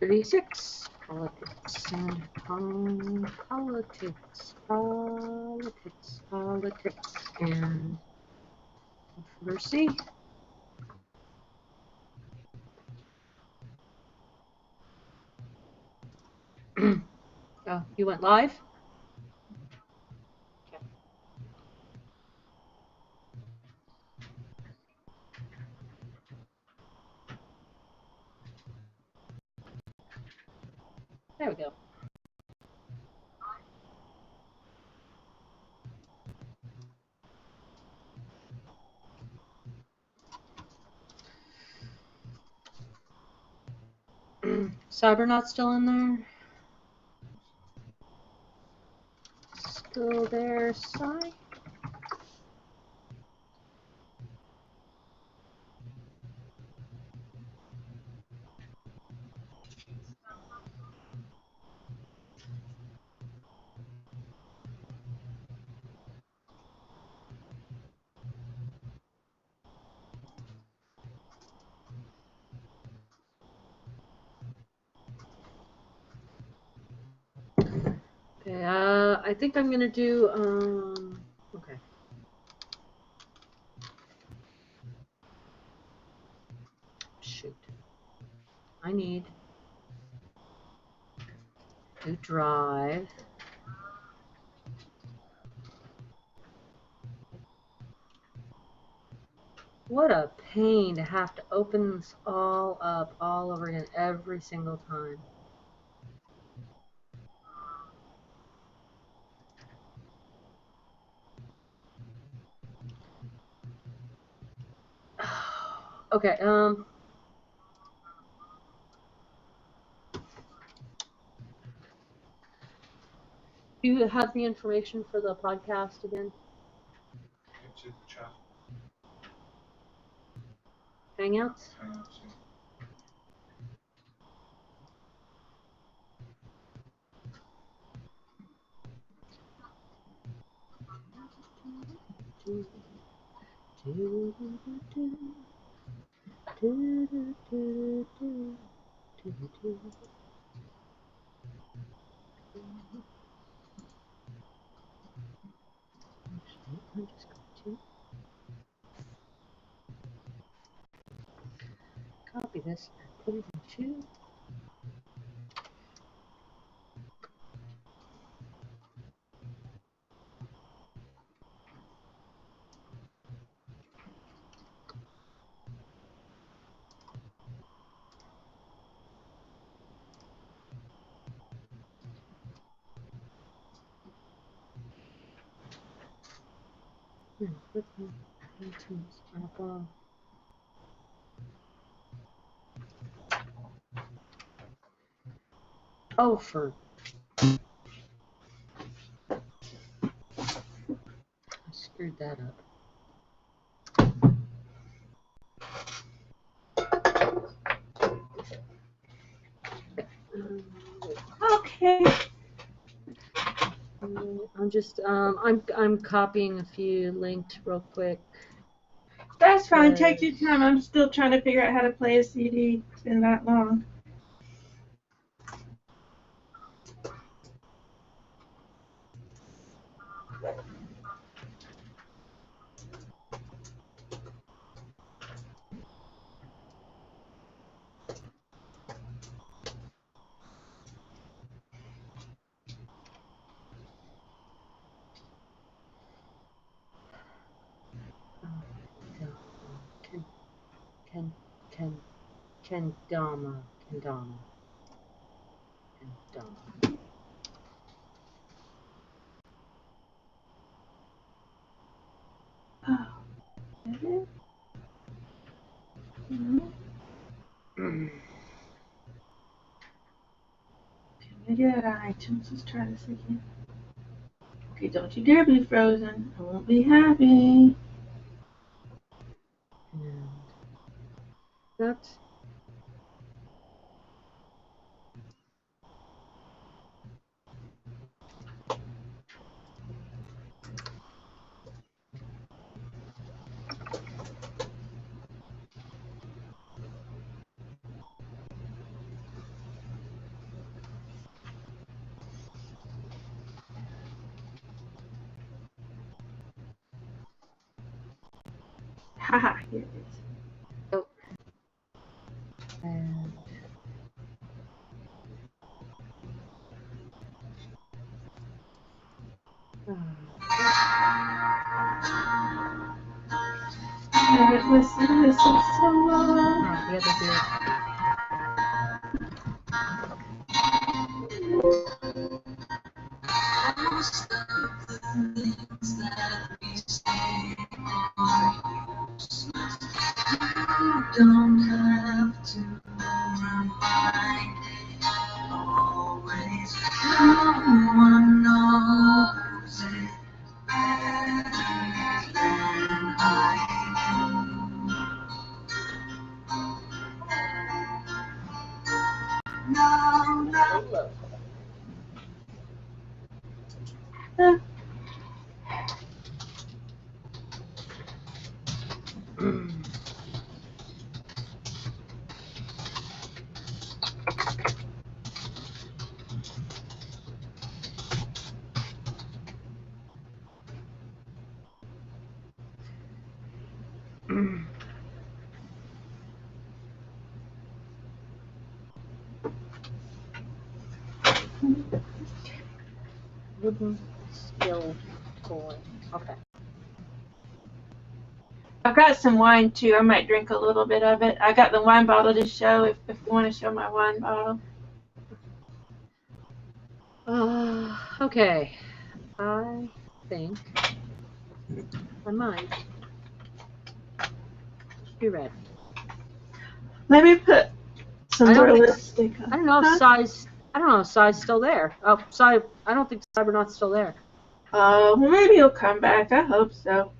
36. Politics and politics. Politics and controversy. Oh, you went live? Okay. There we go. Cybernaut's still in there? Still there, Cy? Okay, I think I'm gonna do, okay. Shoot. I need to drive. What a pain to have to open this all up all over again every single time. Okay, do you have the information for the podcast again? It's in the chat. Hangouts? Hangouts, yeah. I'm just going to copy this and put it into Apple. Oh, for I screwed that up. Okay. I'm just I'm copying a few linked real quick. That's fine. Take your time. I'm still trying to figure out how to play a CD. It's been that long. Kendama. Oh, is it? Can we get it on iTunes? Let's try this again. Okay, don't you dare be frozen. I won't be happy. And that's Haha, here it is. Oh. And I haven't listened to this in so long. oh, the other beard. Don't have to remind me always. No one knows it better than I do. No, no. Wooden skill toy. Okay. I've got some wine too. I might drink a little bit of it. I got the wine bottle to show if you want to show my wine bottle. Okay. I think I might be ready. Let me put some I don't more think- lipstick on. I don't know if size. I don't know if size still there. Oh, size. I don't think Cybernaut's still there. Oh, well, maybe he'll come back. I hope so.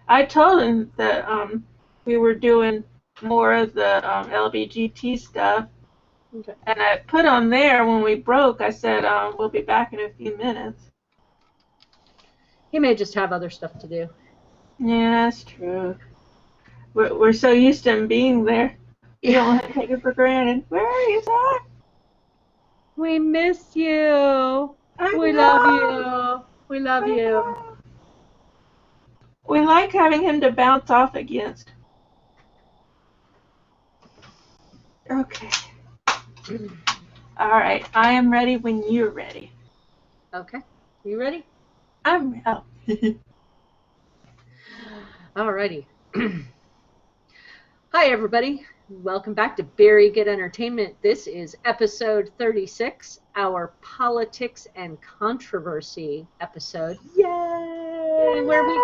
I told him that we were doing more of the LBGT stuff, Okay. and I put on there when we broke. I said we'll be back in a few minutes. He may just have other stuff to do. Yeah, that's true. We're so used to him being there. You don't want to take it for granted. Where is that? We miss you. I We know. love you. We love I you. know. We like having him to bounce off against. Okay. All right. I am ready when you're ready. Okay. You ready? I'm ready. Alrighty. Hi, everybody. Welcome back to Beery Good Entertainment. This is episode 36, our politics and controversy episode. Yay! Where we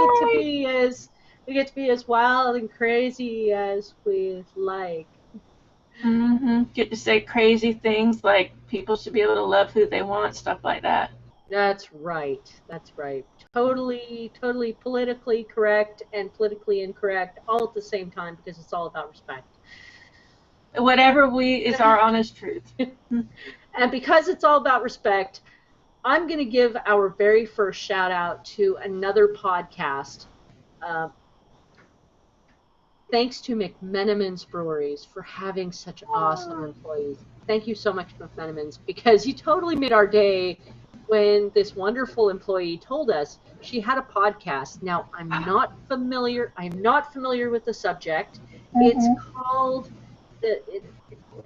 get to be as wild and crazy as we like. Get to say crazy things like people should be able to love who they want, stuff like that. That's right. That's right. Totally politically correct and politically incorrect all at the same time because it's all about respect. Whatever is our honest truth. And because it's all about respect, I'm going to give our very first shout out to another podcast. Thanks to McMenamin's Breweries for having such awesome employees. Thank you so much, McMenamin's, because you totally made our day when this wonderful employee told us she had a podcast. Now, I'm not familiar with the subject. It's called,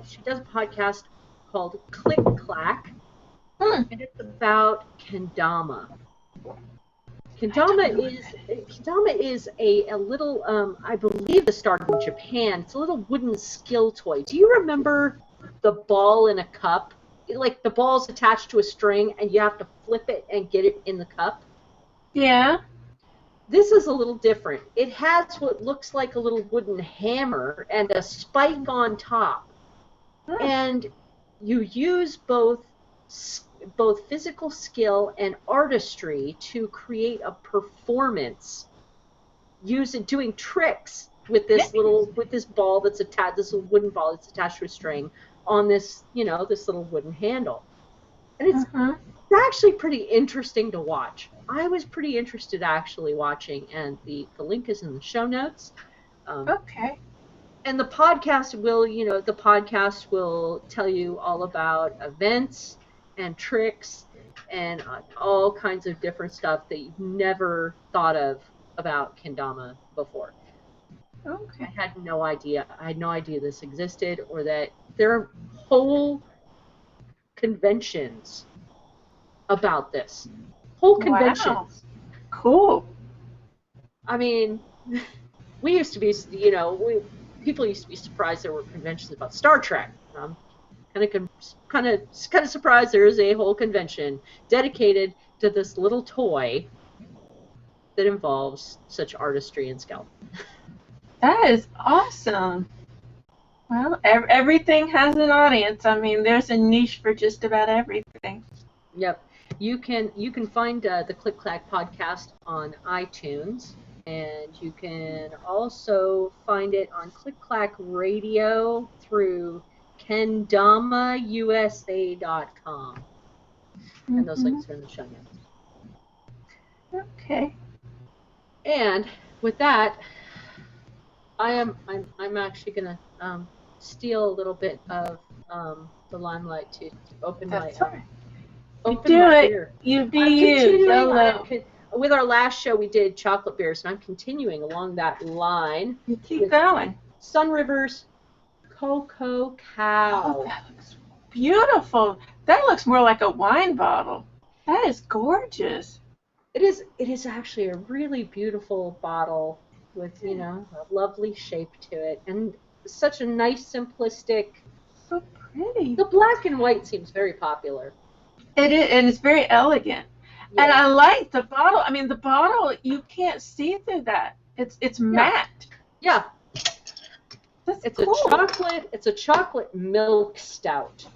she does a podcast called Click Clack, and it's about kendama. Kendama is a little, I believe it started in Japan. It's a little wooden skill toy. Do you remember the ball in a cup? Like the ball's attached to a string and you have to flip it and get it in the cup? Yeah. This is a little different. It has what looks like a little wooden hammer and a spike on top. And you use both physical skill and artistry to create a performance doing tricks with this ball that's attached, this little wooden ball that's attached to a string on this little wooden handle. And it's actually pretty interesting to watch. I was pretty interested actually watching, and the link is in the show notes. Okay. And the podcast will tell you all about events and tricks and all kinds of different stuff that you've never thought of about kendama before. Okay. I had no idea. I had no idea this existed, or that there are whole conventions about this. Whole conventions. Wow. Cool. I mean, we used to be, people used to be surprised there were conventions about Star Trek. Kind of surprised there is a whole convention dedicated to this little toy that involves such artistry and skill. That is awesome. Well, everything has an audience. I mean, there's a niche for just about everything. Yep. You can find the Click Clack podcast on iTunes, and you can also find it on Click Clack Radio through kendamausa.com. And those links are in the show notes. Okay. And with that, I'm actually gonna steal a little bit of the limelight to open That's my right. open You do my it. beer. You be I'm you. continuing. With our last show, we did chocolate beers, and I'm continuing along that line. You keep going. Sun River's Cocoa Cow. Oh, that looks beautiful. That looks more like a wine bottle. That is gorgeous. It is actually a really beautiful bottle with, a lovely shape to it, and such a nice, simplistic. So pretty. The black and white seems very popular. It is, and it's very elegant. Yeah. And I like the bottle. I mean, the bottle, you can't see through that. It's matte. Yeah. That's It's cool. a chocolate milk stout.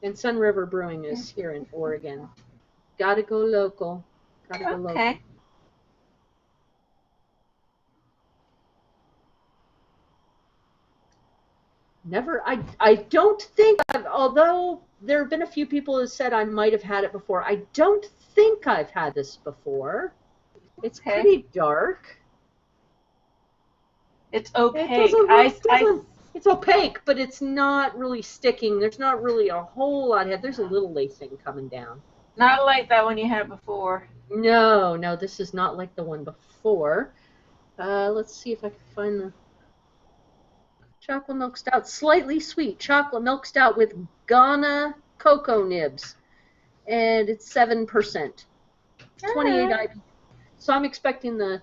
And Sun River Brewing is here in Oregon. Gotta go local. Gotta go local. Okay. I don't think, although there have been a few people who said I might have had it before, I don't think I've had this before. It's Okay. pretty dark. It's opaque. It's opaque, but it's not really sticking. There's not really a whole lot. There's a little lacing coming down. Not like that one you had before. No, this is not like the one before. Let's see if I can find the chocolate milk stout. Slightly sweet chocolate milk stout with Ghana cocoa nibs, and it's 7%. 28 IBU. So I'm expecting the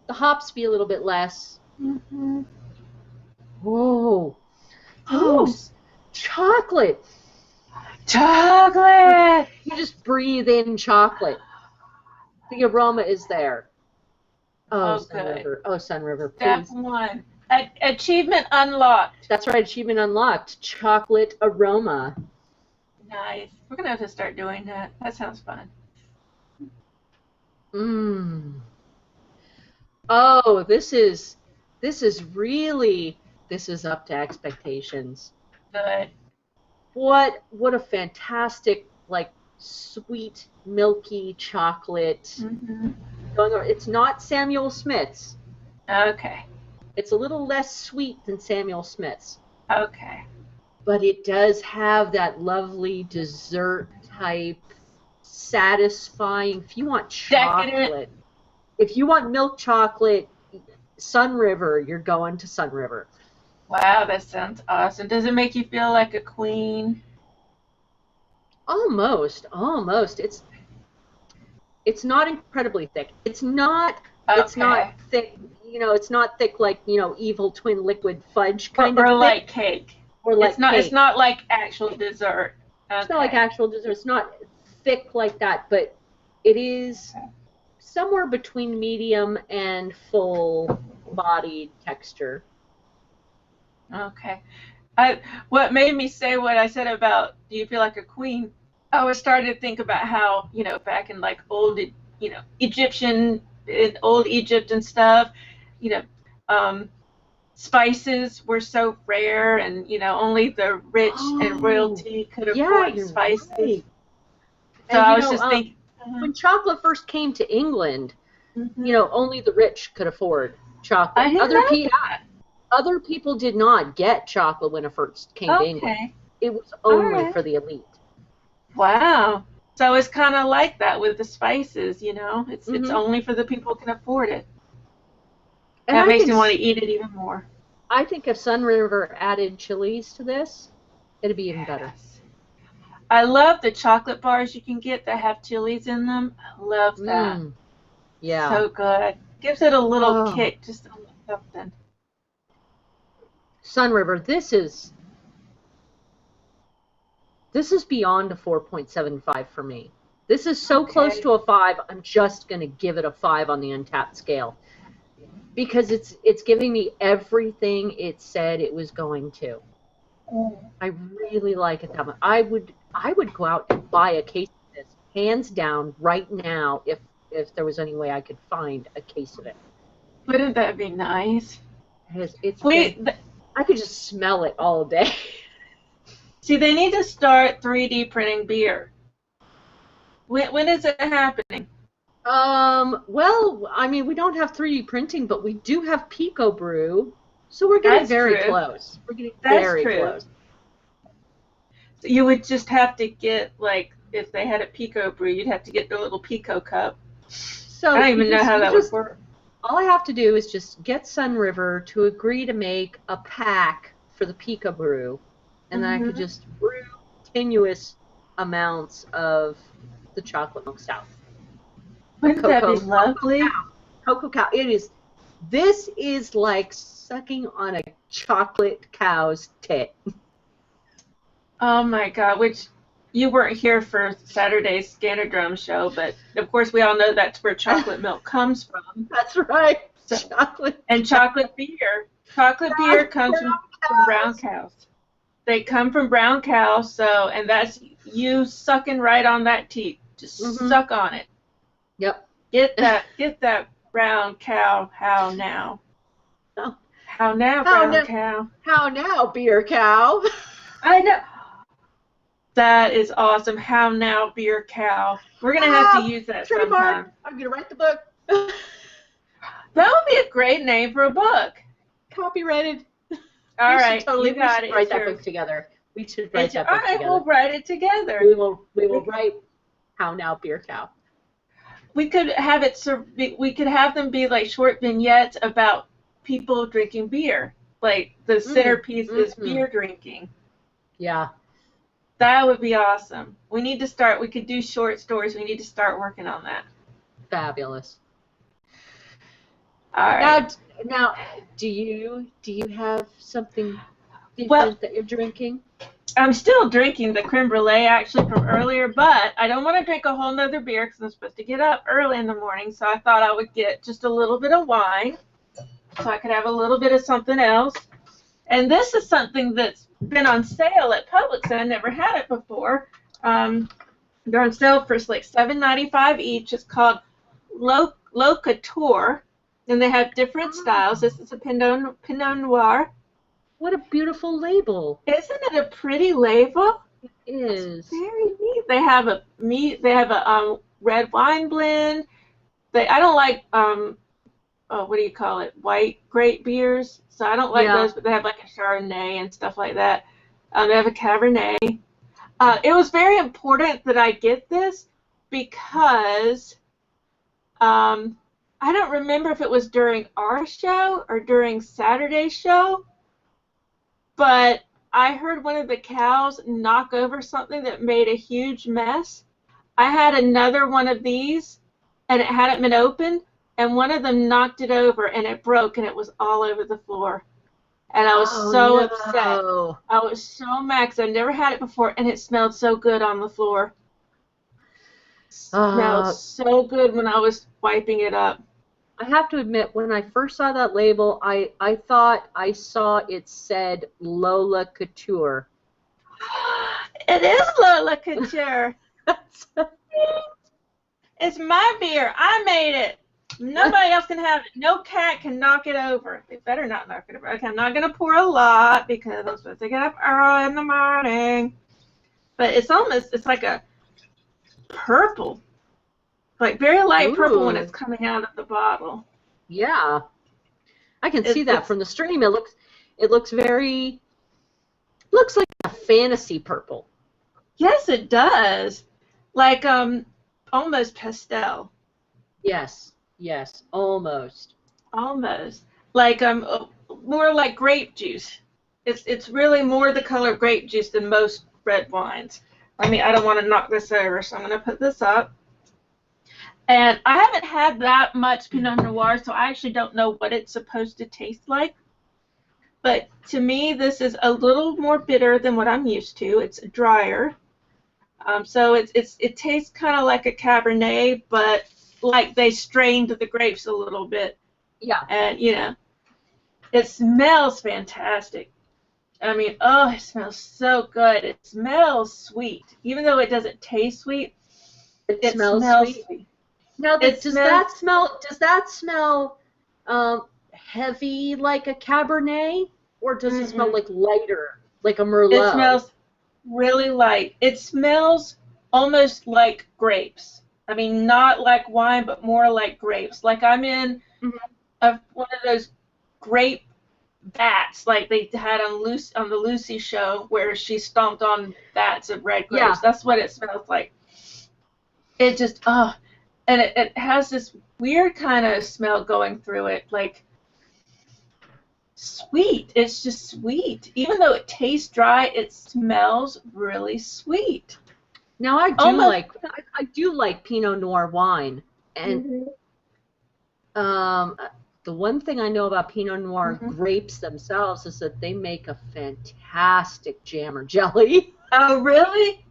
hops to be a little bit less. Mm-hmm. Whoa! Oh, chocolate! Chocolate! You just breathe in chocolate. The aroma is there. Oh, Sun good. River. Oh, Sun River, Step please. 1. Achievement unlocked. That's right, achievement unlocked. Chocolate aroma. Nice. We're going to have to start doing that. That sounds fun. Mmm. Oh, this is up to expectations. Good. What a fantastic, sweet, milky chocolate. Mm-hmm. It's not Samuel Smith's. Okay. It's a little less sweet than Samuel Smith's. Okay. But it does have that lovely dessert type, satisfying. If you want chocolate, Decadent. if you want milk chocolate, Sun River, you're going to Sun River. Wow, that sounds awesome. Does it make you feel like a queen? Almost. It's not incredibly thick. It's not thick. It's not thick like, evil twin liquid fudge kind of or thick. like cake. Or like cake. It's not like actual dessert. Okay. It's not like actual dessert. It's not thick like that, but it is somewhere between medium and full bodied texture. Okay. What made me say what I said about do you feel like a queen? I was starting to think about how, back in old, Egyptian, in old Egypt and stuff, spices were so rare and, only the rich and royalty could afford spices. Right. So I was just thinking. When chocolate first came to England, Mm-hmm. Only the rich could afford chocolate. I didn't know that. Other people did not get chocolate when it first came to England. It was only for the elite. Wow. So it's kind of like that with the spices, you know. It's Mhm. only for the people who can afford it. And That makes me want to eat it even more. I think if Sun River added chilies to this, it'd be even better. Yes. I love the chocolate bars you can get that have chilies in them. I love that. Yeah. So good. Gives it a little Oh. kick, just a little something. Sun River, this is beyond a 4.75 for me. This is so close to a 5, I'm just going to give it a 5 on the Untapped scale. Because it's giving me everything it said it was going to. I really like it that much. I would go out and buy a case of this, hands down, right now, if there was any way I could find a case of it. Wouldn't that be nice? I could just smell it all day. See, they need to start 3D printing beer. When is it happening? Well, I mean, we don't have 3D printing, but we do have Pico Brew, so we're getting very close. We're getting very close. So you would just have to get, like, if they had a Pico Brew, you'd have to get the little Pico cup. So I don't even know how that would work. All I have to do is just get Sun River to agree to make a pack for the Pico Brew, and then I could just brew continuous amounts of the chocolate milk stout. Wouldn't that be lovely? Cocoa cow. This is like sucking on a chocolate cow's tit. Oh my God, which you weren't here for Saturday's Scannerdrum show, but of course we all know that's where chocolate milk comes from. That's right. So, chocolate beer. Chocolate beer comes from brown cows. They come from brown cows, and that's you sucking right on that teat. Just suck on it. Yep. Get that brown cow. How now? Oh. How now, brown cow? How now, beer cow? I know. That is awesome. How now, beer cow? We're gonna have to use that sometime. I'm gonna write the book. That would be a great name for a book. Copyrighted. All right, you got it. Write that book together. We should write that book together. All right, we'll write it together. We will write How Now, Beer Cow. We could have it. We could have them be like short vignettes about people drinking beer. Like the centerpiece is beer drinking. Yeah. That would be awesome. We need to start. We could do short stories. We need to start working on that. Fabulous. All right. Now, do you have something different that you're drinking? I'm still drinking the creme brulee actually from earlier, but I don't want to drink a whole nother beer because I'm supposed to get up early in the morning. So I thought I would get just a little bit of wine, so I could have a little bit of something else. And this is something that's been on sale at Publix, and I never had it before. They're on sale for like $7.95 each. It's called Locator, and they have different styles. This is a Pinot Noir. What a beautiful label! Isn't it a pretty label? It is. It's very neat. They have a red wine blend. I don't like what do you call it? White grape beers. So I don't like those, but they have like a Chardonnay and stuff like that. They have a Cabernet. It was very important that I get this because I don't remember if it was during our show or during Saturday's show, but I heard one of the cows knock over something that made a huge mess. I had another one of these, and it hadn't been opened, and one of them knocked it over, and it broke, and it was all over the floor. And I was upset. I was so mad because I never had it before, and it smelled so good on the floor. Smelled so good when I was wiping it up. I have to admit, when I first saw that label, I thought I saw it said Lola Couture. It is Lola Couture. It's my beer. I made it. Nobody else can have it. No cat can knock it over. They better not knock it over. Okay, I'm not going to pour a lot because I'm supposed to get up early in the morning. But it's like a purple. Like very light purple when it's coming out of the bottle. Yeah. I can see that from the stream. It looks like a fantasy purple. Yes, it does. like almost pastel. Yes, yes, almost. Almost like more like grape juice. It's really more the color of grape juice than most red wines. I mean, I don't want to knock this over, so I'm going to put this up. And I haven't had that much Pinot Noir, so I actually don't know what it's supposed to taste like. But to me, this is a little more bitter than what I'm used to. It's drier. So it tastes kind of like a Cabernet, but like they strained the grapes a little bit. Yeah. And, it smells fantastic. I mean, oh, it smells so good. It smells sweet. Even though it doesn't taste sweet, It it smells smells sweet. sweet. Now, It does smells, that smell heavy like a Cabernet, or does it smell mm-mm. like lighter, like a It Merlot? smells really light. It smells almost like grapes. I mean, not like wine, but more like grapes. Like I'm in Mhm. one of those grape vats, like they had on the Lucy show, where she stomped on vats of red Yeah. grapes. That's what it smells like. It just, and it has this weird kind of smell going through it, like sweet. It's just sweet. Even though it tastes dry, it smells really sweet. Now, Almost. I do like Pinot Noir wine, and Mhm. um, the one thing I know about Pinot Noir Mhm. grapes themselves is that they make a fantastic jam or jelly. Oh, really?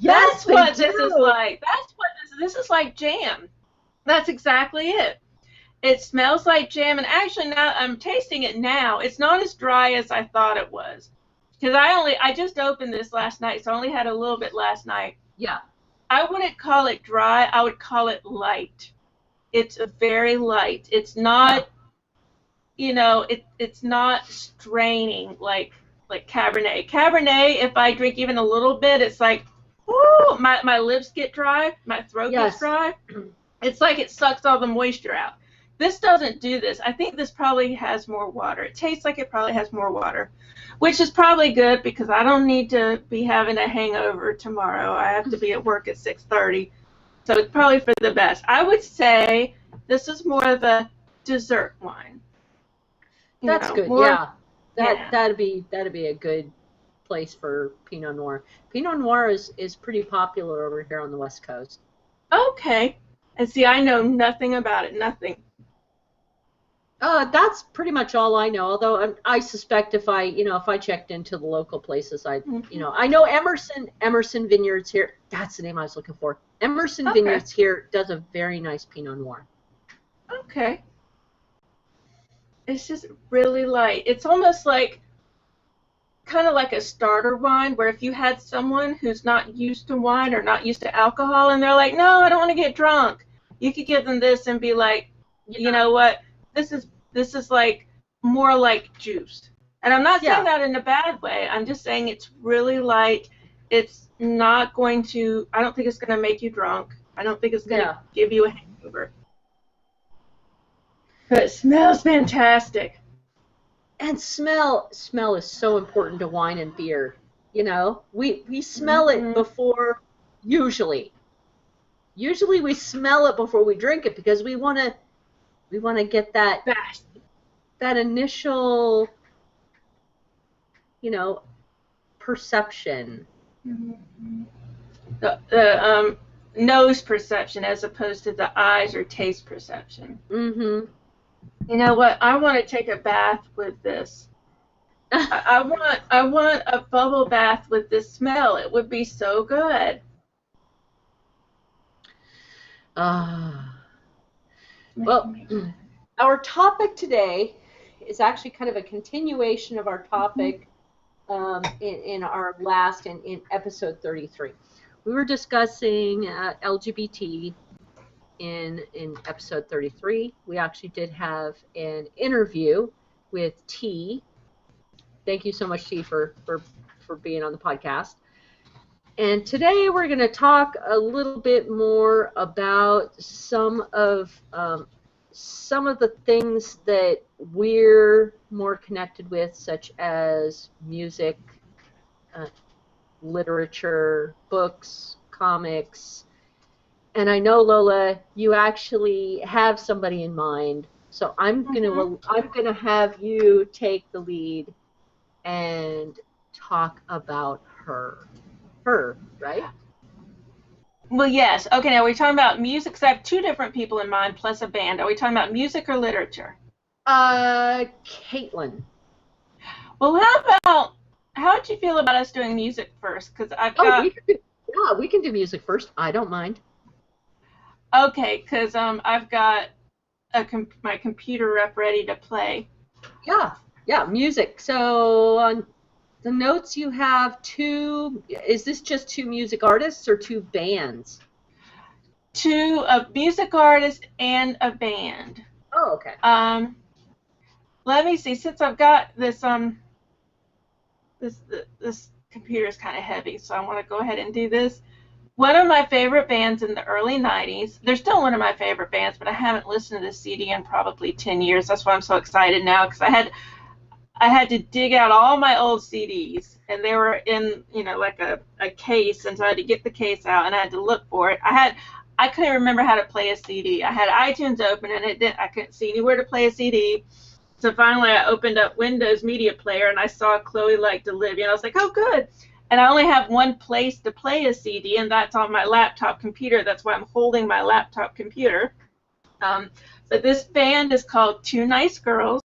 Yes, That's they what this is do. like. That's what this is like jam. That's exactly it. It smells like jam, and actually now I'm tasting it now. It's not as dry as I thought it was. Because I just opened this last night, so I only had a little bit last night. Yeah. I wouldn't call it dry, I would call it light. It's very light. It's not, it's not straining like Cabernet. Cabernet, if I drink even a little bit, it's like, ooh, my lips get dry, my throat gets Yes. dry. It's like it sucks all the moisture out. This doesn't do this. I think this probably has more water. It tastes like it probably has more water, which is probably good because I don't need to be having a hangover tomorrow. I have to be at work at 6:30, so it's probably for the best. I would say this is more of a dessert wine. That's good. More. Yeah. Yeah. That'd be a good place for Pinot Noir. Pinot Noir is pretty popular over here on the West Coast. Okay. And see, I know nothing about it. Nothing. That's pretty much all I know. Although I suspect if I checked into the local places, Mhm. I know Emerson Vineyards here. That's the name I was looking for. Emerson Okay. Vineyards here does a very nice Pinot Noir. Okay. It's just really light. It's almost like kind of like a starter wine where if you had someone who's not used to wine or not used to alcohol and they're like, no, I don't want to get drunk, you could give them this and be like, you Yeah. know what, this is like more like juice. And I'm not saying Yeah. that in a bad way. I'm just saying it's really light. It's not going to, I don't think it's going to make you drunk. I don't think it's going to Yeah. give you a hangover. But it smells fantastic. And smell is so important to wine and beer. We smell it Mm-hmm. before usually. Usually we smell it before we drink it because we want to get Fast. that initial, you know, perception. Mm-hmm. The nose perception as opposed to the eyes or taste perception. Mhm. You know what? I want to take a bath with this. I want a bubble bath with this smell. It would be so good. Well, our topic today is actually kind of a continuation of our topic in our last in episode 33. We were discussing LGBT in episode 33. We actually did have an interview with T. Thank you so much, T, for being on the podcast. And today we're going to talk a little bit more about some of the things that we're more connected with, such as music, literature, books, comics, and I know, Lola, you actually have somebody in mind. So I'm gonna have you take the lead and talk about her. Her, right? Well, yes. Okay, now we're talking about music, 'cause I have two different people in mind plus a band. Are we talking about music or literature? Caitlin. Well, how would you feel about us doing music first? Because I've Oh, got, we can do music first. I don't mind. okay, because I've got my computer up ready to play. Yeah, music. So on the notes you have is this just two music artists or two bands? To a music artist and a band. Oh, okay. Let me see. Since I've got this computer is kind of heavy, so I want to go ahead and do this. One of my favorite bands in the early 90s. They're still one of my favorite bands, but I haven't listened to this CD in probably 10 years. That's why I'm so excited now, because I had to dig out all my old CDs, and they were in, like a case, and so I had to get the case out, and I had to look for it. I couldn't remember how to play a CD. I had iTunes open, and I couldn't see anywhere to play a CD. So finally, I opened up Windows Media Player, and I saw Chloe Liked to Live, and I was like, oh, good. And I only have one place to play a CD, and that's on my laptop computer. That's why I'm holding my laptop computer. But this band is called Two Nice Girls.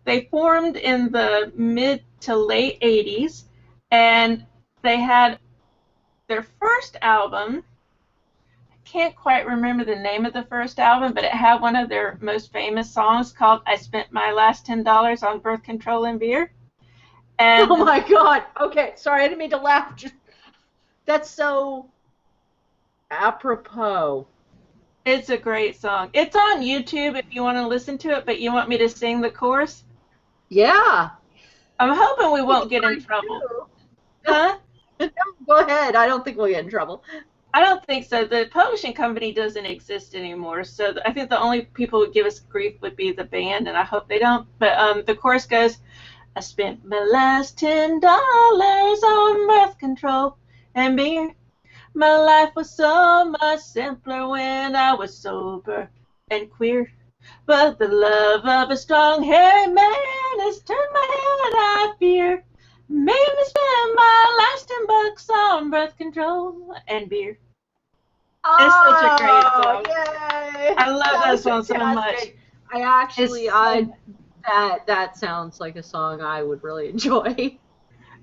They formed in the mid to late 80s, and they had their first album. I can't quite remember the name of the first album, but it had one of their most famous songs called I Spent My Last $10 on Birth Control and Beer. And oh my God. Okay, sorry, I didn't mean to laugh. That's so apropos. It's a great song. It's on YouTube if you want to listen to it, but you want me to sing the chorus? Yeah. I'm hoping we won't get in trouble. Huh? No, go ahead. I don't think we'll get in trouble. I don't think so. The publishing company doesn't exist anymore, so I think the only people who give us grief would be the band, and I hope they don't. But the chorus goes, I spent my last $10 on birth control and beer. My life was so much simpler when I was sober and queer. But the love of a strong, hairy man has turned my head, I fear. Made me spend my last $10 on birth control and beer. It's such a great song. Yay! I love that song so much. That sounds like a song I would really enjoy.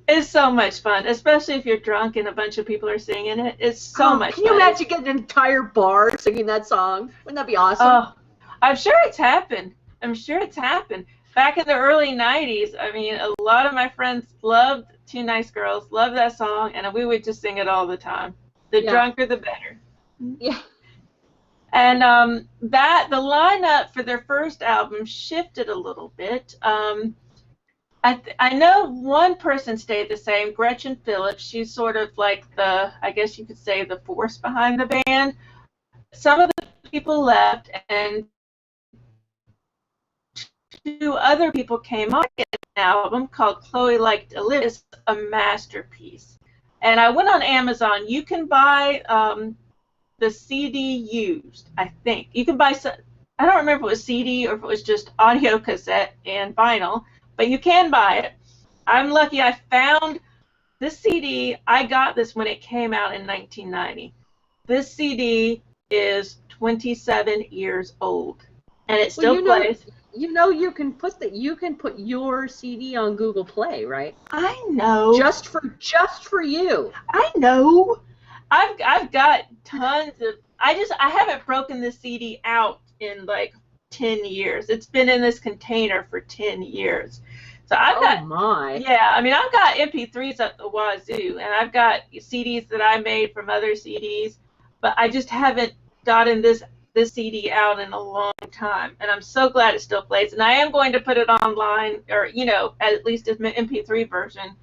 It's so much fun, especially if you're drunk and a bunch of people are singing it. It's so much fun. Can you imagine getting an entire bar singing that song? Wouldn't that be awesome? Oh, I'm sure it's happened. Back in the early 90s, I mean, a lot of my friends loved Two Nice Girls, loved that song, and we would just sing it all the time. The drunker, the better. Yeah. And the lineup for their first album shifted a little bit. I know one person stayed the same, Gretchen Phillips. She's sort of like I guess you could say, the force behind the band. Some of the people left, and two other people came on. An album called Chloe Liked to Live. It's a masterpiece. And I went on Amazon. You can buy the CD used, I think. You can buy some. I don't remember if it was CD or if it was just audio cassette and vinyl, but you can buy it. I'm lucky I found this CD. I got this when it came out in 1990. This CD is 27 years old, and it still plays. You can put your CD on Google Play, right? I know. Just for you. I know. I've got tons of. I haven't broken this CD out in like 10 years. It's been in this container for 10 years. So I've got. My. Yeah, I mean, I've got MP3s at the wazoo, and I've got CDs that I made from other CDs, but I just haven't gotten this CD out in a long time, and I'm so glad it still plays. And I am going to put it online, or at least as an MP3 version,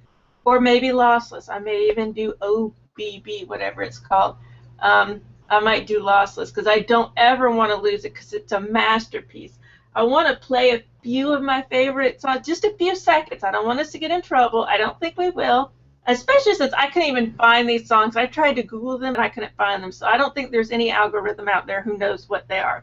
or maybe lossless. I may even do OBB, whatever it's called. I might do lossless because I don't ever want to lose it because it's a masterpiece. I want to play a few of my favorite songs, just a few seconds. I don't want us to get in trouble. I don't think we will. especially since I couldn't even find these songs. I tried to Google them and I couldn't find them. So I don't think there's any algorithm out there who knows what they are.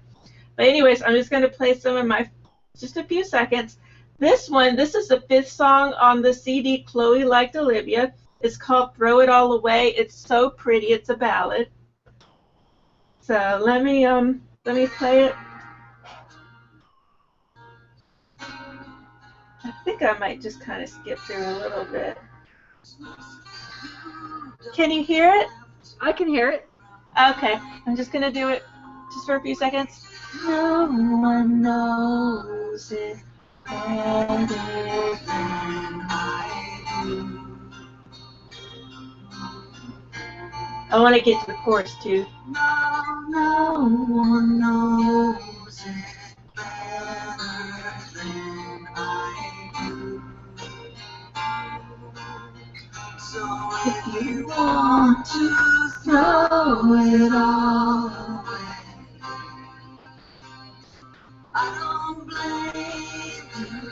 But anyways, I'm just going to play some of my, just a few seconds. This is the 5th song on the CD Chloe Liked Olivia. It's called Throw It All Away. It's so pretty. It's a ballad. So let me play it. I think I might just kind of skip through a little bit. Can you hear it? I can hear it. Okay, I'm just gonna do it just for a few seconds. No one knows it better than I do. I want to get to the chorus too. No one knows it better than I do. So if you want to throw it all away, I don't blame you.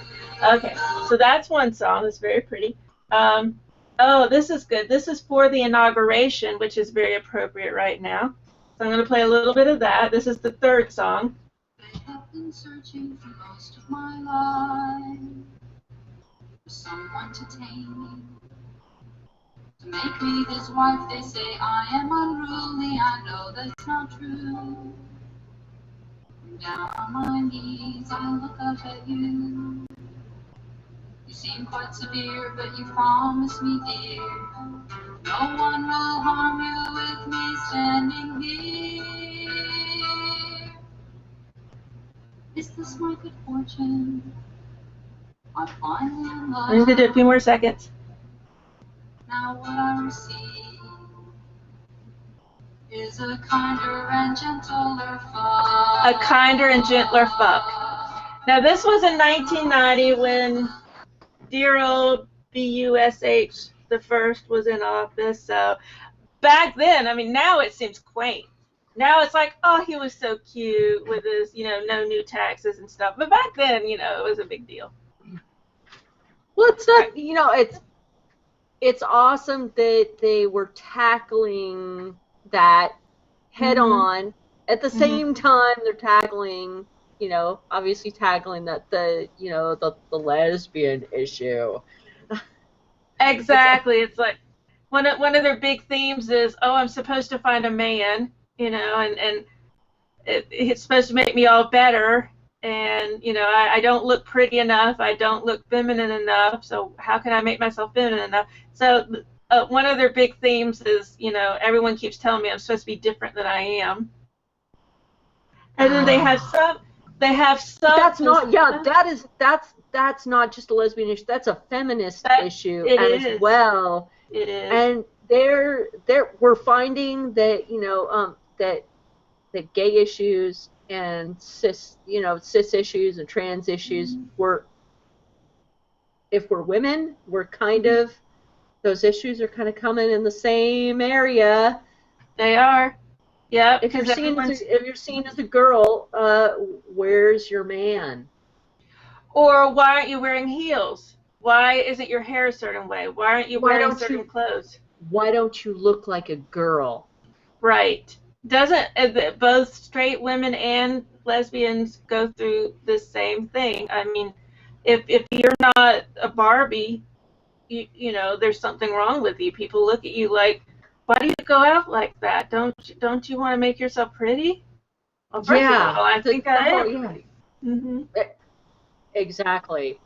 Okay, so that's one song. It's very pretty. Oh, this is good. This is for the inauguration, which is very appropriate right now. So I'm going to play a little bit of that. This is the 3rd song. I have been searching for most of my life for someone to tame me, to make me his wife. They say I am unruly. I know that's not true. Down on my knees, I look up at you. You seem quite severe, but you promise me, dear, no one will harm you with me standing here. Is this my good fortune? I'm finally in love. I'm going to do a few more seconds. Now what I receive is a kinder and gentler fuck. A kinder and gentler fuck. Now this was in 1990 when dear old BUSH the first was in office. So back then, I mean, now it seems quaint. Now it's like, oh, he was so cute with his, no new taxes and stuff. But back then, it was a big deal. Well, it's not, it's awesome that they were tackling that head on. At the same time, they're tackling, obviously tackling that the lesbian issue. Exactly. It's like one of their big themes is, oh, I'm supposed to find a man, and it's supposed to make me all better, and I don't look pretty enough, I don't look feminine enough, so how can I make myself feminine enough? So one of their big themes is, everyone keeps telling me I'm supposed to be different than I am, and then they have some. That's not. Yeah, that's not just a lesbian issue. That's a feminist issue as well. It is. And we're finding that that gay issues and cis issues and trans issues if we're women, we're kind of, those issues are kind of coming in the same area. They are. Yeah. If you're seen as a girl, where's your man? Or why aren't you wearing heels? Why isn't your hair a certain way? Why aren't you wearing certain clothes? Why don't you look like a girl? Right. Doesn't both straight women and lesbians go through the same thing? I mean, if you're not a Barbie, there's something wrong with you. People look at you like, why do you go out like that? Don't you want to make yourself pretty? Well, first of all, I think I am. Yeah. Exactly.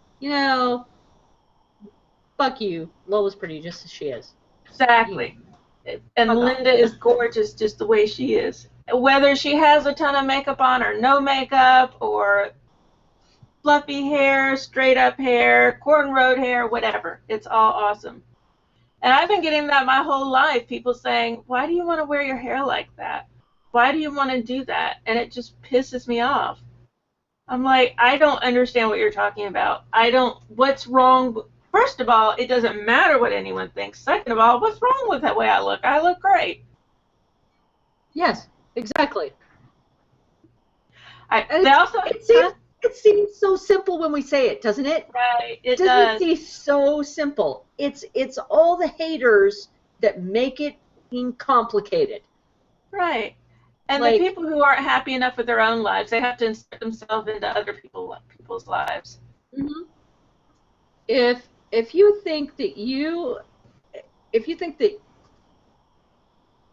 Fuck you. Lola's pretty just as she is. Exactly. And Linda is gorgeous just the way she is. Whether she has a ton of makeup on or no makeup, or fluffy hair, straight up hair, cornrowed hair, whatever. It's all awesome. And I've been getting that my whole life. People saying, why do you want to wear your hair like that? Why do you want to do that? And it just pisses me off. I'm like, I don't understand what you're talking about. What's wrong? First of all, it doesn't matter what anyone thinks. Second of all, what's wrong with the way I look? I look great. Yes, exactly. They also It seems so simple when we say it, doesn't it? Right, it Doesn't it does. seem so simple? It's all the haters that make it being complicated. Right. And the Like, people who aren't happy enough with their own lives, they have to insert themselves into other people's lives. mhm. if you think that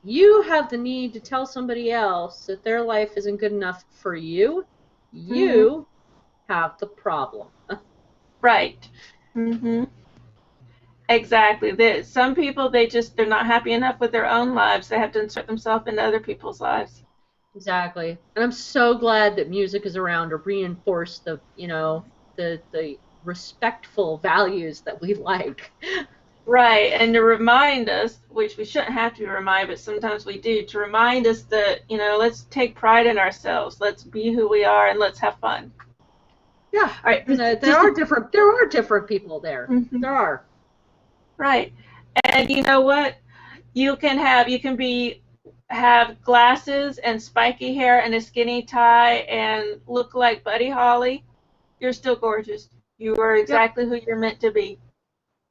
you have the need to tell somebody else that their life isn't good enough for you, Hmm. you have the problem. Right. Hmm. Exactly. Some people, they're not happy enough with their own lives. They have to insert themselves into other people's lives. Exactly. And I'm so glad that music is around to reinforce the respectful values that we like. Right, and to remind us, which we shouldn't have to be reminded, but sometimes we do, to remind us that, let's take pride in ourselves. Let's be who we are and let's have fun. Yeah. All right, And there are different people there. Mhm. There are. Right. And you know what? You can have glasses and spiky hair and a skinny tie and look like Buddy Holly. You're still gorgeous. You are Yep. exactly who you're meant to be.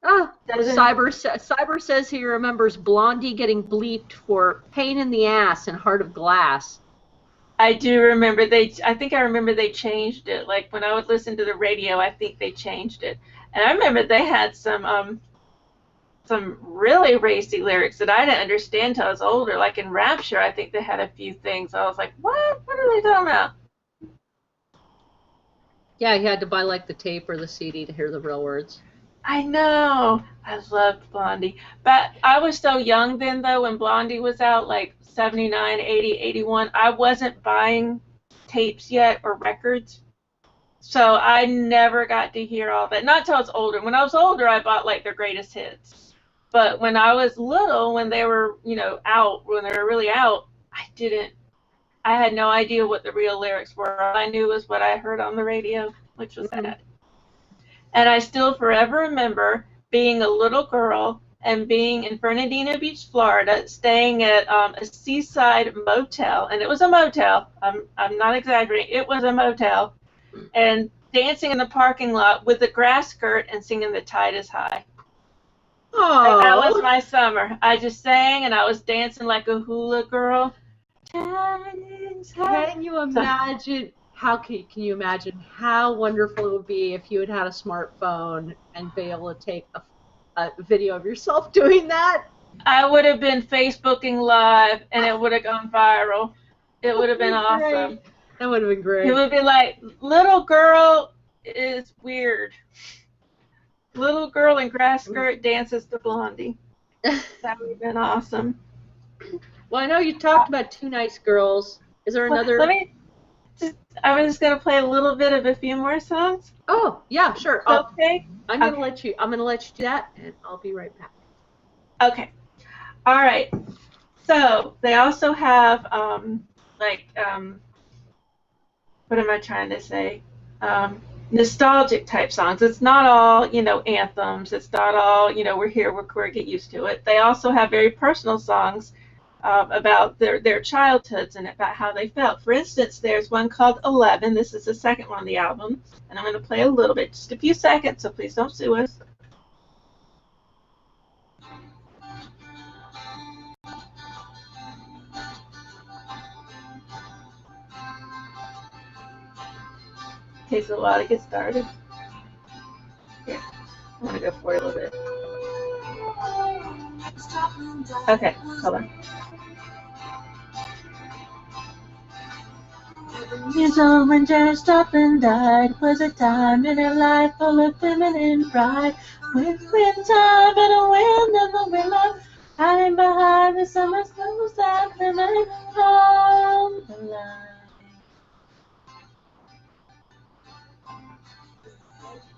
Ah, Doesn't Cyber says he remembers Blondie getting bleeped for pain in the ass and Heart of Glass. I do remember I think I remember they changed it. Like when I would listen to the radio, I think they changed it. And I remember they had some really racy lyrics that I didn't understand until I was older. Like in Rapture, I think they had a few things. I was like, what? What are they talking about? Yeah, he had to buy like the tape or the CD to hear the real words. I know. I loved Blondie. But I was so young then, though, when Blondie was out, like 79, 80, 81. I wasn't buying tapes yet or records. So I never got to hear all that. Not till I was older. When I was older, I bought like their greatest hits. But when I was little, when they were, when they were really out, I had no idea what the real lyrics were. All I knew was what I heard on the radio, which was sad. And I still forever remember being a little girl and being in Fernandina Beach, Florida, staying at a seaside motel. And it was a motel. I'm not exaggerating. It was a motel. And dancing in the parking lot with a grass skirt and singing The Tide is High. Oh, That was my summer. I just sang and I was dancing like a hula girl. Tide is high. can you imagine? Can you imagine how wonderful it would be if you had had a smartphone and be able to take a video of yourself doing that? I would have been Facebooking live and it would have gone viral. It would have been awesome. That would have been great. It would be like, little girl is weird. Little girl in grass skirt dances to Blondie. That would have been awesome. Well, I know you talked about Two Nice Girls. Is there another? I was just going to play a little bit of a few more songs. Oh, yeah, sure. Okay. I'm going to let you do that, and I'll be right back. Okay. All right. So they also have what am I trying to say? Nostalgic type songs. It's not all, anthems. It's not all, we're here, we're queer, get used to it. They also have very personal songs about their childhoods and about how they felt. For instance, there's one called 11. This is the second one on the album. And I'm going to play a little bit, just a few seconds, so please don't sue us. Takes a while to get started. Here, I'm going to go for it a little bit. Okay, hold on. Years old when Janis Joplin died, was a time in her life full of feminine pride. With time and a wind and the willow, hiding behind the summer snows that limit on the line.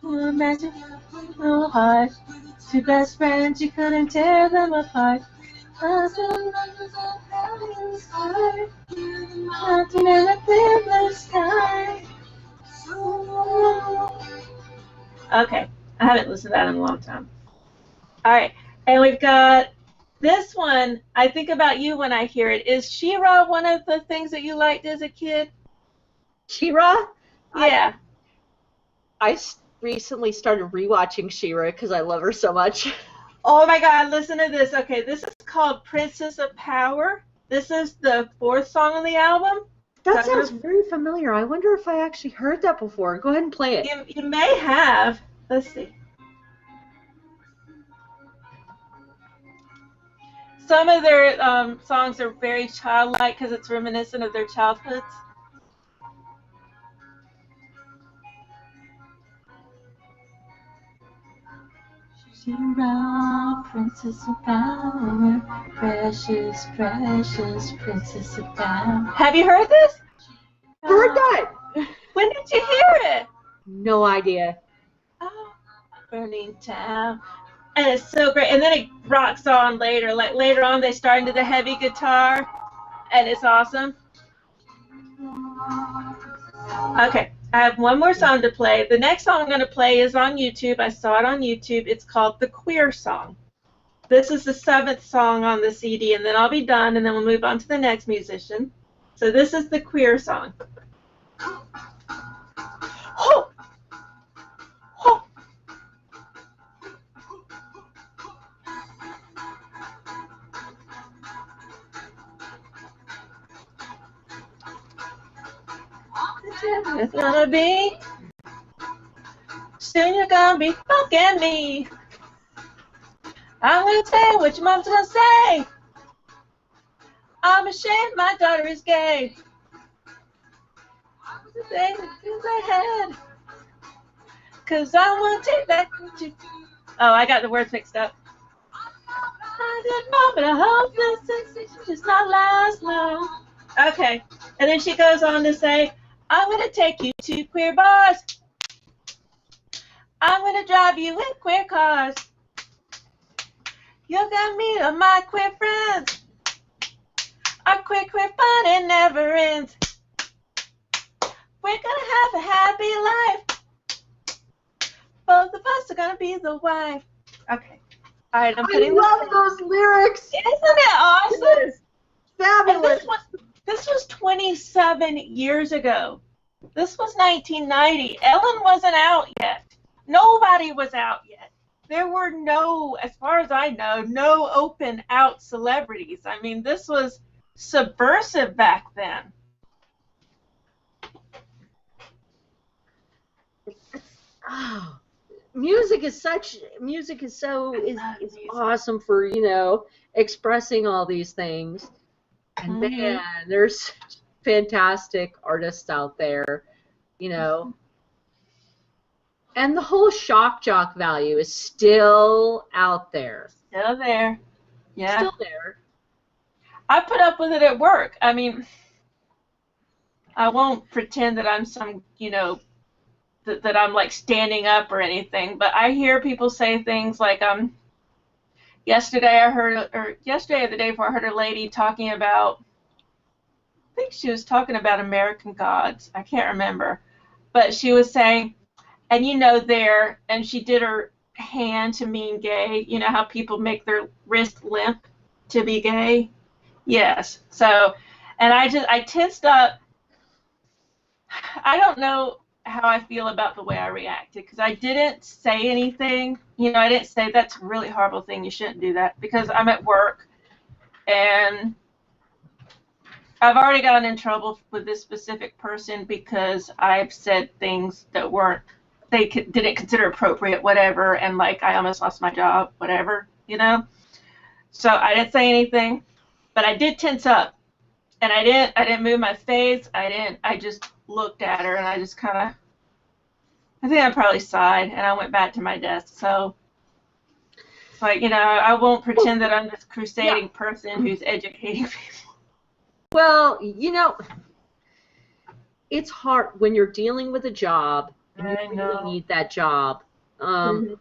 You imagine no heart, two best friends, you couldn't tear them apart. Mountain and a clear blue sky. Okay, I haven't listened to that in a long time. All right, and we've got this one. I think about you when I hear it. Is She-Ra one of the things that you liked as a kid? She-Ra? Yeah. recently started rewatching She-Ra because I love her so much. Oh my God, listen to this. Okay, this is called Princess of Power. This is the 4th song on the album. That sounds very familiar. I wonder if I actually heard that before. Go ahead and play it. You may have. Let's see. Some of their songs are very childlike because it's reminiscent of their childhoods. She-Ra, Princess of Power, precious, precious Princess of Power. Have you heard this? Heard that? When did you hear it? No idea. Oh, Burning Town. And it's so great. And then it rocks on later. Like later on, they start into the heavy guitar, and it's awesome. Okay, I have one more song to play. The next song I'm going to play is on YouTube. I saw it on YouTube. It's called The Queer Song. This is the 7th song on the CD, and then I'll be done, and then we'll move on to the next musician. So this is The Queer Song. Oh! Oh! It's gonna be soon. You're gonna be fucking me. I'm gonna tell you what your mom's gonna say. I'm ashamed my daughter is gay. They ahead. Cause I wanna take that. Oh, I got the words mixed up. I didn't know, but I hope this sensation does not last long. Okay, and then she goes on to say, I'm going to take you to queer bars. I'm going to drive you in queer cars. You're going to meet all my queer friends. Our queer fun, it never ends. We're going to have a happy life. Both of us are going to be the wife. Okay. All right, I'm putting I love those lyrics. Isn't it awesome? It is fabulous. This was 27 years ago. This was 1990. Ellen wasn't out yet. Nobody was out yet. There were no, as far as I know, no open out celebrities. I mean, this was subversive back then. Oh, music is awesome for, you know, expressing all these things. And man, there's fantastic artists out there, you know. And the whole shock jock value is still out there. Still there. Yeah. Still there. I put up with it at work. I mean, I won't pretend that I'm some, you know, that I'm like standing up or anything, but I hear people say things like, yesterday or the day before, I heard a lady talking about, I think she was talking about American Gods. I can't remember. But she was saying, and you know there, and she did her hand to mean gay. You know how people make their wrist limp to be gay? Yes. So, and I tensed up. I don't know how I feel about the way I reacted, because I didn't say anything. You know, I didn't say that's a really horrible thing, you shouldn't do that, because I'm at work and I've already gotten in trouble with this specific person because I've said things that didn't consider appropriate, whatever, and like I almost lost my job, whatever, you know. So I didn't say anything, but I did tense up, and I didn't move my face. I just looked at her, and I just kind of, I think I probably sighed, and I went back to my desk. So it's like, you know, I won't pretend that I'm this crusading person who's educating people. Well, you know, it's hard when you're dealing with a job and you really need that job. I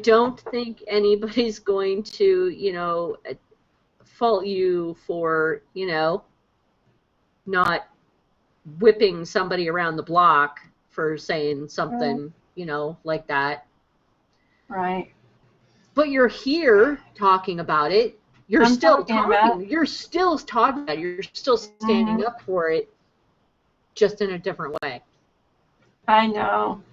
don't think anybody's going to, you know, fault you for, you know, not whipping somebody around the block for saying something, you know, like that. Right. But you're here talking about it. You're still talking. You're still talking about it. You're still standing up for it, just in a different way. I know.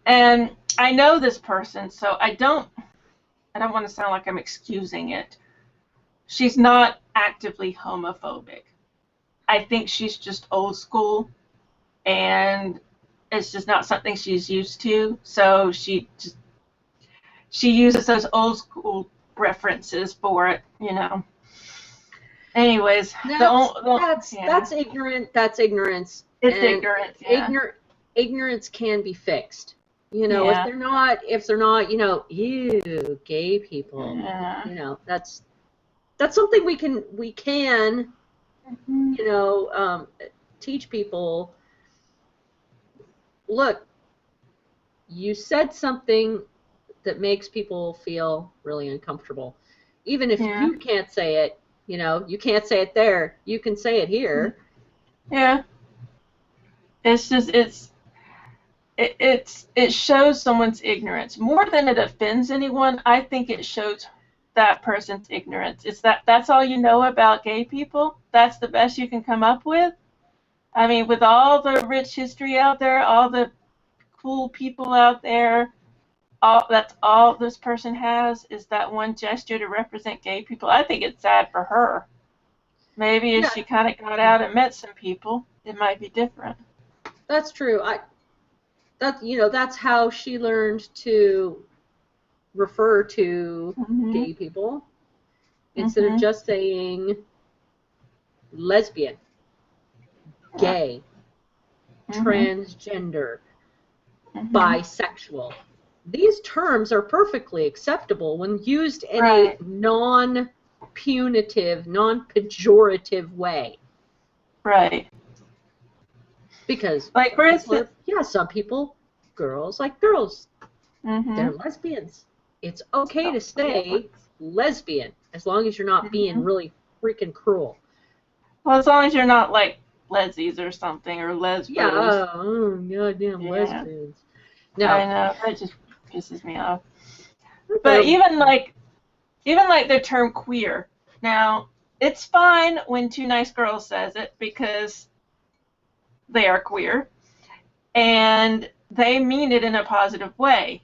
And I know this person, so I don't want to sound like I'm excusing it. She's not actively homophobic. I think she's just old school, and it's just not something she's used to. So she uses those old school references for it, you know. Anyways, That's ignorant. That's ignorance. It's and ignorance. Yeah. Ignorance can be fixed. You know, Yeah. if they're not, you know, ew, gay people. Yeah. You know, that's something we can Mhm. you know, teach people. Look, you said something that makes people feel really uncomfortable. Even if Yeah. you can't say it, you know, you can't say it there, you can say it here. Yeah. It's just it shows someone's ignorance more than it offends anyone. I think it shows that person's ignorance. It's that's all you know about gay people. That's the best you can come up with. I mean, with all the rich history out there, all the cool people out there, that's all this person has is that one gesture to represent gay people. I think it's sad for her. Maybe if Yeah, she kind of got out and met some people, it might be different. that's true. That's how she learned to refer to Mhm. gay people instead of Mhm. just saying lesbian, Yeah. gay, Mhm. transgender, Mhm. bisexual. These terms are perfectly acceptable when used in a Right. non-punitive, non-pejorative way. Right. Because Like for instance. some people, girls like girls. They're Mhm. lesbians. It's okay Oh, to yeah. say lesbian as long as you're not being Mhm. really freaking cruel. Well, as long as you're not like lesbies or something or Yeah, lesbos. goddamn Yeah. lesbians. I No, know. That just pisses me off. But they're even like the term queer. Now, it's fine when Two Nice Girls says it because they are queer and they mean it in a positive way.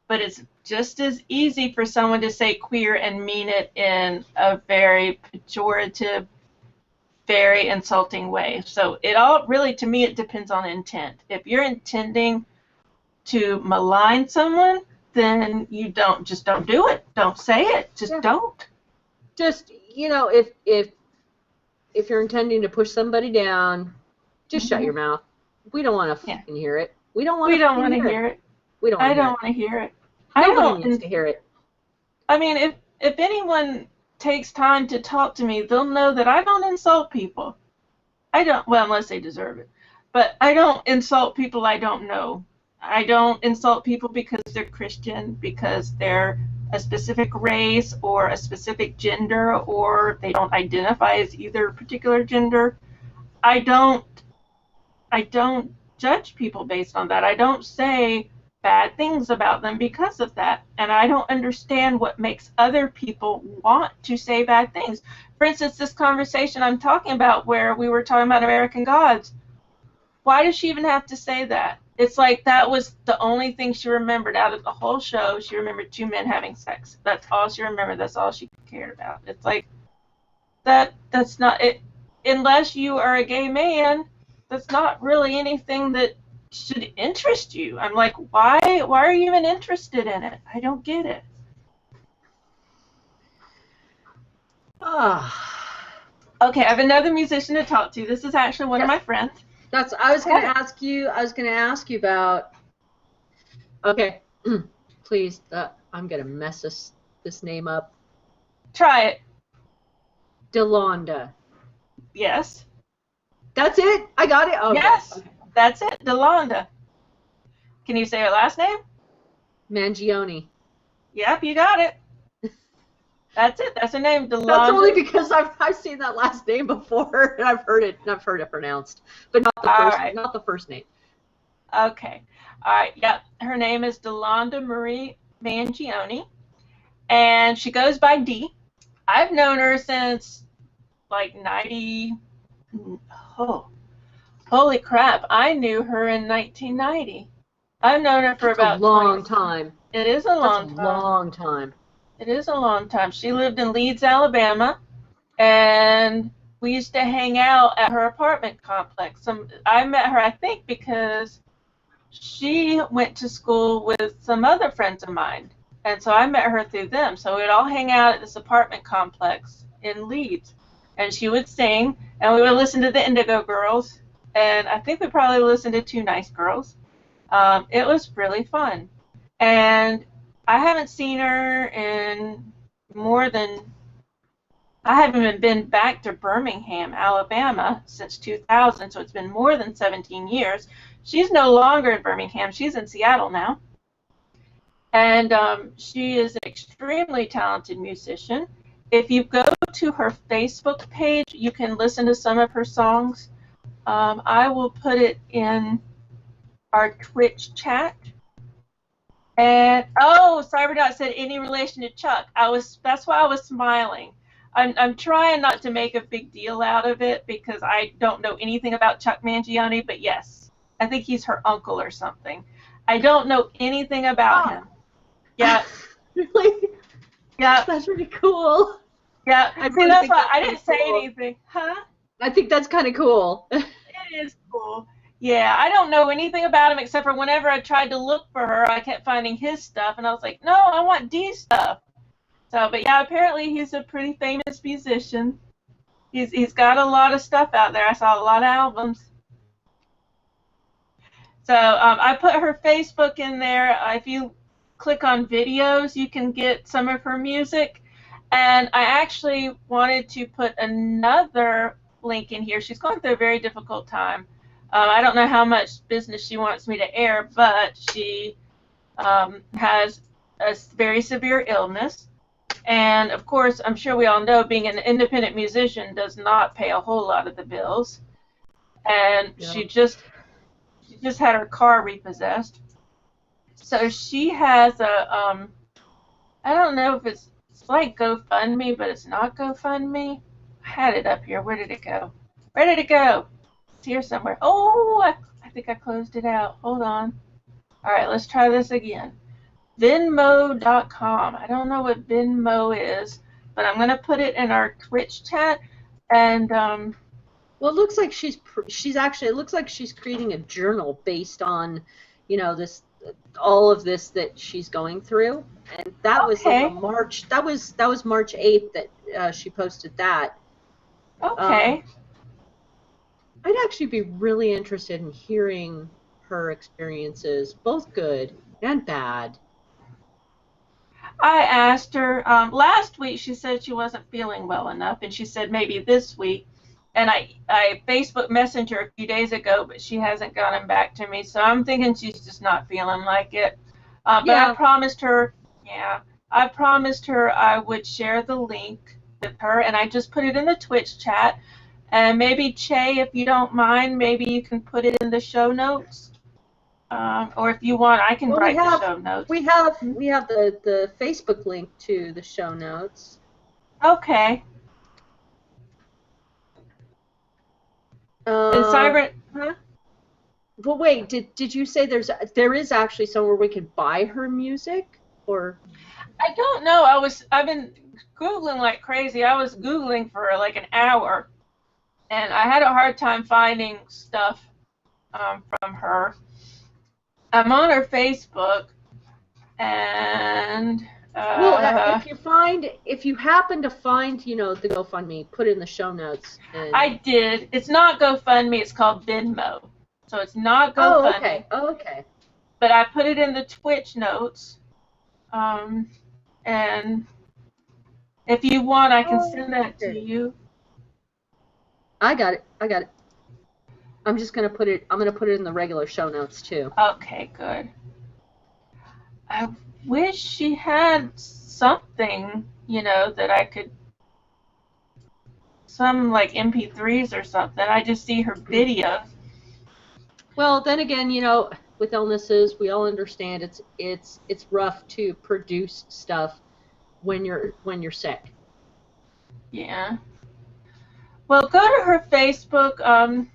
But it's just as easy for someone to say queer and mean it in a very pejorative, very insulting way. So it all really, to me, it depends on intent. If you're intending to malign someone, then you don't do it. Don't say it. Just yeah. don't. Just if you're intending to push somebody down, just shut Hmm. your mouth. We don't want to Yeah. fucking hear it. We don't want We to don't fucking want to hear it. hear it. We don't want I to hear don't it. want to hear it. I Nobody don't. needs to hear it. I mean, if anyone takes time to talk to me, they'll know that I don't insult people. I don't, well, unless they deserve it. But I don't insult people I don't know. I don't insult people because they're Christian, because they're a specific race or a specific gender, or they don't identify as either particular gender. I don't I don't judge people based on that. I don't say bad things about them because of that. And I don't understand what makes other people want to say bad things. For instance, this conversation I'm talking about where we were talking about American Gods, why does she even have to say that? It's like that was the only thing she remembered out of the whole show. She remembered two men having sex. That's all she remembered. That's all she cared about. It's like that's not it. Unless you are a gay man, that's not really anything that should interest you. I'm like, why are you even interested in it? I don't get it. Ah, Okay, I have another musician to talk to. This is actually one of yes. my friends. I was gonna Okay. ask you. I was gonna ask you about. Okay, please. I'm gonna mess this name up. Try it. Delonda. Yes. That's it. I got it. Okay. Yes. Okay. That's it. Delonda. Can you say her last name? Mangione. Yep, you got it. That's it. That's her name, That's only Delonda. because I've seen that last name before and I've heard it pronounced, but All right. not the first name. Okay. All right. Yep. Her name is Delonda Marie Mangione, and she goes by D. I've known her since like 90. Oh, Holy crap, I knew her in 1990. I've known her for That's about a long 20. time. It is a long That's a time. long time. It is a long time. She lived in Leeds, Alabama, and we used to hang out at her apartment complex. I met her, I think, because she went to school with some other friends of mine, and so I met her through them. So we'd all hang out at this apartment complex in Leeds, and she would sing, and we would listen to the Indigo Girls, and I think we probably listened to Two Nice Girls. It was really fun, and I haven't seen her in more than I haven't even been back to Birmingham, Alabama since 2000, so it's been more than 17 years. She's no longer in Birmingham. She's in Seattle now. And she is an extremely talented musician. If you go to her Facebook page, you can listen to some of her songs. I will put it in our Twitch chat. And, oh, Cyberdot said, any relation to Chuck? That's why I was smiling. I'm trying not to make a big deal out of it because I don't know anything about Chuck Mangione, but yes, I think he's her uncle or something. I don't know anything about him. Yeah. Really? Yeah. That's really cool. Yeah. I See, really that's think why I that's didn't say cool. anything. Huh? I think that's kind of cool. It is cool. Yeah, I don't know anything about him except for whenever I tried to look for her, I kept finding his stuff, and I was like, no, I want Dee's stuff. So, but yeah, apparently he's a pretty famous musician. He's got a lot of stuff out there. I saw a lot of albums. So I put her Facebook in there. If you click on videos, you can get some of her music. And I actually wanted to put another link in here. She's going through a very difficult time. I don't know how much business she wants me to air, but she has a very severe illness. And, of course, I'm sure we all know being an independent musician does not pay a whole lot of the bills. And Yeah. she just had her car repossessed. So she has a, I don't know if it's like GoFundMe, but it's not GoFundMe. I had it up here. Where did it go? Where did it go? It's here somewhere. Oh, I think I closed it out. Hold on. All right, let's try this again. Venmo.com. I don't know what Venmo is, but I'm going to put it in our Twitch chat. And Well, it looks like she's actually. It looks like she's creating a journal based on, this all of this that she's going through, and that was like Okay. a March. That was March 8th that she posted that. okay. I'd actually be really interested in hearing her experiences, both good and bad. I asked her last week. She said she wasn't feeling well enough, and she said maybe this week. And I Facebook messaged her a few days ago, but she hasn't gotten back to me. So I'm thinking she's just not feeling like it. But Yeah. I promised her, I would share the link with her, and I just put it in the Twitch chat. And maybe Che, if you don't mind, maybe you can put it in the show notes. Or if you want, I can Well, write the show notes. We have the Facebook link to the show notes. Okay. And Cyber, huh? Well, wait. Did you say there is actually somewhere we can buy her music, or? I don't know. I've been Googling like crazy. I was Googling for like an hour, and I had a hard time finding stuff from her. I'm on her Facebook, and Well, if you happen to find, the GoFundMe, put it in the show notes. I did. It's not GoFundMe. It's called Venmo, so it's not GoFundMe. Oh, okay. But I put it in the Twitch notes, and if you want, I can send that to you. I got it. I'm just gonna put it. I'm gonna put it in the regular show notes too. Okay, good. I wish she had something, that I could, some like MP3s or something. I just see her videos. Well, then again, with illnesses, we all understand it's rough to produce stuff when you're sick. Yeah. Well, go to her Facebook.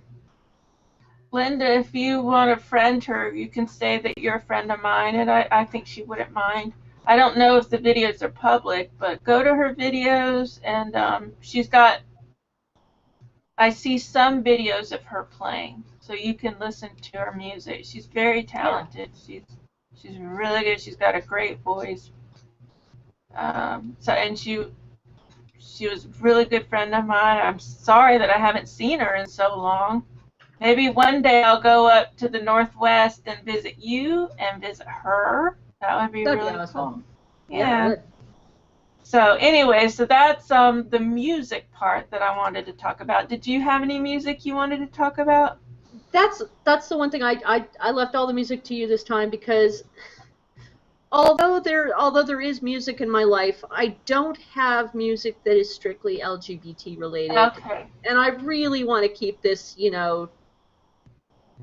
Linda, if you want to friend her, you can say that you're a friend of mine, and I think she wouldn't mind. I don't know if the videos are public, but go to her videos, and she's got, I see some videos of her playing, so you can listen to her music. She's very talented. She's really good. She's got a great voice. And she was a really good friend of mine. I'm sorry that I haven't seen her in so long. Maybe one day I'll go up to the Northwest and visit you and visit her. That would be That'd be really awesome. cool. Yeah. Yeah. So anyway, so that's the music part that I wanted to talk about. Did you have any music you wanted to talk about? That's the one thing I left all the music to you this time because although there is music in my life, I don't have music that is strictly LGBT related. Okay. And I really want to keep this,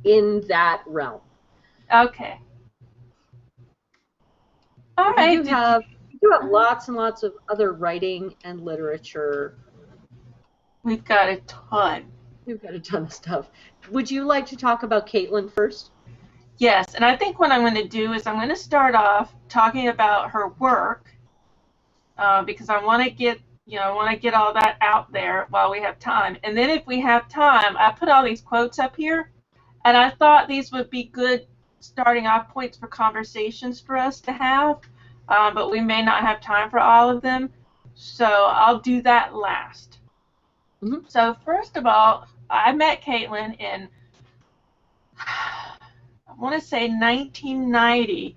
in that realm. Okay. All right. We do have lots and lots of other writing and literature. We've got a ton. We've got a ton of stuff. Would you like to talk about Caitlin first? Yes, and I think what I'm going to do is I'm going to start off talking about her work because I want to get all that out there while we have time. And then if we have time, I put all these quotes up here, and I thought these would be good starting off points for conversations for us to have, but we may not have time for all of them, so I'll do that last. Mm-hmm. So first of all, I met Caitlin in, I want to say 1990.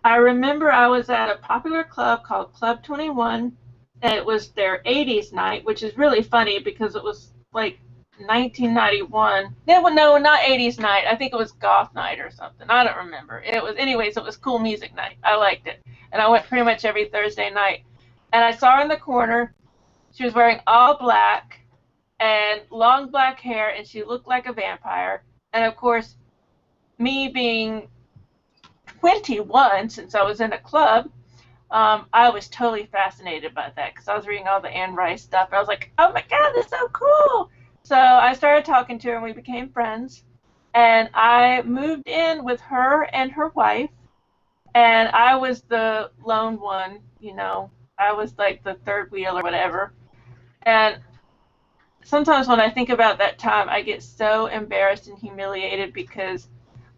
I remember I was at a popular club called Club 21, and it was their 80s night, which is really funny because it was like 1991. No, not 80s night. I think it was goth night or something. I don't remember. It was cool music night. I liked it. And I went pretty much every Thursday night. And I saw her in the corner. She was wearing all black and long black hair, and she looked like a vampire. And of course, me being 21, since I was in a club, I was totally fascinated by that because I was reading all the Anne Rice stuff. I was like, oh my God, that's so cool. So I started talking to her, and we became friends. And I moved in with her and her wife, and I was the lone one, I was like the third wheel or whatever. And sometimes when I think about that time, I get so embarrassed and humiliated because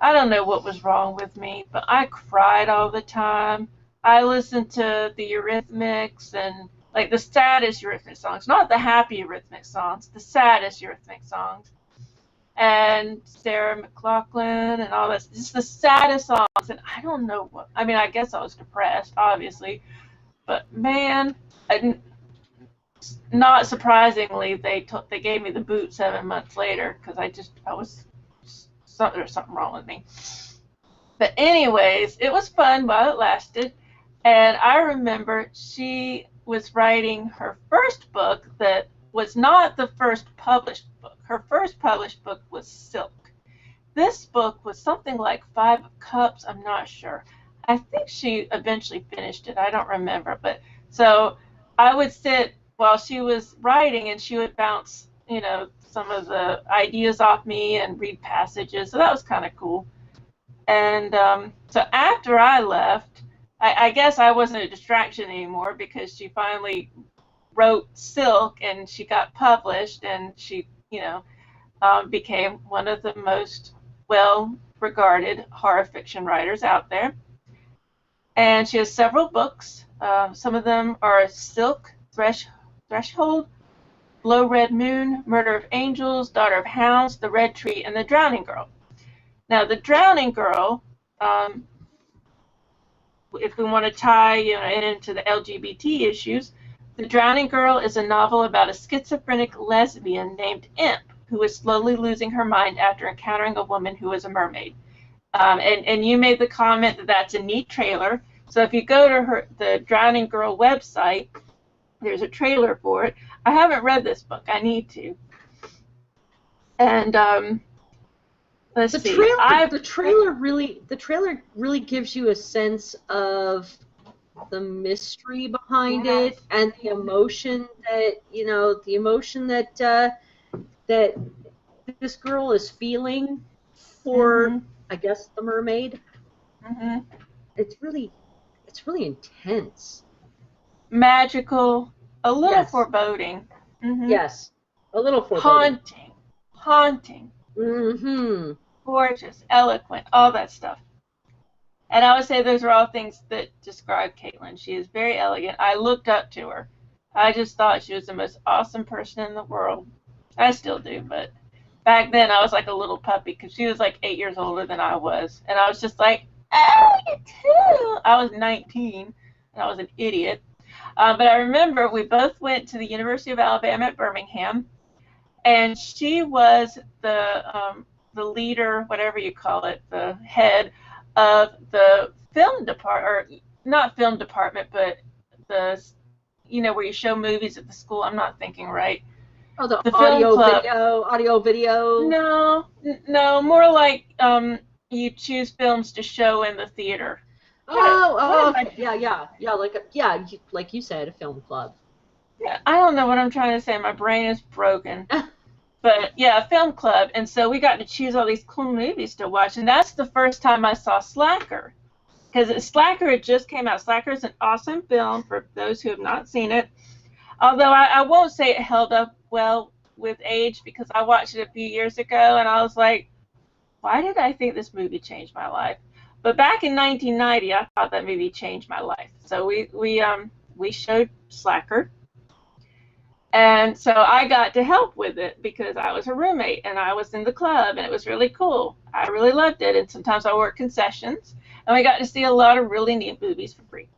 I don't know what was wrong with me, but I cried all the time. I listened to the Eurythmics and like the saddest Eurythmics songs, not the happy Eurythmics songs, the saddest Eurythmics songs. And Sarah McLachlan and all that, just the saddest songs. And I don't know what, I mean, I guess I was depressed, obviously, but man, not surprisingly, they gave me the boot 7 months later because there was something wrong with me. But anyways, it was fun while it lasted. And I remember she was writing her first book that was not the first published book. Her first published book was Silk. This book was something like 5 Cups, I'm not sure. I think she eventually finished it. I don't remember. But so I would sit while she was writing and she would bounce, some of the ideas off me and read passages. So that was kind of cool. And so after I left, I guess I wasn't a distraction anymore because she finally wrote Silk and she got published and she, became one of the most well-regarded horror fiction writers out there. And she has several books. Some of them are Silk, Threshold, Blow Red Moon, Murder of Angels, Daughter of Hounds, The Red Tree, and The Drowning Girl. Now, The Drowning Girl, if we want to tie it into the LGBT issues, The Drowning Girl is a novel about a schizophrenic lesbian named Imp who is slowly losing her mind after encountering a woman who is a mermaid. And you made the comment that that's a neat trailer. So if you go to the Drowning Girl website, there's a trailer for it. I haven't read this book. I need to. And let's see. The trailer really gives you a sense of the mystery behind it and the emotion that this girl is feeling for, Mm-hmm. I guess, the mermaid. Mm-hmm. It's really intense. Magical, a little Yes, foreboding. Mm-hmm. yes, a little foreboding. Haunting, Mm-hmm. gorgeous, eloquent, all that stuff. And I would say those are all things that describe Caitlin. She is very elegant. I looked up to her. I just thought she was the most awesome person in the world. I still do, but back then I was like a little puppy because she was like 8 years older than I was. And I was just like, oh, you too. I was 19 and I was an idiot. But I remember we both went to the University of Alabama at Birmingham, and she was the leader, whatever you call it, the head of the film department, or not film department, but the, where you show movies at the school. I'm not thinking right. Oh, the The film club. audio video. No, more like you choose films to show in the theater. Like you said, a film club. Yeah, I don't know what I'm trying to say. My brain is broken. But yeah, a film club. And so we got to choose all these cool movies to watch. And that's the first time I saw Slacker. Because Slacker had just came out. Slacker is an awesome film for those who have not seen it. Although I won't say it held up well with age, because I watched it a few years ago and I was like, why did I think this movie changed my life? But back in 1990, I thought that movie changed my life. So we showed Slacker. And so I got to help with it because I was her roommate and I was in the club and it was really cool. I really loved it. And sometimes I worked concessions and we got to see a lot of really neat movies for free.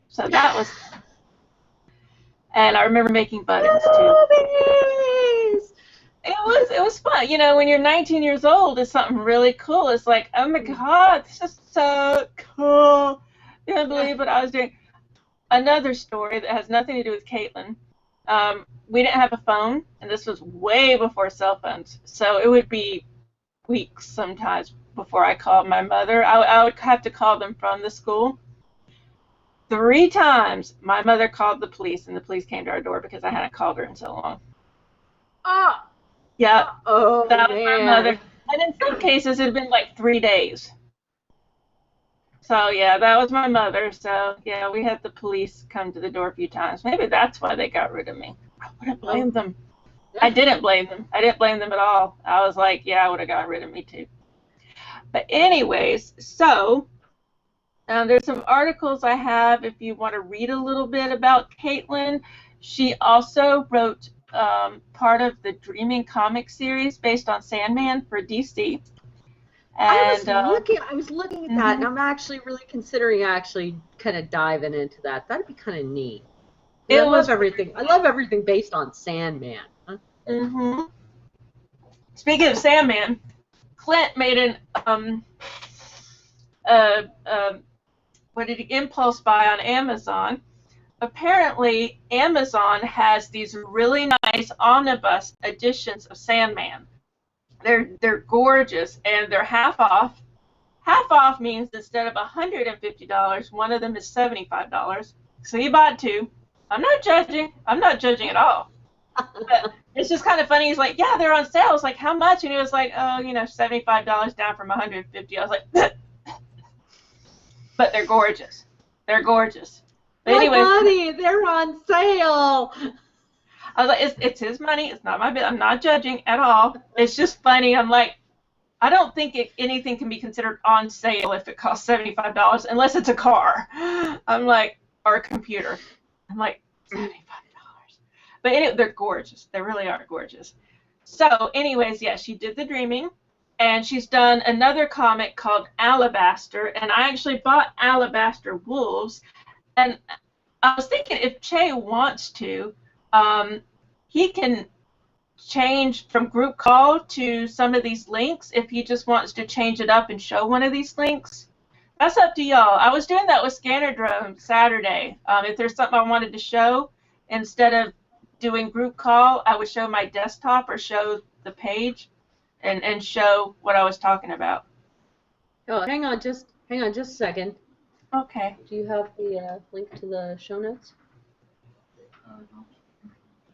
So that was, and I remember making buttons too. Movies! It was fun. You know, when you're 19 years old, it's something really cool. It's like, oh my God, this is so cool. You can't believe what I was doing. Another story that has nothing to do with Caitlin. We didn't have a phone, and this was way before cell phones. So it would be weeks sometimes before I called my mother. I would have to call them from the school. 3 times my mother called the police, and the police came to our door because I hadn't called her in so long. Oh, Yeah, oh that was my mother. man. And in some cases, it had been like 3 days. So, yeah, that was my mother. So, yeah, we had the police come to the door a few times. Maybe that's why they got rid of me. I wouldn't blame them. I didn't blame them. I didn't blame them at all. I was like, yeah, I would have got rid of me too. But anyways, so there's some articles I have if you want to read a little bit about Caitlin. She also wrote part of the Dreaming comic series based on Sandman for DC. And I was looking at that, and I'm actually really considering kind of diving into that. That'd be kind of neat. I love everything based on Sandman. Huh? Speaking of Sandman, Clint made an impulse buy on Amazon. Apparently, Amazon has these really nice omnibus editions of Sandman. They're gorgeous, and they're half off. Half off means instead of $150, one of them is $75. So he bought 2. I'm not judging. I'm not judging at all. But it's just kind of funny. He's like, yeah, they're on sale. It's like, how much? And he was like, oh, $75 down from $150. I was like, but they're gorgeous. They're gorgeous. But anyways, money, they're on sale. I was like, it's his money. It's not my business. I'm not judging at all. It's just funny. I'm like, I don't think anything can be considered on sale if it costs $75 unless it's a car. I'm like, or a computer. I'm like, $75. But anyway, they're gorgeous. They really are gorgeous. So anyways, yeah, she did the Dreaming, and she's done another comic called Alabaster, and I actually bought Alabaster Wolves, and I was thinking if Che wants to, he can change from group call to some of these links if he just wants to change it up and show one of these links. That's up to y'all. I was doing that with Scanner Drone Saturday. If there's something I wanted to show, instead of doing group call, I would show my desktop or show the page and show what I was talking about. Oh, hang on just a second. Okay. Do you have the link to the show notes?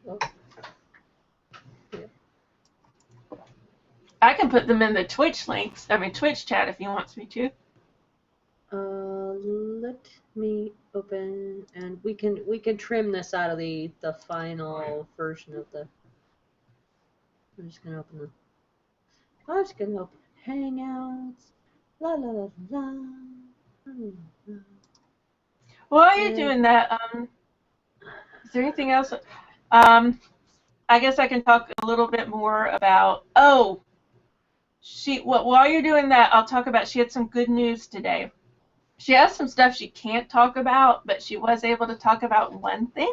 Oh. Yeah. I can put them in the Twitch links. I mean Twitch chat if you want me to. Let me open, and we can trim this out of the final version of the. I'm just gonna open Hangouts. La la la la. La. While you're doing that, is there anything else? I guess I can talk a little bit more about. Oh, while you're doing that, I'll talk about. She had some good news today. She has some stuff she can't talk about, but she was able to talk about one thing.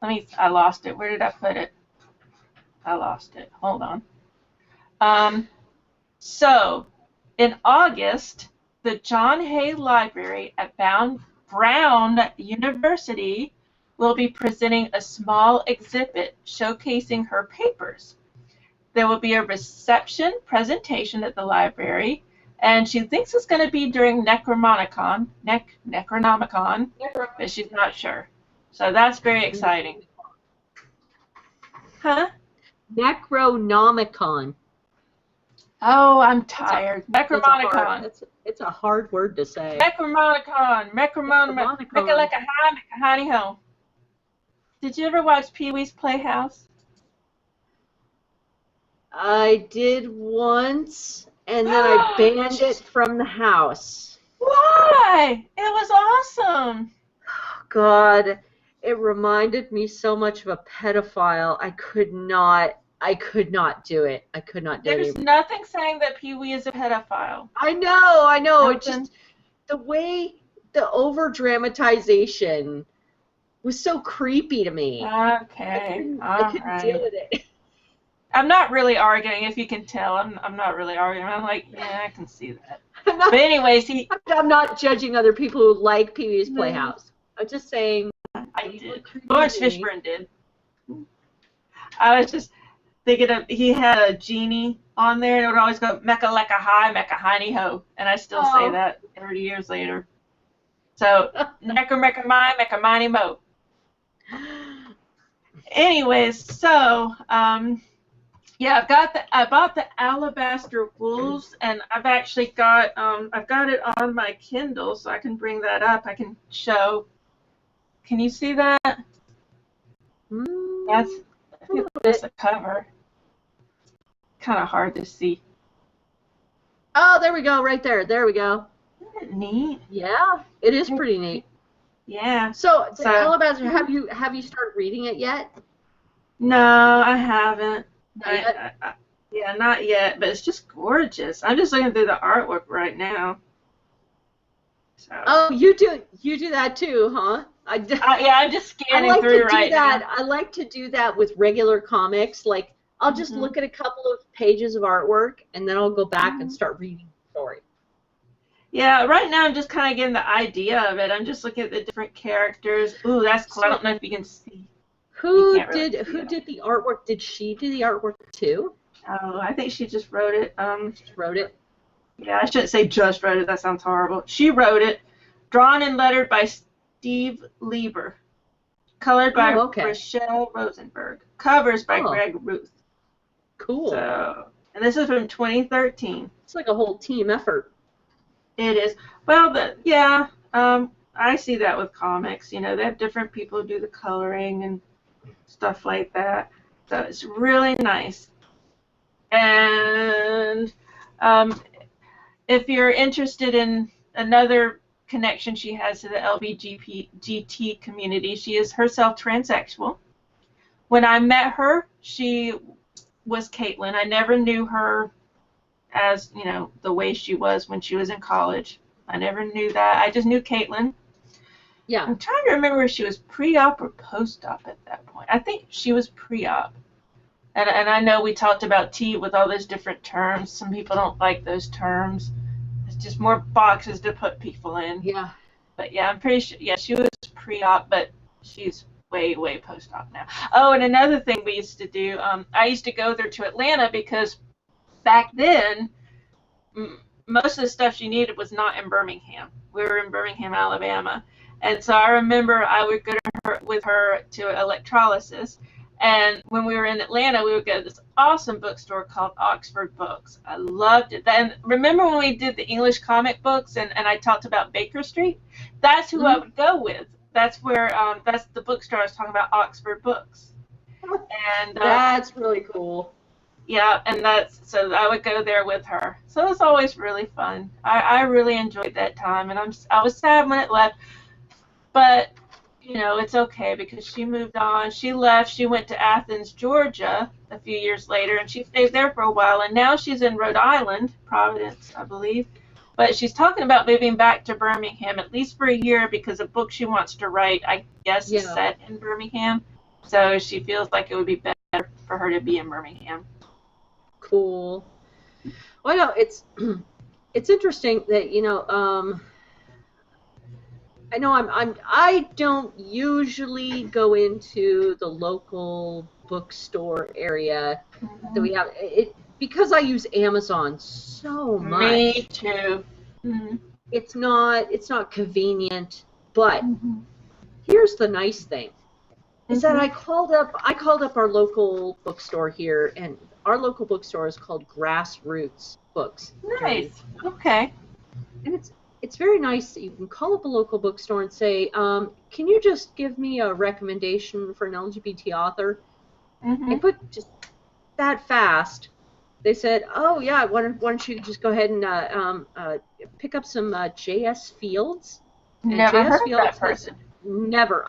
I lost it. Where did I put it? I lost it. Hold on. So, in August, the John Hay Library at Brown University will be presenting a small exhibit showcasing her papers. There will be a reception presentation at the library, and she thinks it's going to be during Necronomicon, but she's not sure. So that's very exciting. Huh? Necronomicon. Oh, I'm tired. Necronomicon. It's a hard word to say. Necronomicon. Mecca-like-a-hi-ho. Did you ever watch Pee-wee's Playhouse? I did once, and then I banned it from the house. Why? It was awesome. God, it reminded me so much of a pedophile. I could not do it. I could not do it. There's nothing saying that Pee-wee is a pedophile. I know. Nothing. It just the way the over-dramatization was so creepy to me. Okay. I couldn't deal with it. I'm not really arguing, if you can tell. I'm not really arguing. I'm like, yeah, I can see that. But anyways, I'm not judging other people who like Pee-wee's Playhouse. I'm just saying. I did. Lawrence Fishburne did. I was just thinking of, he had a genie on there, and it would always go, Mecca-like-a-hi, Mecca-hiney-ho. And I still say that 30 years later. So, Necka-mecca-my, Mecca-miney-mo. Anyways, so, yeah, I bought the Alabaster Wolves, and I've actually got it on my Kindle, so I can bring that up. I can show. Can you see that? That's the cover. Kind of hard to see. Oh, there we go, right there. There we go. Isn't it neat? Yeah, it is pretty neat. Yeah. So Alabaster, have you started reading it yet? No, I haven't. Not yet? Yeah, not yet, but it's just gorgeous. I'm just looking through the artwork right now. So. Oh, you do that too, huh? Yeah, I'm just scanning through right now. I like to do that with regular comics. Like, I'll just look at a couple of pages of artwork, and then I'll go back and start reading the story. Yeah, right now I'm just kind of getting the idea of it. I'm just looking at the different characters. Ooh, that's cool. I don't know if you can see. Who did the artwork? Did she do the artwork too? Oh, I think she just wrote it. Just wrote it? Yeah, I shouldn't say just wrote it. That sounds horrible. She wrote it. Drawn and lettered by Steve Lieber. Colored by Rochelle Rosenberg. Covers by Greg Ruth. Cool. So, and this is from 2013. It's like a whole team effort. It is. Well, I see that with comics. You know, they have different people who do the coloring and stuff like that. So it's really nice. And if you're interested in another connection she has to the LGBT community, she is herself transsexual. When I met her, she was Caitlin. I never knew her as, you know, the way she was when she was in college. I never knew that. I just knew Caitlin. Yeah. I'm trying to remember if she was pre-op or post-op at that point. I think she was pre-op. And I know we talked about T with all those different terms. Some people don't like those terms. It's just more boxes to put people in. Yeah. But yeah, I'm pretty sure, yeah, she was pre-op, but she's way, way post-op now. Oh, and another thing we used to do, I used to go there to Atlanta because back then, most of the stuff she needed was not in Birmingham. We were in Birmingham, Alabama. And so I remember I would go with her to electrolysis, And when we were in Atlanta, we would go to this awesome bookstore called Oxford Books. I loved it. And remember when we did the English comic books and I talked about Baker Street? That's who I would go with. That's where, that's the bookstore I was talking about, Oxford Books. And That's really cool. yeah, and so I would go there with her. So it was always really fun. I really enjoyed that time, and I was sad when it left, but it's okay because she moved on. She left. She went to Athens, Georgia, a few years later, and she stayed there for a while. And now she's in Rhode Island, Providence, I believe. But she's talking about moving back to Birmingham, at least for a year, because a book she wants to write, I guess, is set in Birmingham. So she feels like it would be better for her to be in Birmingham. Cool. Well, no, it's interesting that I know I don't usually go into the local bookstore area that we have it because I use Amazon so much. Me too. Mm-hmm. It's not convenient, but here's the nice thing is that I called up our local bookstore here, and our local bookstore is called Grassroots Books. Nice. Okay. And it's very nice that you can call up a local bookstore and say, can you just give me a recommendation for an LGBT author? And put just that fast. They said, oh yeah, why don't you just go ahead and pick up some J.S. Fields? And Never J.S. heard Fields of that person.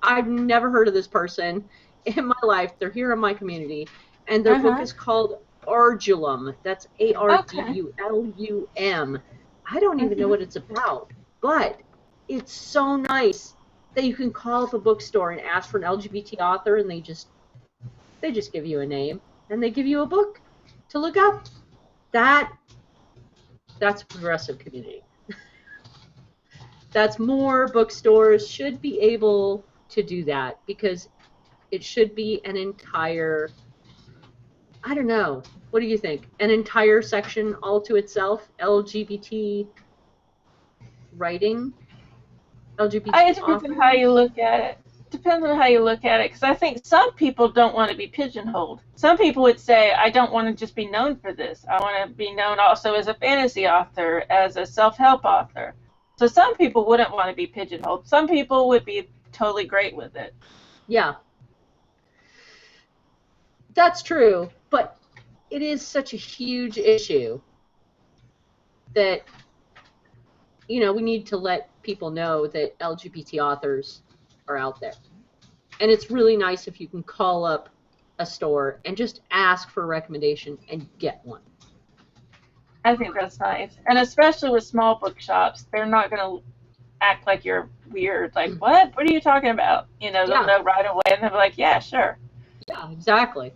I've never heard of this person in my life. They're here in my community, and their book is called Ardulum. That's Ardulum. I don't even know what it's about, but it's so nice that you can call up a bookstore and ask for an LGBT author, and they just give you a name and they give you a book to look up. That's a progressive community. That's more bookstores should be able to do that, because it should be an entire, I don't know, what do you think? An entire section all to itself, LGBT writing, LGBT It depends on how you look at it. Depends on how you look at it, because I think some people don't want to be pigeonholed. Some people would say, I don't want to just be known for this. I want to be known also as a fantasy author, as a self-help author. So some people wouldn't want to be pigeonholed. Some people would be totally great with it. Yeah. That's true, but it is such a huge issue that, we need to let people know that LGBT authors are out there. And it's really nice if you can call up a store and just ask for a recommendation and get one. I think that's nice. And especially with small bookshops, they're not going to act like you're weird. Like, what? What are you talking about? They'll know right away, and they'll be like, yeah, sure. Yeah, exactly.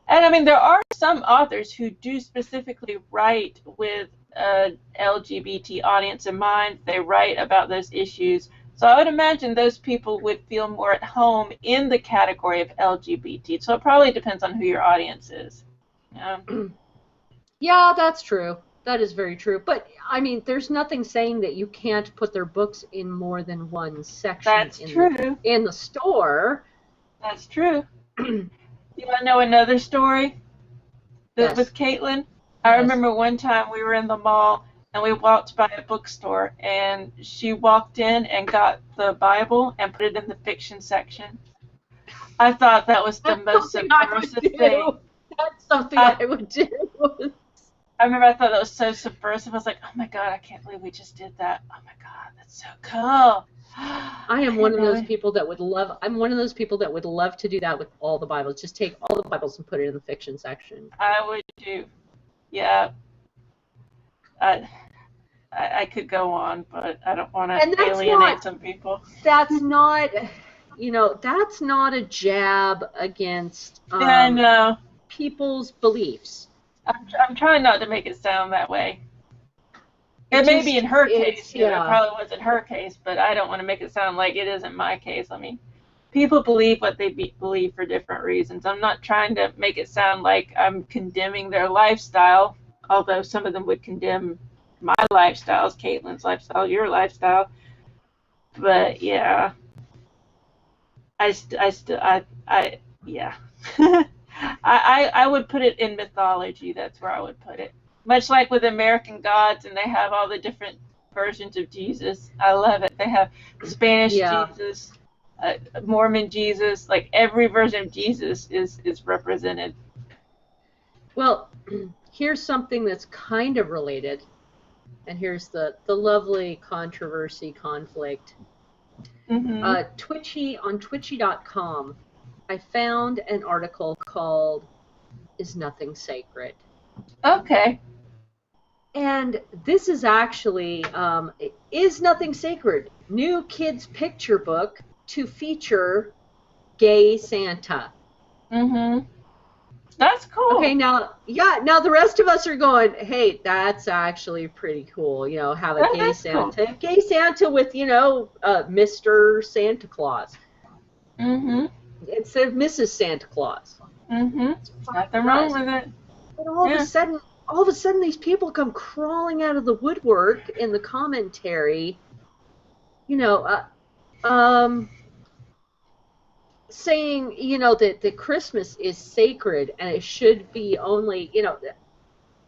And I mean, there are some authors who do specifically write with an LGBT audience in mind. They write about those issues. So I would imagine those people would feel more at home in the category of LGBT. So it probably depends on who your audience is. Yeah, that's true. That is very true. But, I mean, there's nothing saying that you can't put their books in more than one section. That's true. In the store. That's true. You want to know another story with Caitlin? I remember one time we were in the mall and we walked by a bookstore, and she walked in and got the Bible and put it in the fiction section. I thought that was the most subversive thing. That's something I would do. I remember I thought that was so subversive. I was like, oh my God, I can't believe we just did that. Oh my God, that's so cool. I am one of those people that would love. I'm one of those people that would love to do that with all the Bibles. Just take all the Bibles and put it in the fiction section. I would too. Yeah. I could go on, but I don't want to alienate some people. That's not, that's not a jab against I know. people's beliefs. I'm trying not to make it sound that way. It may be in her case. It probably wasn't her case, but I don't want to make it sound like it isn't my case. I mean, people believe what they believe for different reasons. I'm not trying to make it sound like I'm condemning their lifestyle, although some of them would condemn my lifestyles, Caitlin's lifestyle, your lifestyle. But yeah, yeah. I would put it in mythology. That's where I would put it. Much like with American Gods, and they have all the different versions of Jesus. I love it. They have Spanish Yeah. Jesus, Mormon Jesus. Like every version of Jesus is represented. Well, here's something that's kind of related, and here's the lovely controversy conflict. Mm-hmm. On Twitchy.com, I found an article called "Is Nothing Sacred?" Okay. And this is actually "Is Nothing Sacred?" New kids picture book to feature gay Santa. Mm-hmm. That's cool. Okay, now the rest of us are going, hey, that's actually pretty cool. You know, have a That gay is cool. Santa, gay Santa with Mr. Santa Claus Mm-hmm. instead of Mrs. Santa Claus. Mm-hmm. Nothing wrong with it. But all of a sudden, these people come crawling out of the woodwork in the commentary. You know, saying that Christmas is sacred and it should be only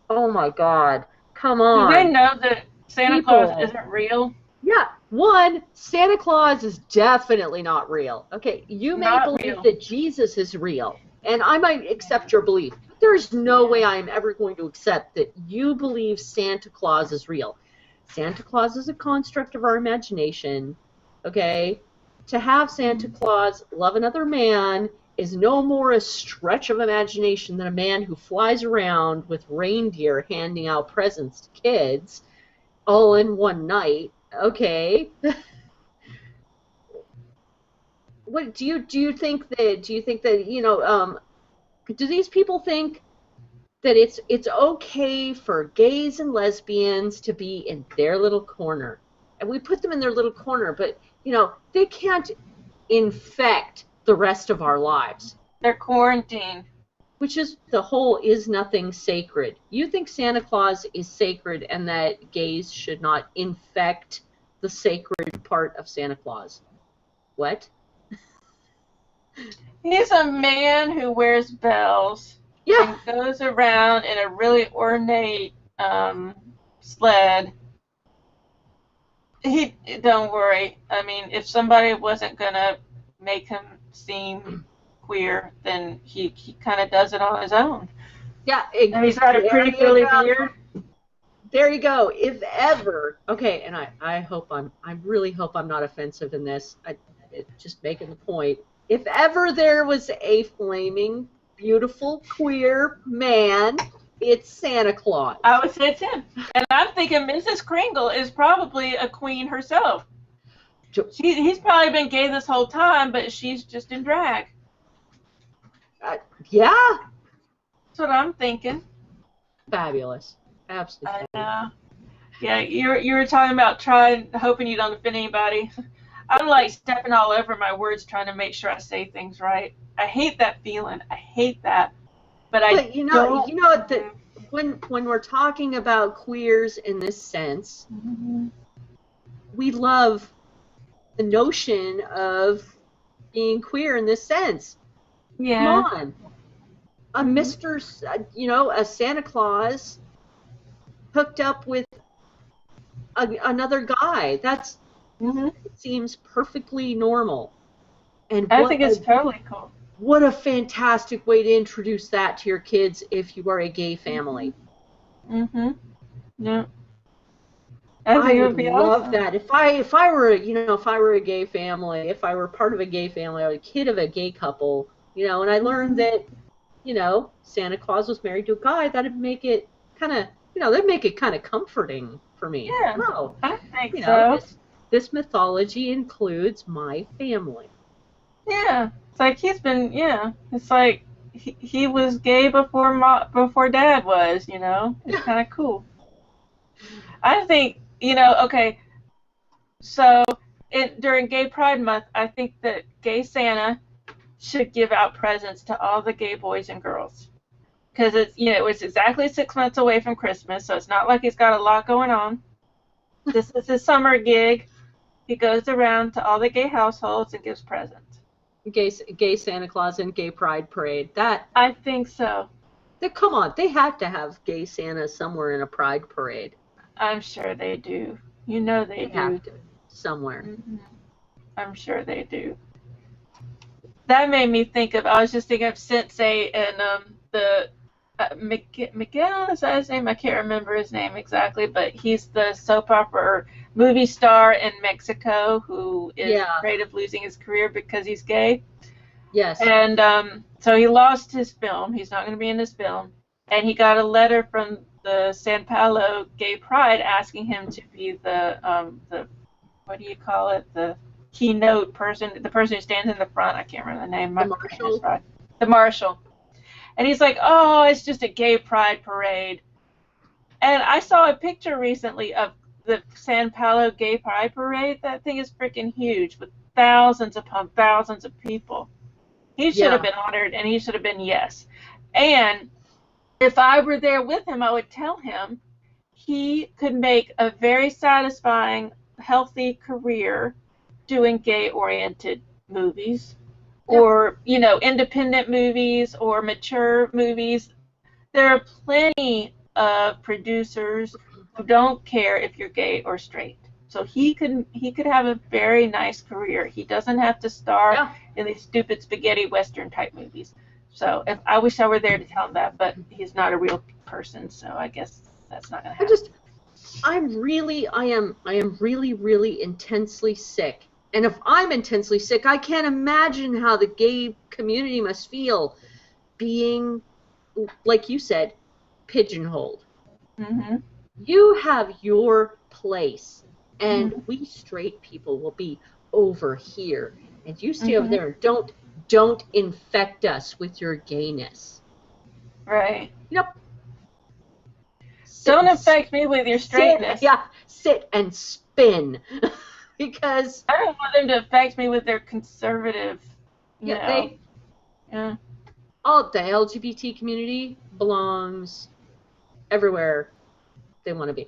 oh my God, come Do they on. know that Santa People. Claus isn't real? Yeah, one, Santa Claus is definitely not real. Okay, you may Not believe real. that Jesus is real, and I might accept your belief. But there's no way I am ever going to accept that you believe Santa Claus is real. Santa Claus is a construct of our imagination, okay? To have Santa Claus love another man is no more a stretch of imagination than a man who flies around with reindeer handing out presents to kids all in one night. Okay. What do you think that do these people think that it's okay for gays and lesbians to be in their little corner? And we put them in their little corner, but they can't infect the rest of our lives. They're quarantined. Which is the whole "is nothing sacred." You think Santa Claus is sacred and that gays should not infect the sacred part of Santa Claus. What? He's a man who wears bells Yeah. and goes around in a really ornate sled. Don't worry. I mean, if somebody wasn't gonna make him seem queer, then he kind of does it on his own. Yeah. And he's got a pretty curly beard. There you go. If ever, okay, and I really hope I'm not offensive in this. Just making the point. If ever there was a flaming, beautiful, queer man, it's Santa Claus. I would say it's him. And I'm thinking Mrs. Kringle is probably a queen herself. He's probably been gay this whole time, but she's just in drag. Yeah. That's what I'm thinking. Fabulous. Absolutely. I know. Yeah, you were talking about hoping you don't offend anybody. I'm like stepping all over my words trying to make sure I say things right. I hate that feeling. I hate that. But when we're talking about queers in this sense, mm-hmm. we love the notion of being queer in this sense. Yeah. Come on. A Mr. A Santa Claus hooked up with another guy. That's it seems perfectly normal. And I think it's totally cool. What a fantastic way to introduce that to your kids if you are a gay family. Mm-hmm. Yeah. I think it would be love awesome. that. If I were a gay family, if I were part of a gay family, or a kid of a gay couple, and I learned that, Santa Claus was married to a guy, that'd make it kind of, that'd make it kind of comforting for me. Yeah. Oh, I think so. This mythology includes my family. Yeah. It's like It's like he was gay before Dad was, It's kind of cool. I think, okay, so during Gay Pride Month, I think that gay Santa should give out presents to all the gay boys and girls. Because it's exactly 6 months away from Christmas, so it's not like he's got a lot going on. This is his summer gig. He goes around to all the gay households and gives presents. Gay Santa Claus and Gay Pride Parade. I think so. Come on, they have to have Gay Santa somewhere in a Pride Parade. I'm sure they do. You know they do. Have to somewhere. Mm-hmm. I'm sure they do. That made me think of. I was just thinking of Sensei and the Miguel, is that his name? I can't remember his name exactly, but he's the soap opera movie star in Mexico who is afraid of losing his career because he's gay. Yes. And so he lost his film. He's not going to be in this film. And he got a letter from the San Paulo Gay Pride asking him to be the what do you call it? The keynote person, the person who stands in the front. I can't remember the name. The marshal. The marshal. And he's like, oh, it's just a gay pride parade. And I saw a picture recently of the San Paulo Gay Pride Parade. That thing is freaking huge with thousands upon thousands of people. He should have been honored, and he should have been yes. And if I were there with him, I would tell him he could make a very satisfying, healthy career doing gay-oriented movies. Or, you know, independent movies or mature movies. There are plenty of producers who don't care if you're gay or straight. So he could have a very nice career. He doesn't have to star in these stupid spaghetti western type movies. So I wish I were there to tell him that, but he's not a real person, so I guess that's not going to happen. I am really, really intensely sick. And if I'm intensely sick, I can't imagine how the gay community must feel being, like you said, pigeonholed. Mm-hmm. You have your place, and we straight people will be over here. And you stay over there and don't infect us with your gayness. Right. Yep. Don't infect me with your straightness. Sit and spin. Because I don't want them to affect me with their conservative, you know. The LGBT community belongs everywhere they want to be.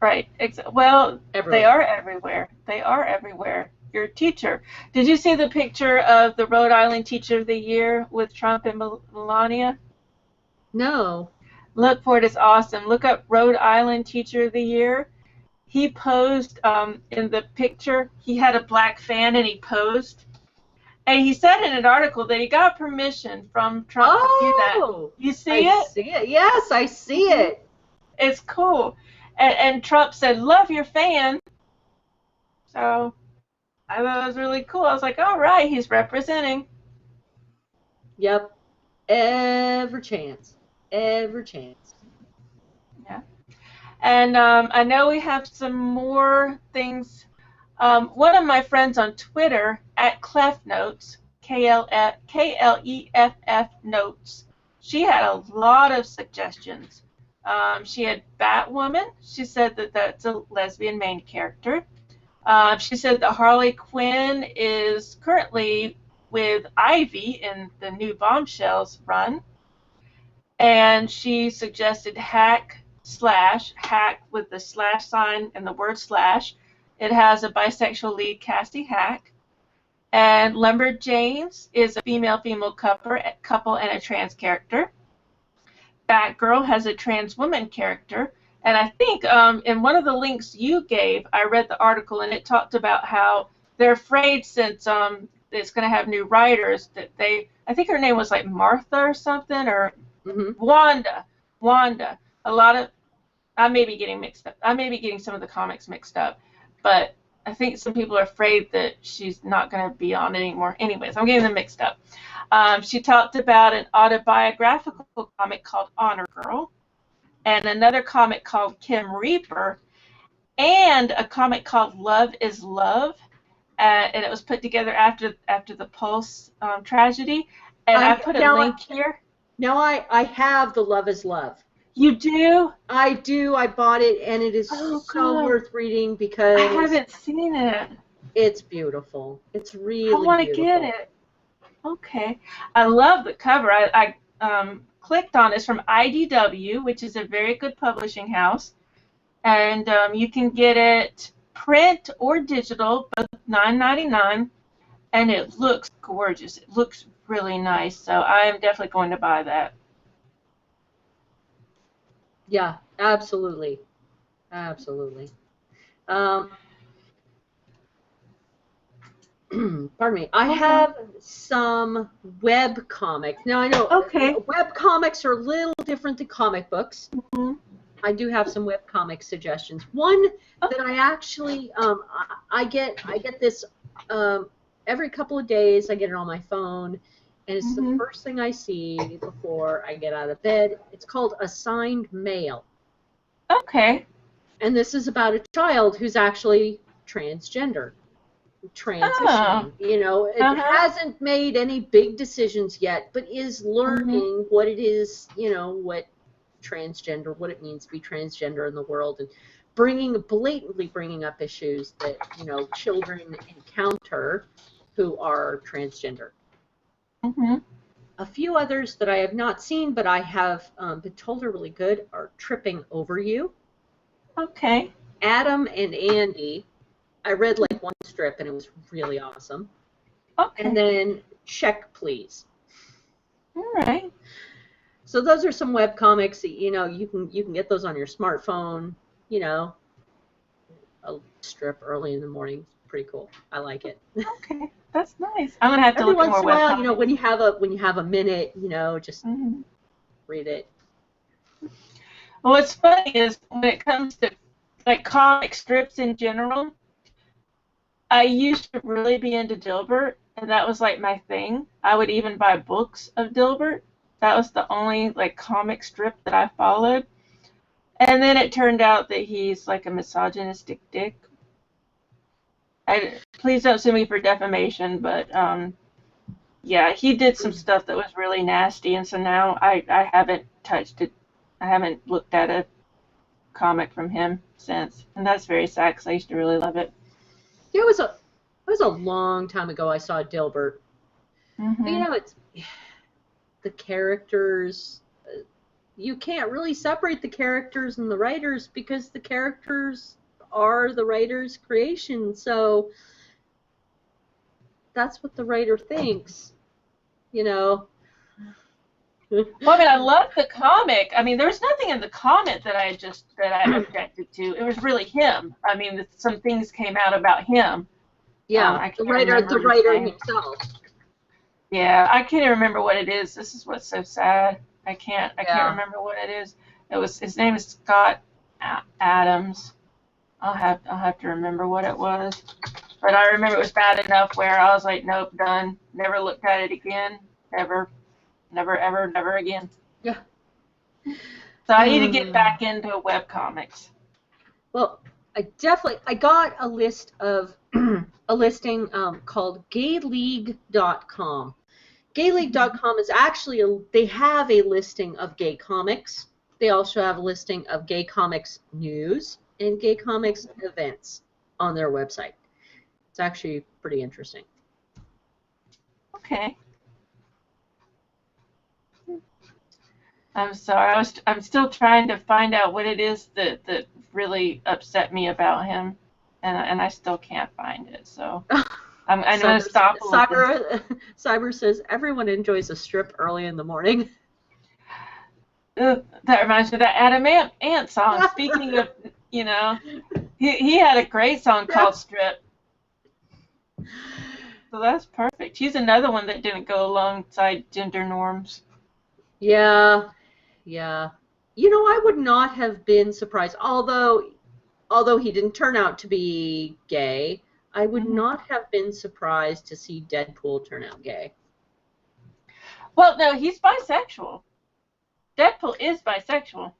Right. Well, everywhere. They are everywhere. They are everywhere. Your teacher. Did you see the picture of the Rhode Island Teacher of the Year with Trump and Melania? No. Look for it. It's awesome. Look up Rhode Island Teacher of the Year. He posed in the picture. He had a black fan and he posed. And he said in an article that he got permission from Trump to do that. You see it? I see it. Yes, I see it. It's cool. And Trump said, love your fan. So I thought it was really cool. I was like, all right, he's representing. Yep. Every chance. Every chance. Yeah. And I know we have some more things. One of my friends on Twitter, at Clef Notes, K-L-E-F-F Notes, she had a lot of suggestions. She had Batwoman. She said that that's a lesbian main character. She said that Harley Quinn is currently with Ivy in the new Bombshells run. And she suggested Hack with the slash sign and the word slash. It has a bisexual lead, Cassie Hack. And Lumberjanes is a female-female couple and a trans character. Batgirl has a trans woman character. And I think in one of the links you gave, I read the article and it talked about how they're afraid since it's going to have new writers that I think her name was like Martha or something, or Wanda. A lot of, I may be getting mixed up. I may be getting some of the comics mixed up, but I think some people are afraid that she's not going to be on anymore. Anyways, I'm getting them mixed up. She talked about an autobiographical comic called Honor Girl, and another comic called Kim Reaper, and a comic called Love is Love, and it was put together after the Pulse tragedy. And I put a link here. Now I have the Love is Love. You do? I do. I bought it, and it is so worth reading because I haven't seen it. It's beautiful. It's really. I want to get it. Okay. I love the cover. I clicked on it. It's from IDW, which is a very good publishing house, and you can get it print or digital, both $9.99. and it looks gorgeous. It looks really nice, so I am definitely going to buy that. Yeah, absolutely. Absolutely. Um, pardon me. I have some web comics. Now, I know Okay. web comics are a little different than comic books. Mm-hmm. I do have some web comic suggestions. One that I actually I get this every couple of days. I get it on my phone, and it's the first thing I see before I get out of bed. It's called Assigned Mail. Okay. And this is about a child who's actually transgender, transitioning. You know, it hasn't made any big decisions yet, but is learning what it is, you know, what transgender, what it means to be transgender in the world, and blatantly bringing up issues that, you know, children encounter who are transgender. A few others that I have not seen, but I have been told are really good, are Tripping Over You. Okay. Adam and Andy. I read like one strip and it was really awesome. Okay. And then Check Please. All right. So those are some web comics that, you know, you can get those on your smartphone, you know. A strip early in the morning. Pretty cool. I like it. Okay. That's nice. I'm gonna have to Every look at once more in a web while, you know, comics. when you have a minute, you know, just read it. Well, what's funny is when it comes to like comic strips in general, I used to really be into Dilbert, and that was like my thing. I would even buy books of Dilbert. That was the only like comic strip that I followed. And then it turned out that he's like a misogynistic dick. Please don't sue me for defamation, but yeah, he did some stuff that was really nasty, and so now I haven't touched it. I haven't looked at a comic from him since, and that's very sad because I used to really love it. It was a long time ago I saw Dilbert. But, you know, it's the characters. You can't really separate the characters and the writers because the characters are the writer's creation. So that's what the writer thinks, you know. Well, I mean, I love the comic. I mean, there was nothing in the comic that I objected to. It was really him. I mean, some things came out about him. Yeah, the writer himself. Yeah, I can't remember what it is. This is what's so sad. I can't remember what it is. His name is Scott Adams. I'll have to remember what it was. But I remember it was bad enough where I was like, nope, done. Never looked at it again. Ever. Never, ever, never again. Yeah. So I need to get back into webcomics. Well, I got a list of a listing called gayleague.com. Gayleague.com is actually they have a listing of gay comics. They also have a listing of gay comics news and gay comics events on their website. It's actually pretty interesting. Okay. I'm sorry. I'm still trying to find out what it is that really upset me about him, and I still can't find it. So I'm going to stop. Cyber says everyone enjoys a strip early in the morning. That reminds me of that Adam Ant song. Speaking of, you know, he had a great song called Strip. So that's perfect. He's another one that didn't go alongside gender norms. Yeah. Yeah. You know, I would not have been surprised, although he didn't turn out to be gay, I would not have been surprised to see Deadpool turn out gay. Well, no, he's bisexual. Deadpool is bisexual.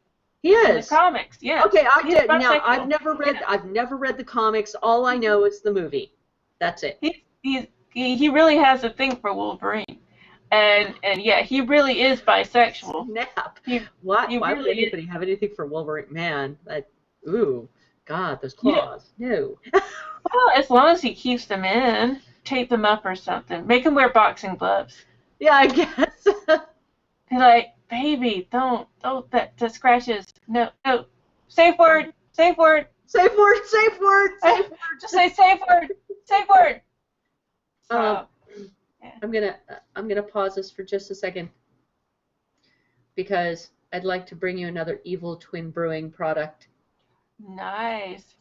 He is. In the comics, yeah. Okay, I did. Now, I've never read the comics. All I know is the movie. That's it. He really has a thing for Wolverine. And yeah, he really is bisexual. Snap. Why would anybody have anything for Wolverine? Man, ooh, God, those claws. No. Well, as long as he keeps them in, tape them up or something. Make him wear boxing gloves. Yeah, I guess. He's like, baby, don't, the scratches. No. Safe word. Safe word. Just say safe word. So, yeah. I'm gonna pause this for just a second because I'd like to bring you another Evil Twin Brewing product. Nice.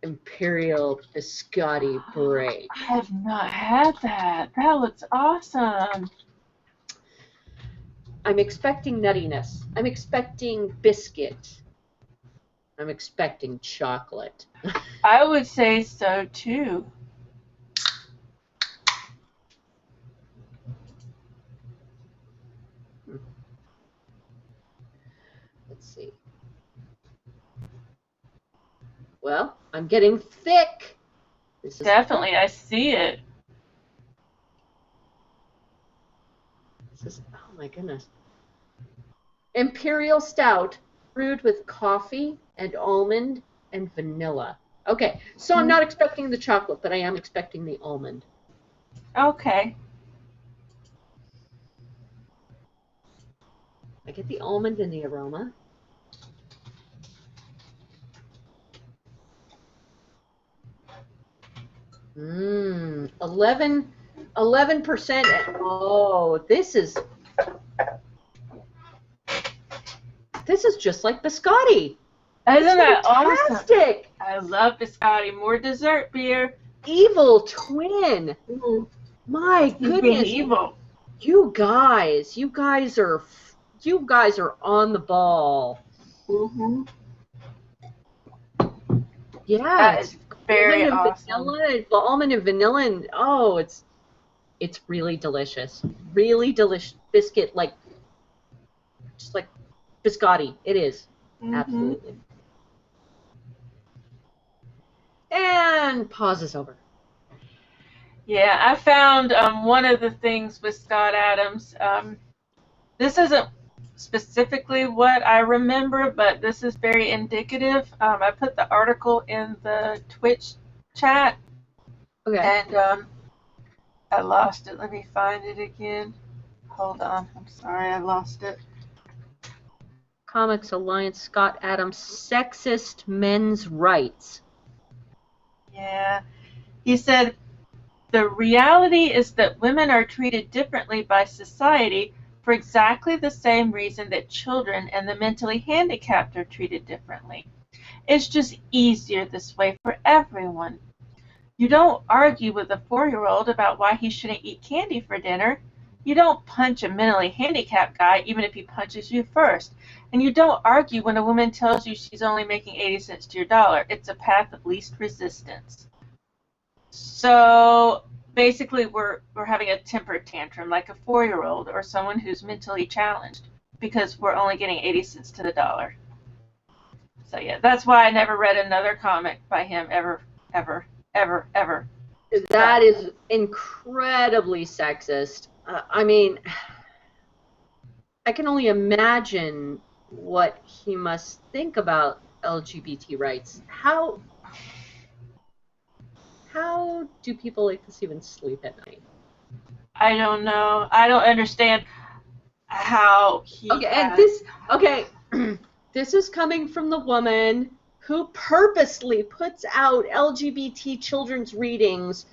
Imperial Biscotti Break. I have not had that. That looks awesome. I'm expecting nuttiness. I'm expecting biscuit. I'm expecting chocolate. I would say so too. Let's see. Well, I'm getting thick. This is Definitely, I see it. oh my goodness. Imperial Stout brewed with coffee and almond and vanilla. Okay, so I'm not expecting the chocolate, but I am expecting the almond. Okay. I get the almond in the aroma. Mmm, 11%. Oh, this is just like biscotti. Isn't that awesome? Fantastic! I love biscotti. More dessert beer. Evil Twin. My He's being goodness. evil. You guys are on the ball. Mm-hmm. Yeah, That is very awesome. Almond and vanilla, and oh, it's really delicious. Really delicious biscuit, just like biscotti. It is. Mm-hmm. Absolutely. And pause is over. Yeah, I found one of the things with Scott Adams. This isn't specifically what I remember, but this is very indicative. I put the article in the Twitch chat. Okay. And I lost it. Let me find it again. Hold on. I'm sorry, I lost it. Comics Alliance Scott Adams sexist men's rights. Yeah. He said, the reality is that women are treated differently by society for exactly the same reason that children and the mentally handicapped are treated differently. It's just easier this way for everyone. You don't argue with a 4-year-old about why he shouldn't eat candy for dinner. You don't punch a mentally handicapped guy even if he punches you first. And you don't argue when a woman tells you she's only making 80 cents to your dollar. It's a path of least resistance. So basically we're having a temper tantrum like a 4-year-old or someone who's mentally challenged because we're only getting 80 cents to the dollar. So yeah, that's why I never read another comic by him ever. That is incredibly sexist. I mean, I can only imagine what he must think about LGBT rights. How do people like this even sleep at night? I don't know. I don't understand how he. Okay, and this is coming from the woman who purposely puts out LGBT children's readings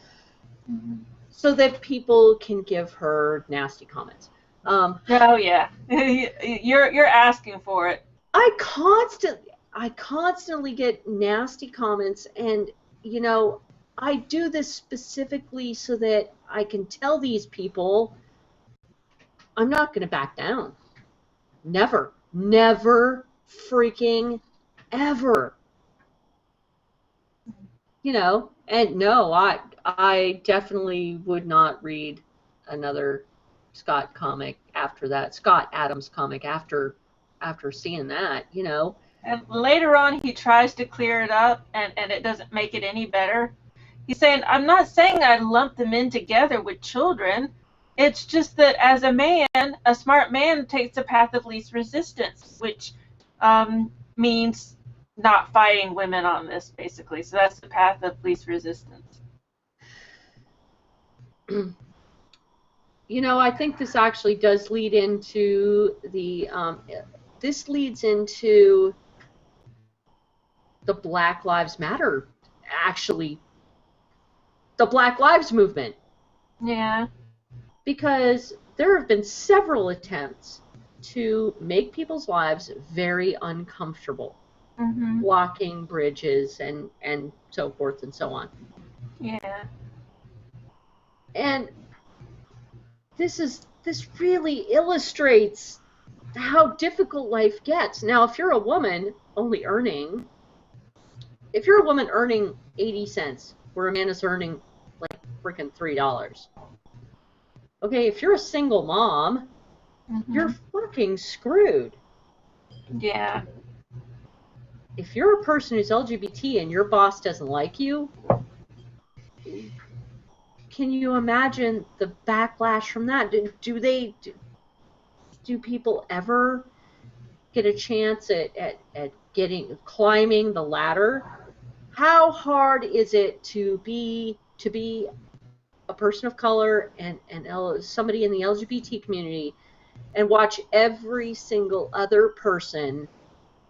so that people can give her nasty comments. Oh yeah, you're asking for it. I constantly get nasty comments, and you know, I do this specifically so that I can tell these people I'm not going to back down. Never freaking ever. You know, and no, I definitely would not read another Scott Adams comic after seeing that, you know. And later on he tries to clear it up and it doesn't make it any better. He's saying, I'm not saying I lump them in together with children. It's just that as a man, a smart man takes the path of least resistance, which means not fighting women on this, basically. So that's the path of least resistance. You know, I think this actually does lead into the the Black Lives Matter actually the Black Lives Movement. Yeah. Because there have been several attempts to make people's lives very uncomfortable, Mhm. blocking bridges and so forth and so on. Yeah. And this really illustrates how difficult life gets. Now, if you're a woman earning 80 cents, where a man is earning like freaking $3. Okay, if you're a single mom, you're fucking screwed. Yeah. If you're a person who's LGBT and your boss doesn't like you, can you imagine the backlash from that? Do people ever get a chance at climbing the ladder? How hard is it to be a person of color and somebody in the LGBT community and watch every single other person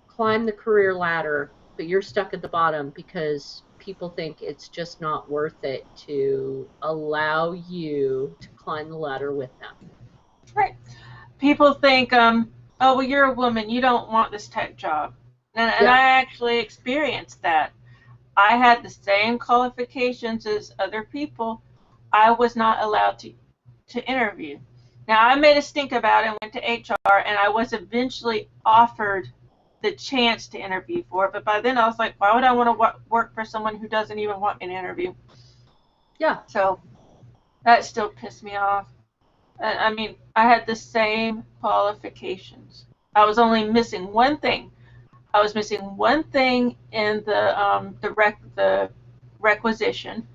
climb the career ladder, but you're stuck at the bottom because people think it's just not worth it to allow you to climb the ladder with them? Right. People think, oh, well, you're a woman, you don't want this type job. And Yeah. I actually experienced that. I had the same qualifications as other people. I was not allowed to interview. Now, I made a stink about it and went to HR, and I was eventually offered the chance to interview for it. But by then, I was like, why would I want to work for someone who doesn't even want me to interview? Yeah. So that still pissed me off. I mean, I had the same qualifications. I was only missing one thing. I was missing one thing in the requisition,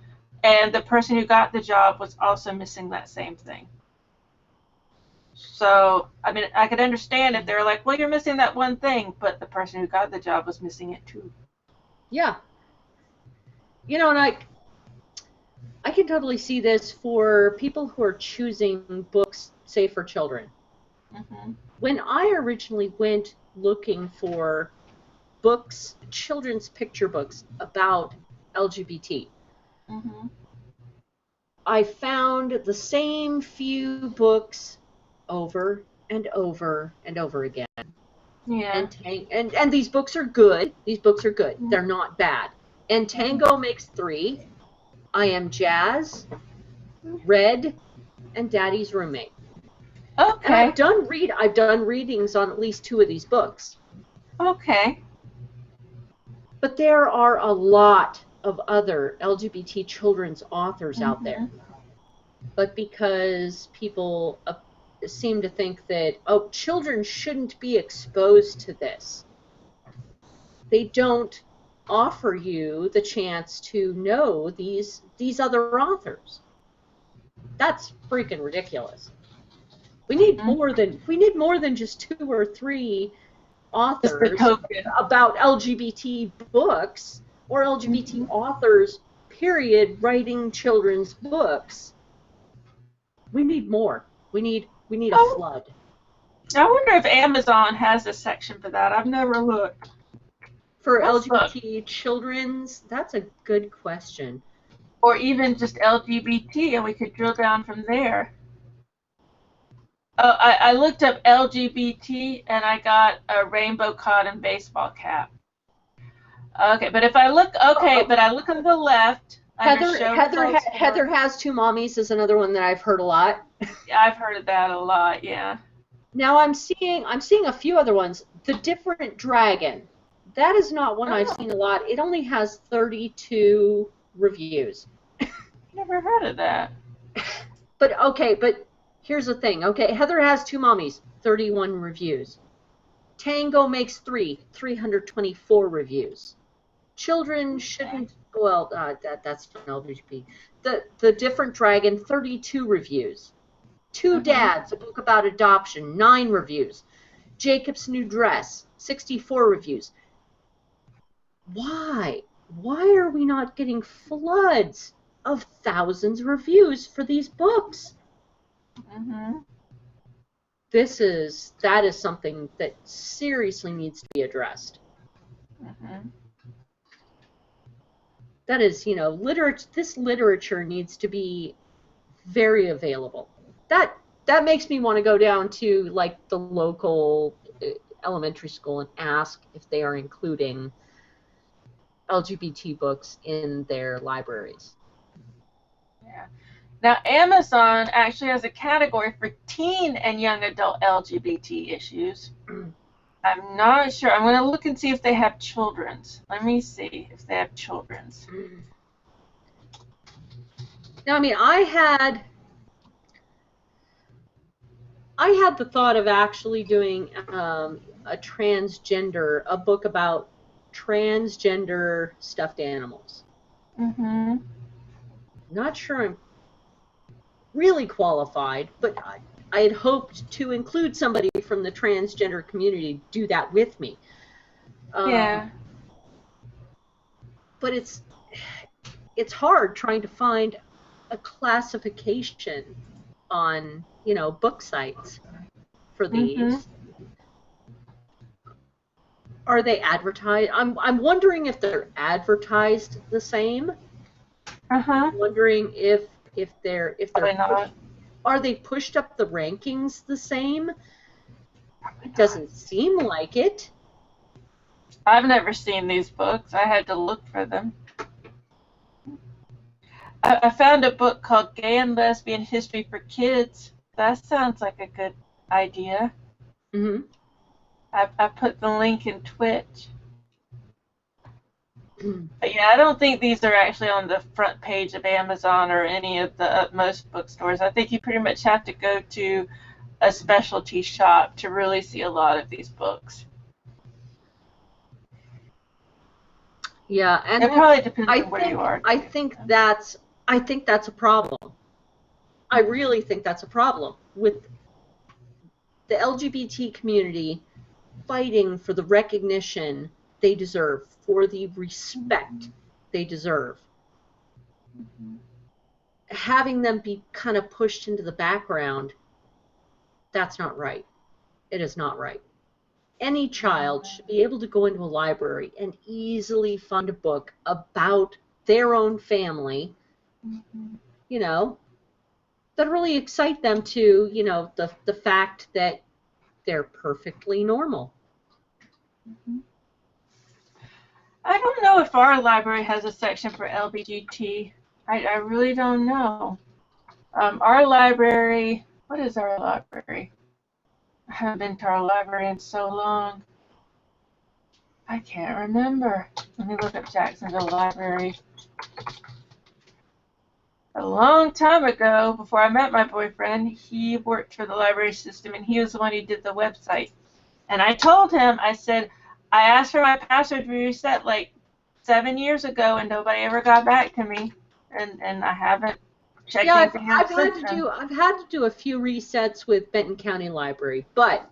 and the person who got the job was also missing that same thing. So, I mean, I could understand if they were like, well, you're missing that one thing, but the person who got the job was missing it too. Yeah. And I can totally see this for people who are choosing books, say, for children. Mm-hmm. When I originally went looking for books, children's picture books about LGBT, Mm-hmm. I found the same few books over and over and over again. Yeah. And these books are good. These books are good. They're not bad. And Tango Makes Three, I Am Jazz, Red, and Daddy's Roommate. And Okay. I've done readings on at least 2 of these books. Okay. But there are a lot of other LGBT children's authors out there. But because people seem to think that, oh, children shouldn't be exposed to this, they don't offer you the chance to know these other authors. That's freaking ridiculous. We need more than just 2 or 3 authors about LGBT books or LGBT authors, period, writing children's books. We need more. We need a flood. I wonder if Amazon has a section for that. I've never looked. For LGBT children's, that's a good question. Or even just LGBT, and we could drill down from there. Oh, I looked up LGBT, and I got a rainbow cotton baseball cap. Okay, but if I look, but I look on the left. Heather Has Two Mommies is another one that I've heard a lot. Yeah, I've heard of that a lot. Yeah. Now I'm seeing a few other ones. The Different Dragon. That is not one I've seen a lot. It only has 32 reviews. Never heard of that. But here's the thing. Okay, Heather Has Two Mommies, 31 reviews. Tango Makes Three, 324 reviews. Children Shouldn't. Well, that's from LGBT. The Different Dragon, 32 reviews. Two Dads, a book about adoption, 9 reviews. Jacob's New Dress, 64 reviews. Why? Why are we not getting floods of thousands of reviews for these books? That is something that seriously needs to be addressed. That is, this literature needs to be very available. That makes me want to go down to like the local elementary school and ask if they are including LGBT books in their libraries. Yeah. Now, Amazon actually has a category for teen and young adult LGBT issues. I'm not sure. I'm going to look and see if they have children's. Let me see if they have children's. Now, I mean, I had the thought of actually doing a book about transgender stuffed animals. Mm-hmm. Not sure I'm really qualified, but I had hoped to include somebody from the transgender community to do that with me. Yeah. But it's hard trying to find a classification on, book sites for these. Mm-hmm. Are they advertised? I'm wondering if they're advertised the same. Uh-huh. I'm wondering if they're Probably not. Are they pushed up the rankings the same? It doesn't seem like it. I've never seen these books. I had to look for them. I found a book called Gay and Lesbian History for Kids. That sounds like a good idea. Mm-hmm. I put the link in Twitch. But yeah, I don't think these are actually on the front page of Amazon or any of the most bookstores. I think you pretty much have to go to a specialty shop to really see a lot of these books. Yeah, and it probably depends on where you are. I think that's a problem. I really think that's a problem with the LGBT community fighting for the recognition they deserve, for the respect they deserve. Mm-hmm. Having them be kind of pushed into the background, that's not right. It is not right. Any child should be able to go into a library and easily find a book about their own family, that really excite them to, the fact that they're perfectly normal. I don't know if our library has a section for LGBT. I really don't know. Our library, what is our library? I haven't been to our library in so long. I can't remember. Let me look up Jacksonville Library. A long time ago, before I met my boyfriend, he worked for the library system, and he was the one who did the website. And I told him, I said, I asked for my password to be reset like 7 years ago, and nobody ever got back to me. And I haven't checked anything out since then. I've had to do a few resets with Benton County Library, but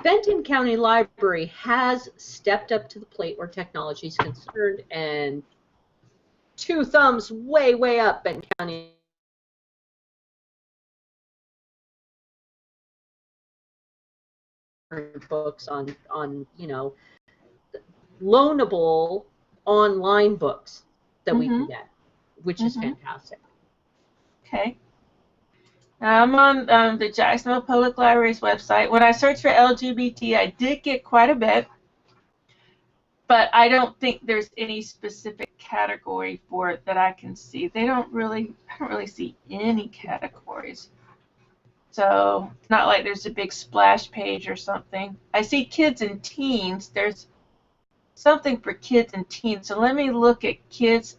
Benton County Library has stepped up to the plate where technology is concerned, and 2 thumbs way, way up, Benton County. Books on loanable online books that we can get, which is fantastic. Okay. I'm on the Jacksonville Public Library's website. When I searched for LGBT, I did get quite a bit, but I don't think there's any specific category for it that I can see. I don't really see any categories. So it's not like there's a big splash page or something. I see kids and teens. There's something for kids and teens. So let me look at kids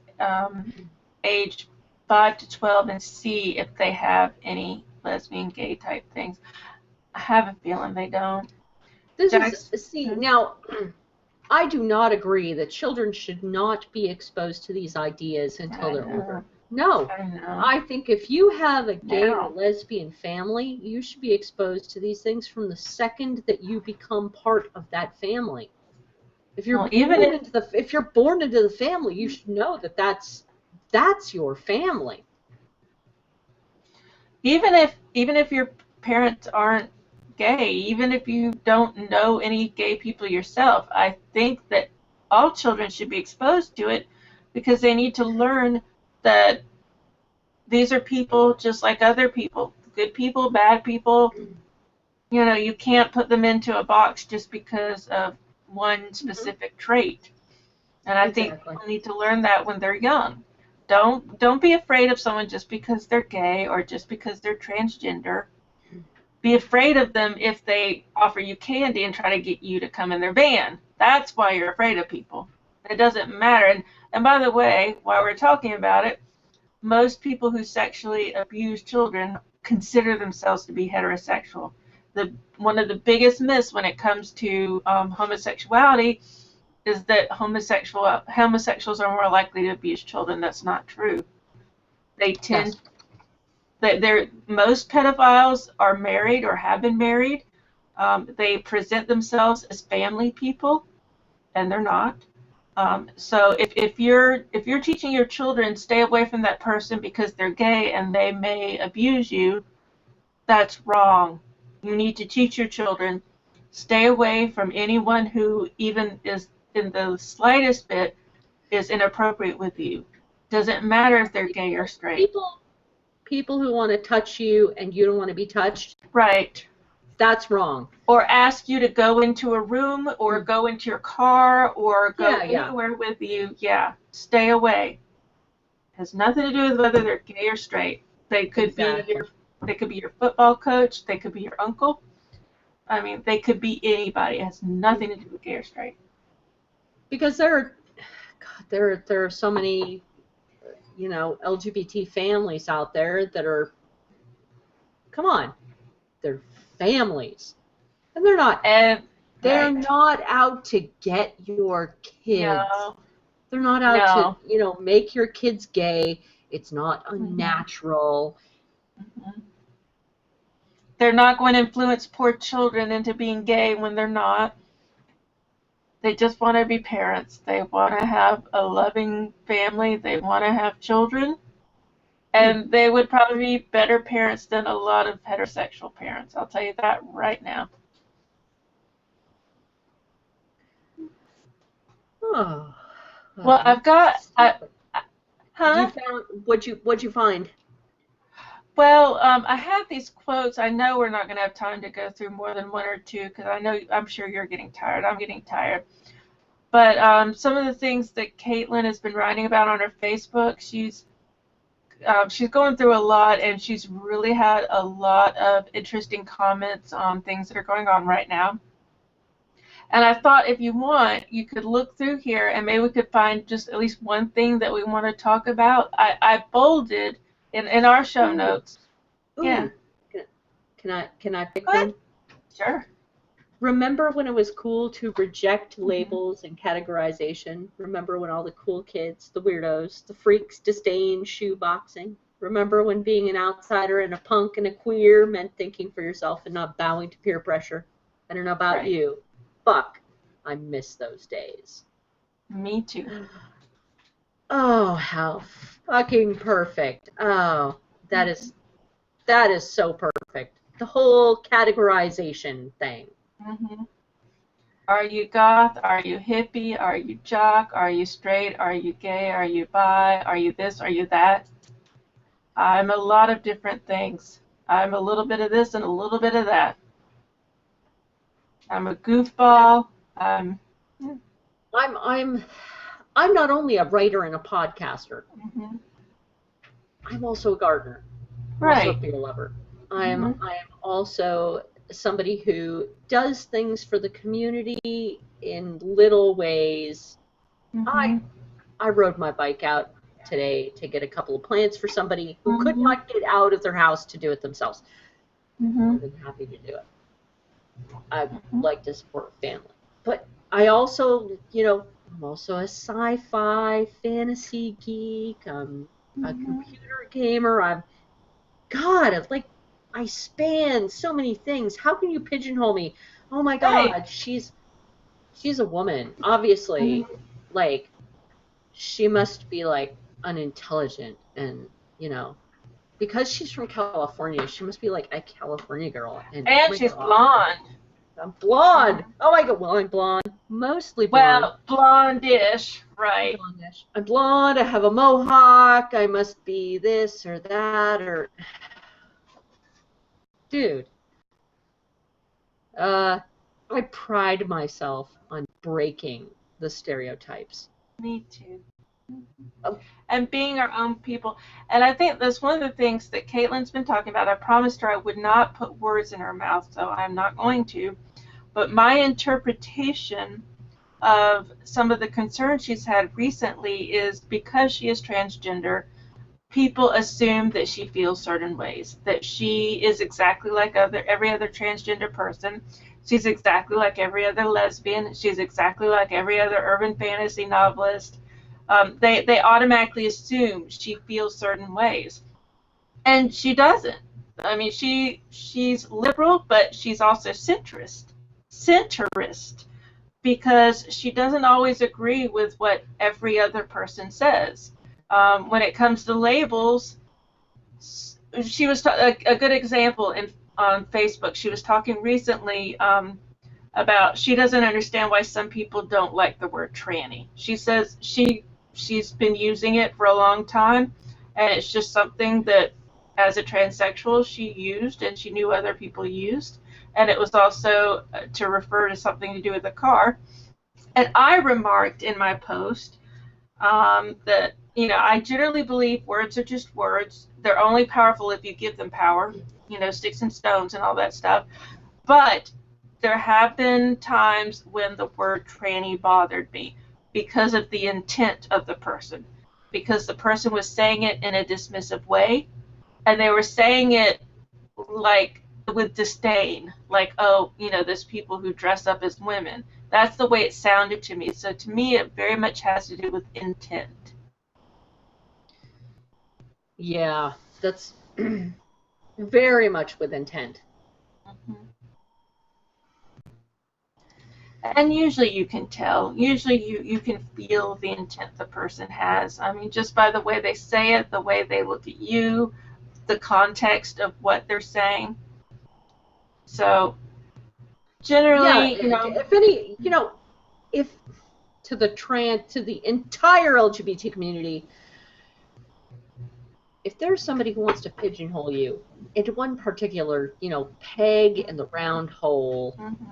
aged 5 to 12 and see if they have any lesbian, gay type things. I have a feeling they don't. Now, I do not agree that children should not be exposed to these ideas until they're older. No, I think if you have a gay or lesbian family, you should be exposed to these things from the second that you become part of that family. If you're if you're born into the family, you should know that that's your family. Even if your parents aren't gay, even if you don't know any gay people yourself, I think that all children should be exposed to it because they need to learn that these are people just like other people, good people, bad people. You know, you can't put them into a box just because of one specific trait. And I think Exactly. people need to learn that when they're young. Don't be afraid of someone just because they're gay or just because they're transgender. Be afraid of them if they offer you candy and try to get you to come in their van. That's why you're afraid of people. It doesn't matter. And by the way, while we're talking about it, most people who sexually abuse children consider themselves to be heterosexual. One of the biggest myths when it comes to homosexuality is that homosexuals are more likely to abuse children. That's not true. They tend most pedophiles are married or have been married. They present themselves as family people, and they're not. So if you're teaching your children stay away from that person because they're gay and they may abuse you, that's wrong. You need to teach your children stay away from anyone who even is in the slightest bit is inappropriate with you. Doesn't matter if they're gay or straight. People who want to touch you and you don't want to be touched. Right. That's wrong. Or ask you to go into a room or go into your car or go anywhere with you. Yeah. Stay away. It has nothing to do with whether they're gay or straight. They could be your football coach. They could be your uncle. I mean, they could be anybody. It has nothing to do with gay or straight. Because there are so many, you know, LGBT families out there that are, come on, they're families, and they're not. They're not out to get your kids. No. They're not out to, you know, make your kids gay. It's not unnatural. Mm-hmm. They're not going to influence poor children into being gay when they're not. They just want to be parents. They want to have a loving family. They want to have children. And they would probably be better parents than a lot of heterosexual parents. I'll tell you that right now. Oh. Well, I've got. What'd you find? Well, I have these quotes. I know we're not going to have time to go through more than one or two because I'm sure you're getting tired. I'm getting tired. But some of the things that Caitlin has been writing about on her Facebook, she's going through a lot, and she's really had a lot of interesting comments on things that are going on right now. And I thought if you want, you could look through here and maybe we could find just at least one thing that we want to talk about. I bolded in our show notes. Ooh. Yeah. Can I pick one? Sure. Remember when it was cool to reject labels and categorization? Remember when all the cool kids, the weirdos, the freaks disdained shoe boxing? Remember when being an outsider and a punk and a queer meant thinking for yourself and not bowing to peer pressure? I don't know about you. Fuck, I miss those days. Me too. Oh, how fucking perfect. Oh, that is so perfect. The whole categorization thing. Mm-hmm. Are you goth? Are you hippie? Are you jock? Are you straight? Are you gay? Are you bi? Are you this? Are you that? I'm a lot of different things. I'm a little bit of this and a little bit of that. I'm a goofball. I'm not only a writer and a podcaster. Mm-hmm. I'm also a gardener. I'm also a beer lover. I am also somebody who does things for the community in little ways. I rode my bike out today to get a couple of plants for somebody who could not get out of their house to do it themselves. I'm happy to do it. I like to support family. But I also, I'm also a sci-fi fantasy geek. I'm a computer gamer. I span so many things. How can you pigeonhole me? Oh my God, she's a woman. Obviously, she must be unintelligent and, because she's from California, she must be a California girl. And she's blonde. I'm blonde. Oh my God. Well, I'm blonde. Mostly blonde. Well, blondish, right? Blondish. I'm blonde. I have a mohawk. I must be this or that or. Dude. I pride myself on breaking the stereotypes. Me too. Oh. And being our own people. And I think that's one of the things that Caitlin's been talking about. I promised her I would not put words in her mouth, so I'm not going to. But my interpretation of some of the concerns she's had recently is because she is transgender, people assume that she feels certain ways, that she is exactly like every other transgender person. She's exactly like every other lesbian. She's exactly like every other urban fantasy novelist. They automatically assume she feels certain ways, and she doesn't. I mean, she's liberal, but she's also centrist, because she doesn't always agree with what every other person says. When it comes to labels, she was a good example on Facebook. She was talking recently about she doesn't understand why some people don't like the word tranny. She says she's been using it for a long time, and it's just something that as a transsexual she used and she knew other people used, and it was also to refer to something to do with a car. And I remarked in my post that, you know, I generally believe words are just words. They're only powerful if you give them power, you know, sticks and stones and all that stuff. But there have been times when the word tranny bothered me because of the intent of the person, because the person was saying it in a dismissive way, and they were saying it like with disdain, like, oh, you know, there's people who dress up as women. That's the way it sounded to me. So to me, it very much has to do with intent. Yeah, that's very much with intent. Mm-hmm. And usually you can tell. Usually you can feel the intent the person has. I mean, just by the way they say it, the way they look at you, the context of what they're saying. So generally, yeah, if to the entire LGBT community, if there's somebody who wants to pigeonhole you into one particular, peg in the round hole, mm-hmm.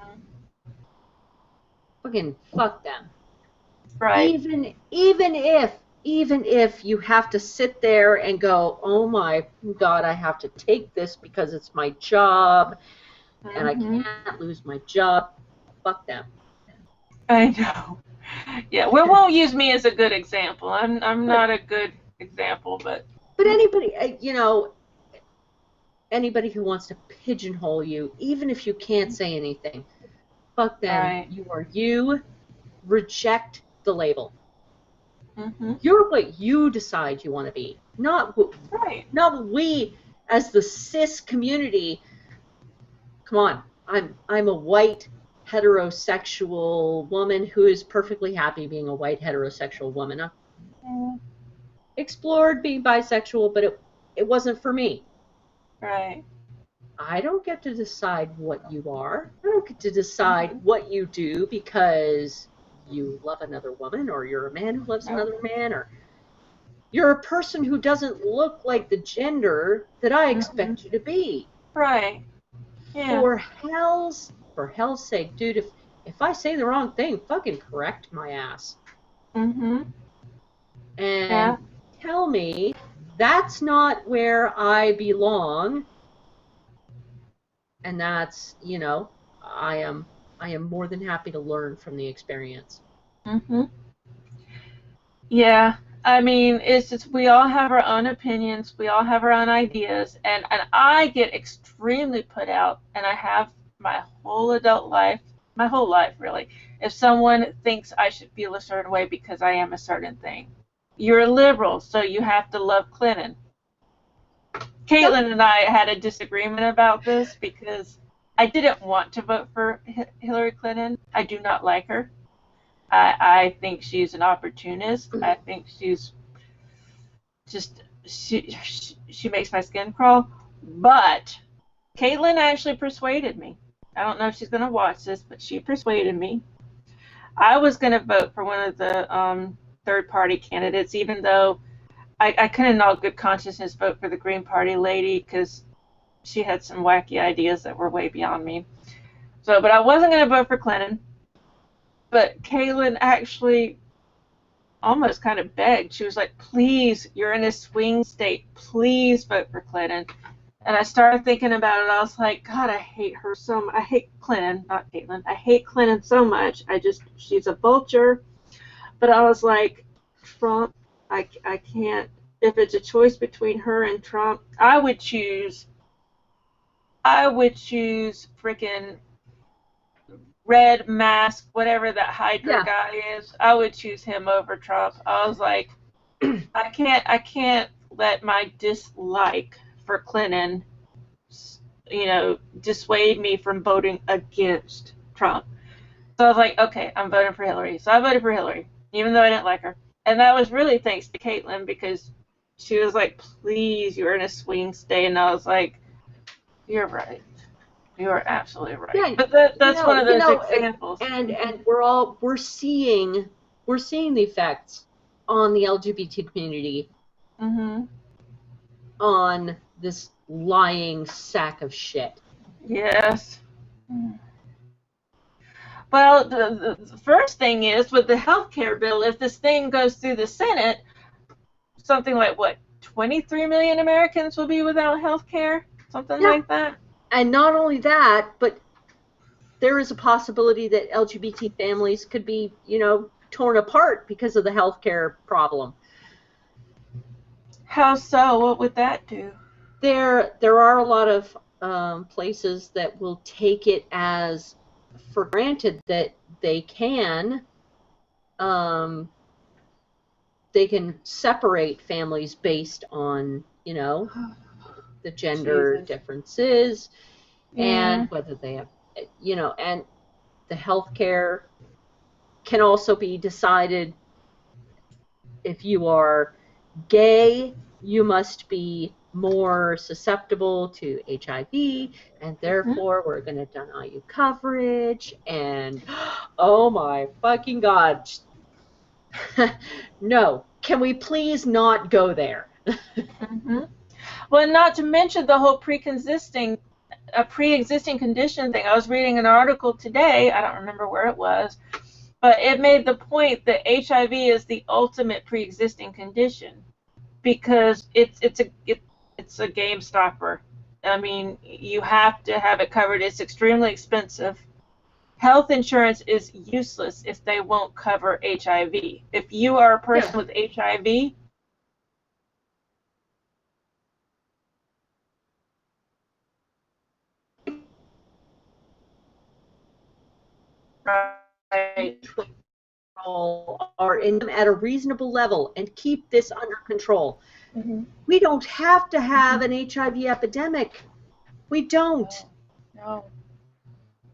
fucking fuck them. Right. Even if you have to sit there and go, oh my God, I have to take this because it's my job, mm-hmm. and I can't lose my job. Fuck them. I know. Yeah, we won't use me as a good example. I'm not a good example, but anybody, anybody who wants to pigeonhole you, even if you can't say anything, fuck them. Right. You are you. Reject the label. Mm-hmm. You're what you decide you want to be, not what we as the cis community. Come on, I'm a white heterosexual woman who is perfectly happy being a white heterosexual woman. I explored being bisexual, but it wasn't for me. Right. I don't get to decide what you are. I don't get to decide what you do because you love another woman, or you're a man who loves another man, or you're a person who doesn't look like the gender that I expect you to be. Right. Yeah. For hell's sake, dude, if I say the wrong thing, fucking correct my ass. Mm-hmm. And tell me that's not where I belong. And that's, I am more than happy to learn from the experience. Mm-hmm. Yeah, I mean, it's just we all have our own opinions, we all have our own ideas, and I get extremely put out, and I have my whole adult life, my whole life really, if someone thinks I should feel a certain way because I am a certain thing. You're a liberal, so you have to love Clinton. Caitlin and I had a disagreement about this because I didn't want to vote for Hillary Clinton. I do not like her. I think she's an opportunist. I think she's just, she makes my skin crawl. But Caitlin actually persuaded me. I don't know if she's going to watch this, but she persuaded me. I was going to vote for one of the third-party candidates, even though I couldn't in all good consciousness vote for the Green Party lady because she had some wacky ideas that were way beyond me. So, but I wasn't going to vote for Clinton. But Caitlin actually almost kind of begged. She was like, please, you're in a swing state. Please vote for Clinton. And I started thinking about it. I was like, God, I hate her so much. I hate Clinton, not Caitlin. I hate Clinton so much. She's a vulture. But I was like, Trump, I can't. If it's a choice between her and Trump, I would choose freaking Red Mask, whatever that Hydra guy is. I would choose him over Trump. I was like, I can't let my dislike for Clinton, dissuade me from voting against Trump. So I was like, okay, I'm voting for Hillary. So I voted for Hillary, even though I didn't like her. And that was really thanks to Caitlin because she was like, please, you're in a swing state. And I was like, you're right. You are absolutely right. Yeah, but that's one of those examples. And we're seeing the effects on the LGBT community on this lying sack of shit. Yes. Well, the first thing is with the health care bill, if this thing goes through the Senate, something like, 23 million Americans will be without health care? Something like that? And not only that, but there is a possibility that LGBT families could be, torn apart because of the health care problem. How so? What would that do? There are a lot of places that will take it as for granted that they can separate families based on, the gender differences and whether they have, and the health care can also be decided if you are gay, you must be more susceptible to HIV, and therefore we're going to deny you coverage, and oh my fucking God. No. Can we please not go there? Well, not to mention the whole pre-existing condition thing. I was reading an article today, I don't remember where it was, but it made the point that HIV is the ultimate pre-existing condition because it's a game stopper. I mean, you have to have it covered. It's extremely expensive. Health insurance is useless if they won't cover HIV. If you are a person with HIV, right, are in them at a reasonable level and keep this under control. We don't have to have an HIV epidemic. We don't. No.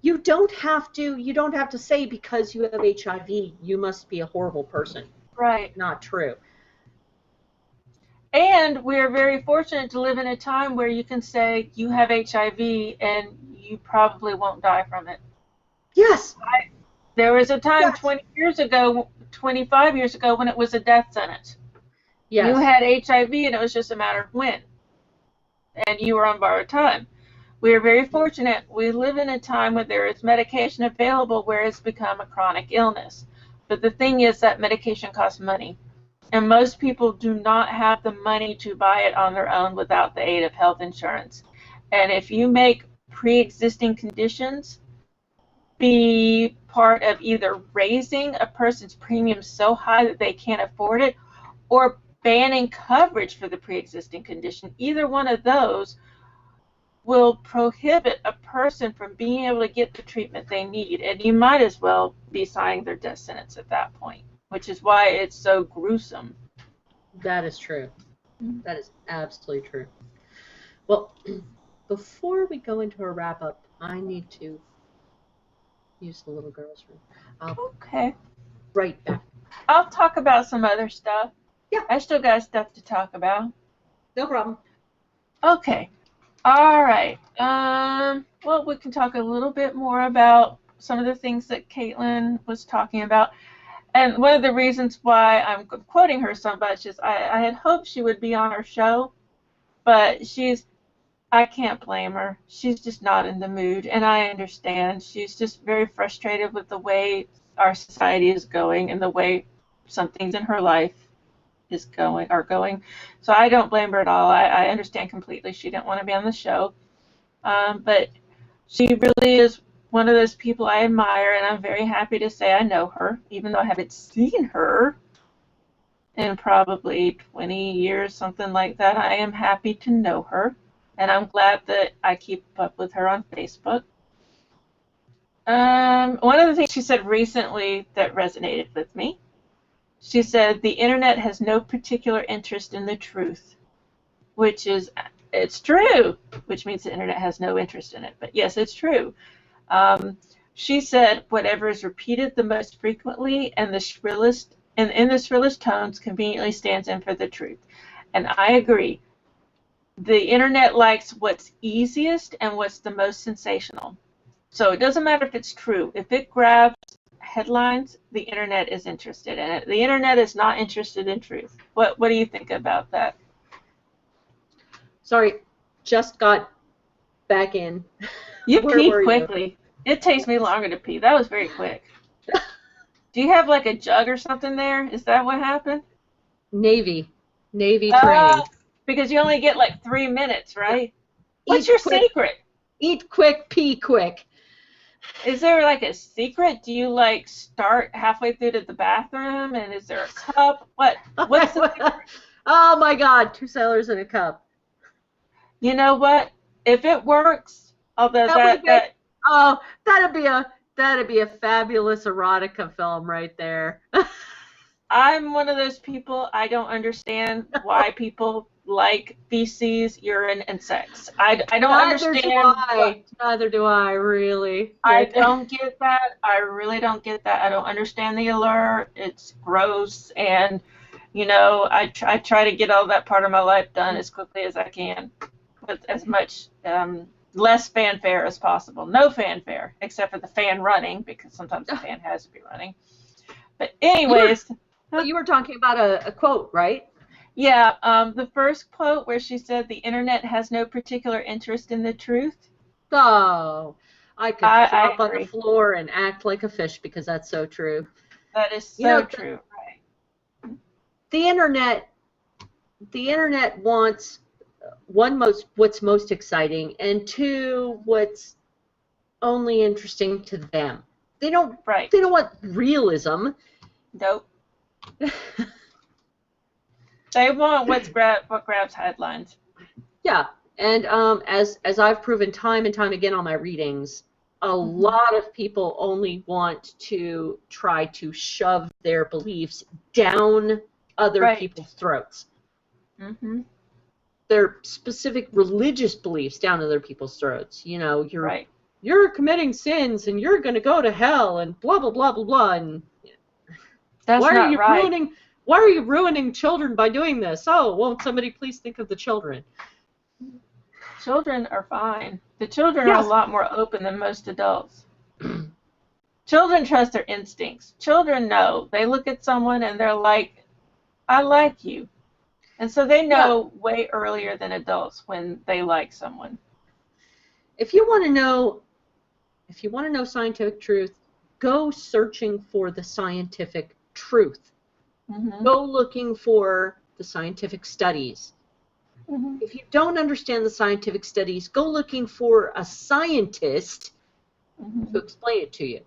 You don't have to say because you have HIV, you must be a horrible person. Right. Not true. And we're very fortunate to live in a time where you can say you have HIV and you probably won't die from it. Yes. There was a time 20 years ago, 25 years ago, when it was a death sentence. Yes. You had HIV and it was just a matter of when. And you were on borrowed time. We are very fortunate. We live in a time where there is medication available where it's become a chronic illness. But the thing is that medication costs money. And most people do not have the money to buy it on their own without the aid of health insurance. And if you make pre-existing conditions be part of either raising a person's premium so high that they can't afford it or banning coverage for the pre-existing condition, either one of those will prohibit a person from being able to get the treatment they need. And you might as well be signing their death sentence at that point, which is why it's so gruesome. That is true. That is absolutely true. Well, before we go into a wrap-up, I need to use the little girl's room. Okay. Right back. I'll talk about some other stuff. Yeah. I still got stuff to talk about. No problem. Okay. All right. Well, we can talk a little bit more about some of the things that Caitlin was talking about. And one of the reasons why I'm quoting her so much is I had hoped she would be on our show, but I can't blame her. She's just not in the mood, and I understand. She's just very frustrated with the way our society is going and the way some things in her life are going. So I don't blame her at all. I understand completely. She didn't want to be on the show. But she really is one of those people I admire, and I'm very happy to say I know her, even though I haven't seen her in probably 20 years, something like that. I am happy to know her, and I'm glad that I keep up with her on Facebook. One of the things she said recently that resonated with me, she said, the internet has no particular interest in the truth, which is, it's true, which means the internet has no interest in it. But yes, it's true. She said, whatever is repeated the most frequently and the shrillest, and in the shrillest tones conveniently stands in for the truth. And I agree. The internet likes what's easiest and what's the most sensational. So it doesn't matter if it's true. If it grabs headlines, the internet is interested in it. The internet is not interested in truth. What do you think about that? Sorry, just got back in. You Where peed were you? quickly. It takes me longer to pee. That was very quick. Do you have like a jug or something there? Is that what happened? Navy training. Because you only get like 3 minutes, right? What's Eat your quick, secret? Eat quick, pee quick. Is there like a secret? Do you like start halfway through to the bathroom and is there a cup? What's the secret? Oh my God, 2 sailors in a cup. You know what? If it works, although oh, that'd be a fabulous erotica film right there. I'm one of those people, I don't understand why people like feces, urine, and sex. I don't understand. Neither do I, really. I don't get that. I really don't get that. I don't understand the allure. It's gross, and I try to get all that part of my life done as quickly as I can, with as much less fanfare as possible. No fanfare, except for the fan running, because sometimes the fan has to be running. But anyways. You were talking about a quote, right? Yeah, the first quote where she said the internet has no particular interest in the truth. Oh, I could flop on the floor and act like a fish because that's so true. That is so true. Right. The internet wants what's most exciting, and two, what's only interesting to them. They don't want realism. Nope. They want what grabs headlines. Yeah, and as I've proven time and time again on my readings, a lot of people only want to try to shove their beliefs down other people's throats. Mm-hmm. Their specific religious beliefs down other people's throats. You're committing sins and you're going to go to hell and blah blah blah blah blah. And that's not right. Why are you ruining children by doing this? Oh, won't somebody please think of the children? Children are fine. The children are a lot more open than most adults. Children trust their instincts. Children know. They look at someone and they're like, I like you. And so they know way earlier than adults when they like someone. If you want to know scientific truth, go searching for the scientific truth. Mm-hmm. Go looking for the scientific studies. Mm-hmm. If you don't understand the scientific studies, go looking for a scientist to explain it to you.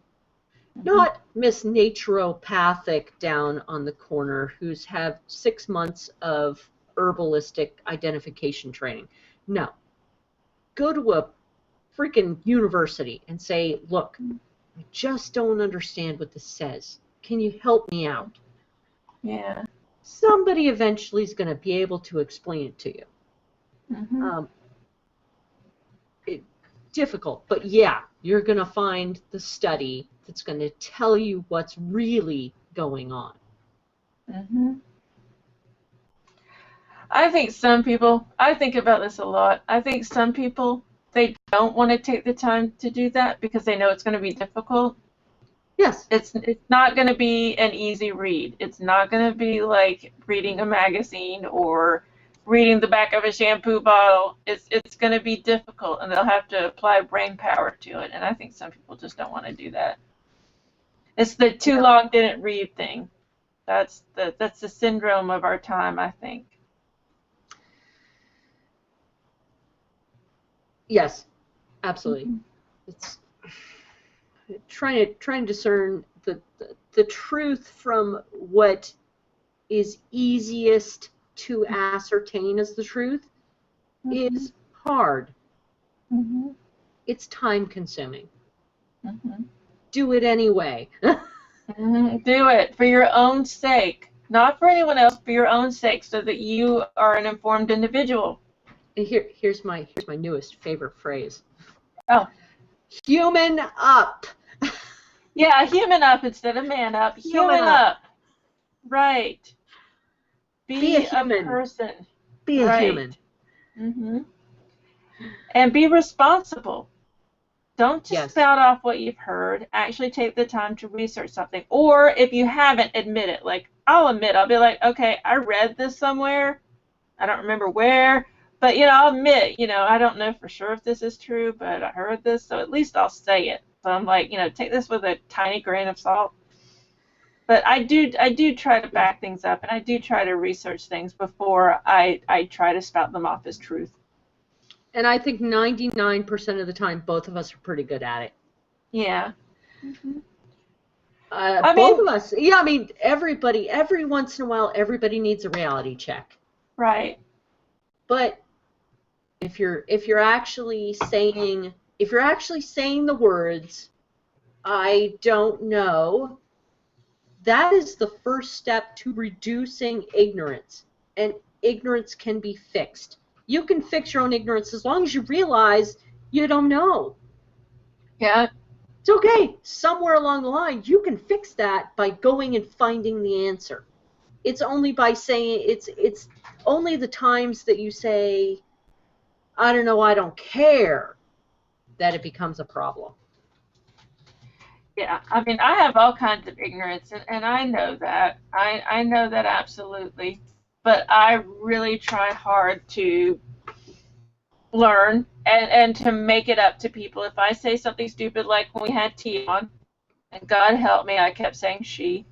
Not Miss Naturopathic down on the corner who's had 6 months of herbalistic identification training. No. Go to a freaking university and say, look, I just don't understand what this says. Can you help me out? Yeah. Somebody eventually is going to be able to explain it to you. Mm-hmm. Difficult, but yeah, you're going to find the study that's going to tell you what's really going on. Mm-hmm. I think about this a lot. I think some people, they don't want to take the time to do that because they know it's going to be difficult. Yes. It's not going to be an easy read. It's not going to be like reading a magazine or reading the back of a shampoo bottle. It's going to be difficult, and they'll have to apply brain power to it. And I think some people just don't want to do that. It's the too long didn't read thing. That's the syndrome of our time, I think. Yes, absolutely. It's trying to discern the truth from what is easiest to ascertain as the truth is hard. It's time consuming. Do it anyway. Do it for your own sake, not for anyone else, for your own sake, so that you are an informed individual. Here's my newest favorite phrase. Oh. Human up. Yeah, human up instead of man up. Human up. Right. Be a human. person. Be a human. And be responsible. Don't just Yes. spout off what you've heard. Actually take the time to research something. Or if you haven't, admit it. Like, I'll be like, okay, I read this somewhere. I don't remember where. But, I'll admit, I don't know for sure if this is true, but I heard this, so at least I'll say it. So I'm like, take this with a tiny grain of salt. But I do try to back things up, and I do try to research things before I try to spout them off as truth. And I think 99% of the time, both of us are pretty good at it. Yeah. Both of us. Yeah, I mean, everybody, every once in a while, everybody needs a reality check. Right. But if you're actually saying the words, I don't know, that is the first step to reducing ignorance. And ignorance can be fixed. You can fix your own ignorance as long as you realize you don't know. Yeah. It's okay. Somewhere along the line, you can fix that by going and finding the answer. It's only by saying, it's only the times that you say, I don't know, I don't care, that it becomes a problem. Yeah, I mean, I have all kinds of ignorance, and I know that. I know that absolutely. But I really try hard to learn and to make it up to people. If I say something stupid like when we had tea on, and God help me, I kept saying she.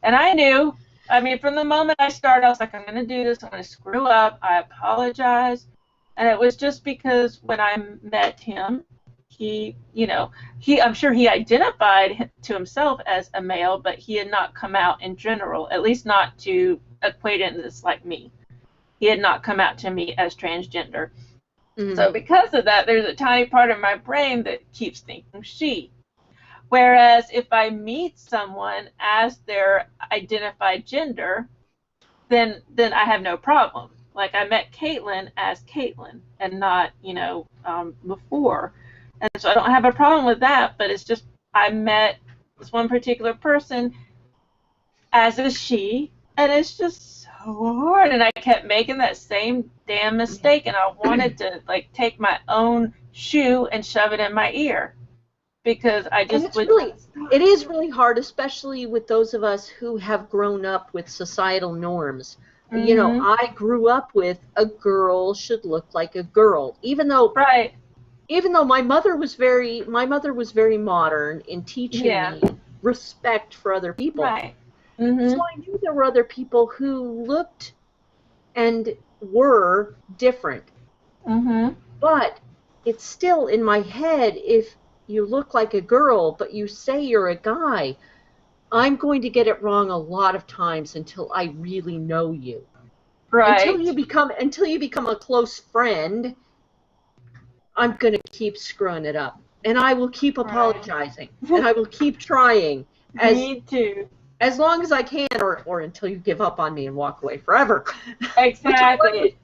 And I knew, I mean, from the moment I started, I was like, I'm going to do this, I'm going to screw up, I apologize. And it was just because when I met him, I'm sure he identified to himself as a male, but he had not come out in general, at least not to acquaintances like me. He had not come out to me as transgender. Mm-hmm. So because of that, there's a tiny part of my brain that keeps thinking she. Whereas if I meet someone as their identified gender, then I have no problem. Like I met Caitlin as Caitlin and not, before. And so I don't have a problem with that, but it's just I met this one particular person as a she, and it's just so hard. And I kept making that same damn mistake, and I wanted to, take my own shoe and shove it in my ear. Because I just it is really hard, especially with those of us who have grown up with societal norms. Mm-hmm. I grew up with a girl should look like a girl, even though my mother was very modern in teaching me respect for other people. Right. Mm-hmm. So I knew there were other people who looked and were different. Mm-hmm. But it's still in my head, if you look like a girl, but you say you're a guy, I'm going to get it wrong a lot of times until I really know you. Right. Until you become a close friend, I'm going to keep screwing it up. And I will keep apologizing. And I will keep trying. Me too. As long as I can, or until you give up on me and walk away forever. Exactly.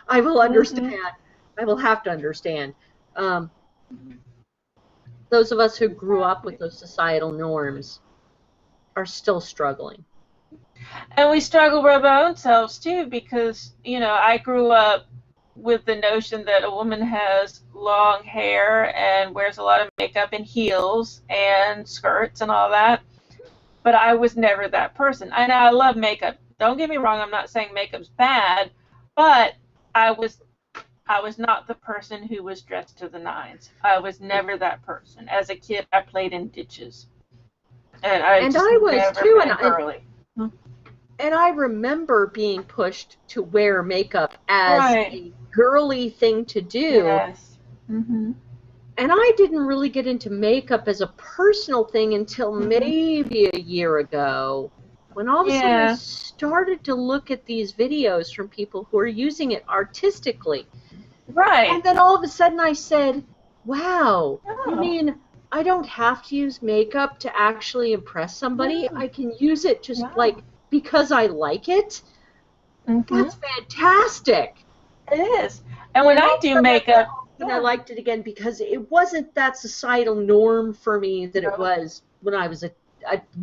I will understand. Mm-hmm. I will have to understand. Those of us who grew up with those societal norms are still struggling. And we struggle with our own selves too, because I grew up with the notion that a woman has long hair and wears a lot of makeup and heels and skirts and all that. But I was never that person. I love makeup. Don't get me wrong. I'm not saying makeup's bad, but I was not the person who was dressed to the nines. I was never that person. As a kid, I played in ditches, and I And just I was never too, been girly. and I remember being pushed to wear makeup as Right. a girly thing to do. Yes. Mhm. And I didn't really get into makeup as a personal thing until maybe a year ago, when all of a sudden I Yeah. started to look at these videos from people who are using it artistically. Right. And then all of a sudden I said, wow, Oh. you mean I don't have to use makeup to actually impress somebody? Yeah. I can use it just Wow. like because I like it? That's fantastic. It is. And when I do makeup, And I liked it again because it wasn't that societal norm for me that it was when I was a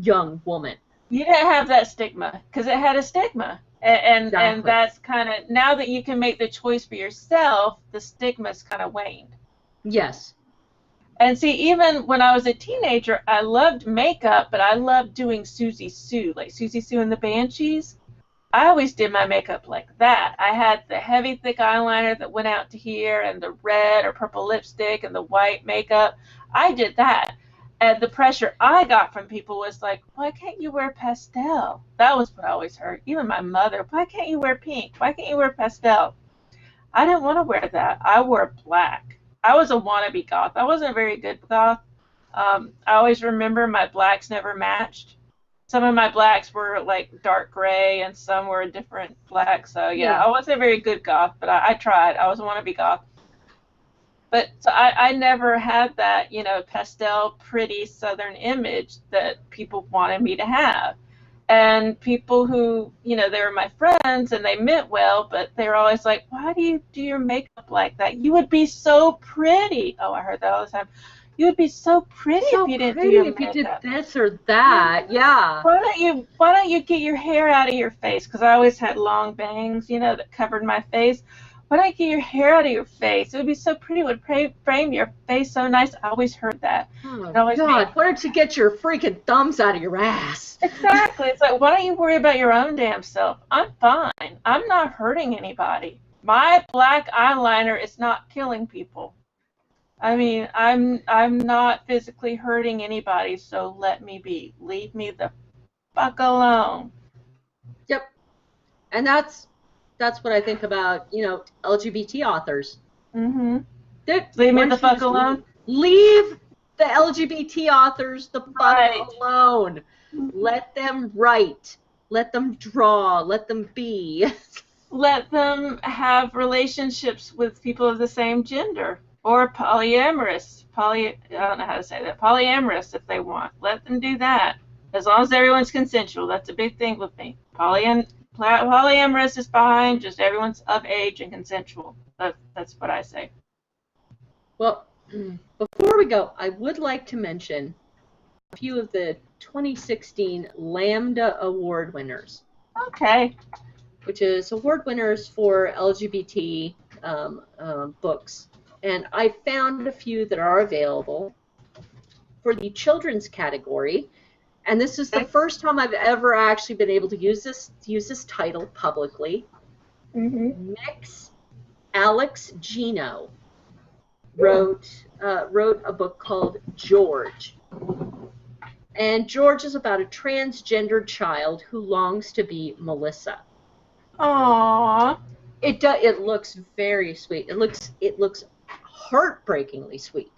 young woman. you didn't have that stigma because it had a stigma. And Exactly. that's kind of, now that you can make the choice for yourself, the stigma's kind of waned. Yes. And see, even when I was a teenager, I loved makeup, but I loved doing Susie Sue, like Susie Sue and the Banshees. I always did my makeup like that. I had the heavy, thick eyeliner that went out to here, and the red or purple lipstick, and the white makeup. I did that. And the pressure I got from people was like, why can't you wear pastel? That was what I always heard. Even my mother, why can't you wear pink? Why can't you wear pastel? I didn't want to wear that. I wore black. I was a wannabe goth. I wasn't a very good goth. I always remember my blacks never matched. Some of my blacks were like dark gray, and some were a different black. So yeah, I wasn't a very good goth, but I tried. I was a wannabe goth. But so I never had that, pastel, pretty Southern image that people wanted me to have. And people who, they were my friends and they meant well, but they were always like, why do you do your makeup like that? You would be so pretty. Oh, I heard that all the time. You would be so pretty if you didn't do your makeup. If you did this or that, yeah. Why don't you get your hair out of your face? Because I always had long bangs, that covered my face. Why don't you get your hair out of your face? It would be so pretty. It would frame your face so nice. I always heard that. Oh, God, why don't you get your freaking thumbs out of your ass? Exactly. It's like, why don't you worry about your own damn self? I'm fine. I'm not hurting anybody. My black eyeliner is not killing people. I mean, I'm not physically hurting anybody, so let me be. Leave me the fuck alone. Yep. And that's what I think about, LGBT authors. Mm-hmm. Leave me the fuck alone. Leave the LGBT authors the fuck alone. Let them write. Let them draw. Let them be. Let them have relationships with people of the same gender. Or polyamorous. I don't know how to say that. Polyamorous if they want. Let them do that. As long as everyone's consensual. That's a big thing with me. Polyamorous is fine. Just everyone's of age and consensual. That's what I say. Well, before we go, I would like to mention a few of the 2016 Lambda Award winners. Okay. Which is award winners for LGBT books. And I found a few that are available for the children's category. And this is the first time I've ever actually been able to use this title publicly. Mm-hmm. Alex Gino wrote a book called George. And George is about a transgendered child who longs to be Melissa. Aww. It looks very sweet. It looks heartbreakingly sweet.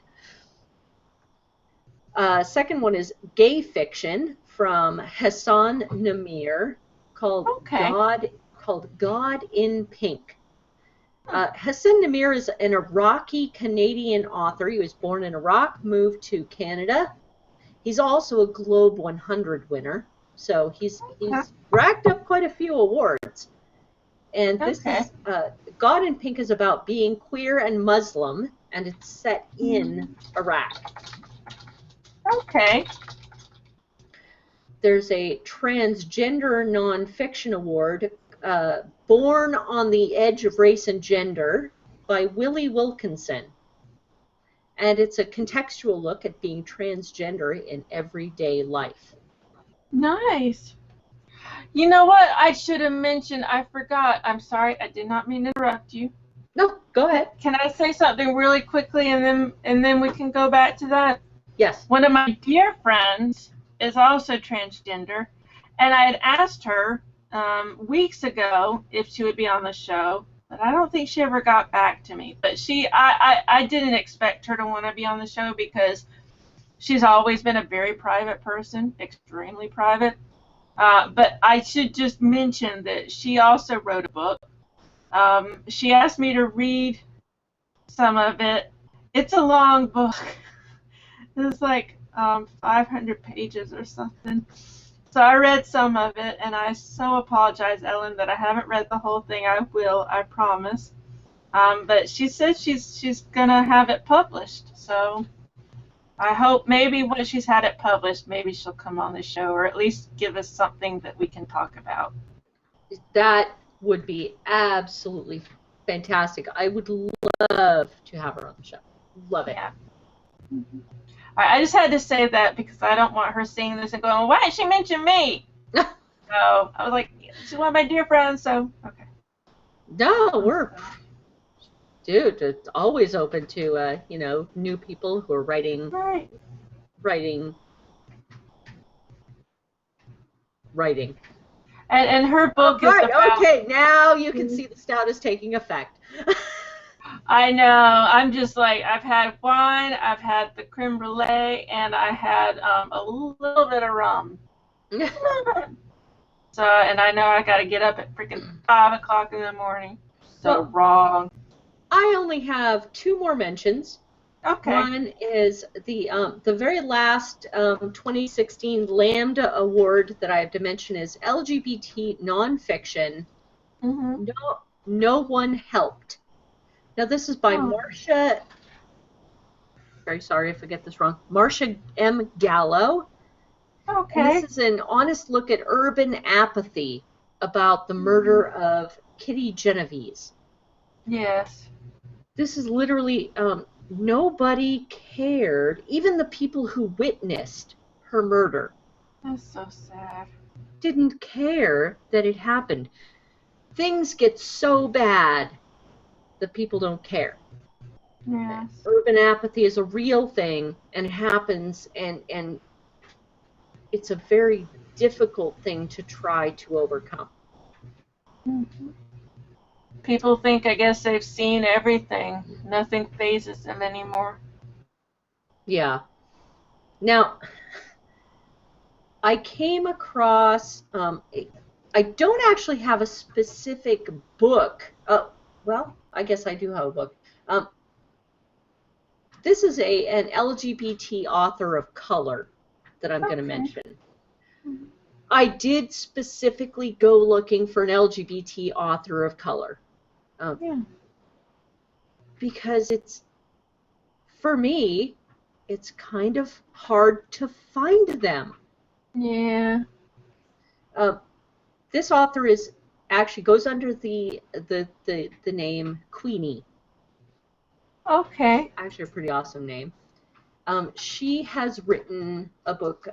Second one is gay fiction from Hassan Namir called God in Pink. Hassan Namir is an Iraqi-Canadian author. He was born in Iraq, moved to Canada. He's also a Globe 100 winner, so he's racked up quite a few awards. And this is God in Pink is about being queer and Muslim, and it's set in Iraq. Okay. there's a transgender nonfiction award, Born on the Edge of Race and Gender by Willie Wilkinson. And it's a contextual look at being transgender in everyday life. Nice. You know what? I should have mentioned. I forgot. I'm sorry. I did not mean to interrupt you. No, go ahead. Can I say something really quickly, and then we can go back to that? Yes. One of my dear friends is also transgender, and I had asked her weeks ago if she would be on the show, but I don't think she ever got back to me. But I didn't expect her to want to be on the show because she's always been a very private person, extremely private. But I should just mention that she also wrote a book. She asked me to read some of it. It's a long book. It's like 500 pages or something. So I read some of it, and I so apologize, Ellen, that I haven't read the whole thing. I will, I promise. But she said she's gonna have it published. So I hope maybe when she's had it published, maybe she'll come on the show, or at least give us something that we can talk about. That would be absolutely fantastic. I would love to have her on the show. Love it. Yeah. Mm-hmm. All right, I just had to say that because I don't want her seeing this and going, why did she mention me? So I was like, she's one of my dear friends, so okay. No, it's always open to new people who are writing. And her book is about... Okay, now you can see the stout is taking effect. I know. I'm just like, I've had wine, I've had the creme brulee, and I had a little bit of rum. So, and I know I got to get up at freaking 5 o'clock in the morning. So wrong. I only have 2 more mentions. Okay. One is the very last 2016 Lambda Award that I have to mention is LGBT nonfiction. Mm-hmm. No One Helped. Now this is by Marcia. Very sorry if I get this wrong. Marcia M. Gallo. Okay. And this is an honest look at urban apathy about the murder of Kitty Genovese. Yes. This is literally nobody cared, even the people who witnessed her murder. That's so sad. Didn't care that it happened. Things get so bad that people don't care. Yes. Urban apathy is a real thing, and it happens, and it's a very difficult thing to try to overcome. Mm-hmm. People think, I guess, they've seen everything. Nothing phases them anymore. Yeah. Now, I came across, I don't actually have a specific book. Well, I guess I do have a book. This is an LGBT author of color that I'm going to mention. Mm-hmm. I did specifically go looking for an LGBT author of color. Because for me, it's kind of hard to find them. Yeah. This author actually goes under the name Queenie. Okay. Actually, a pretty awesome name. She has written a book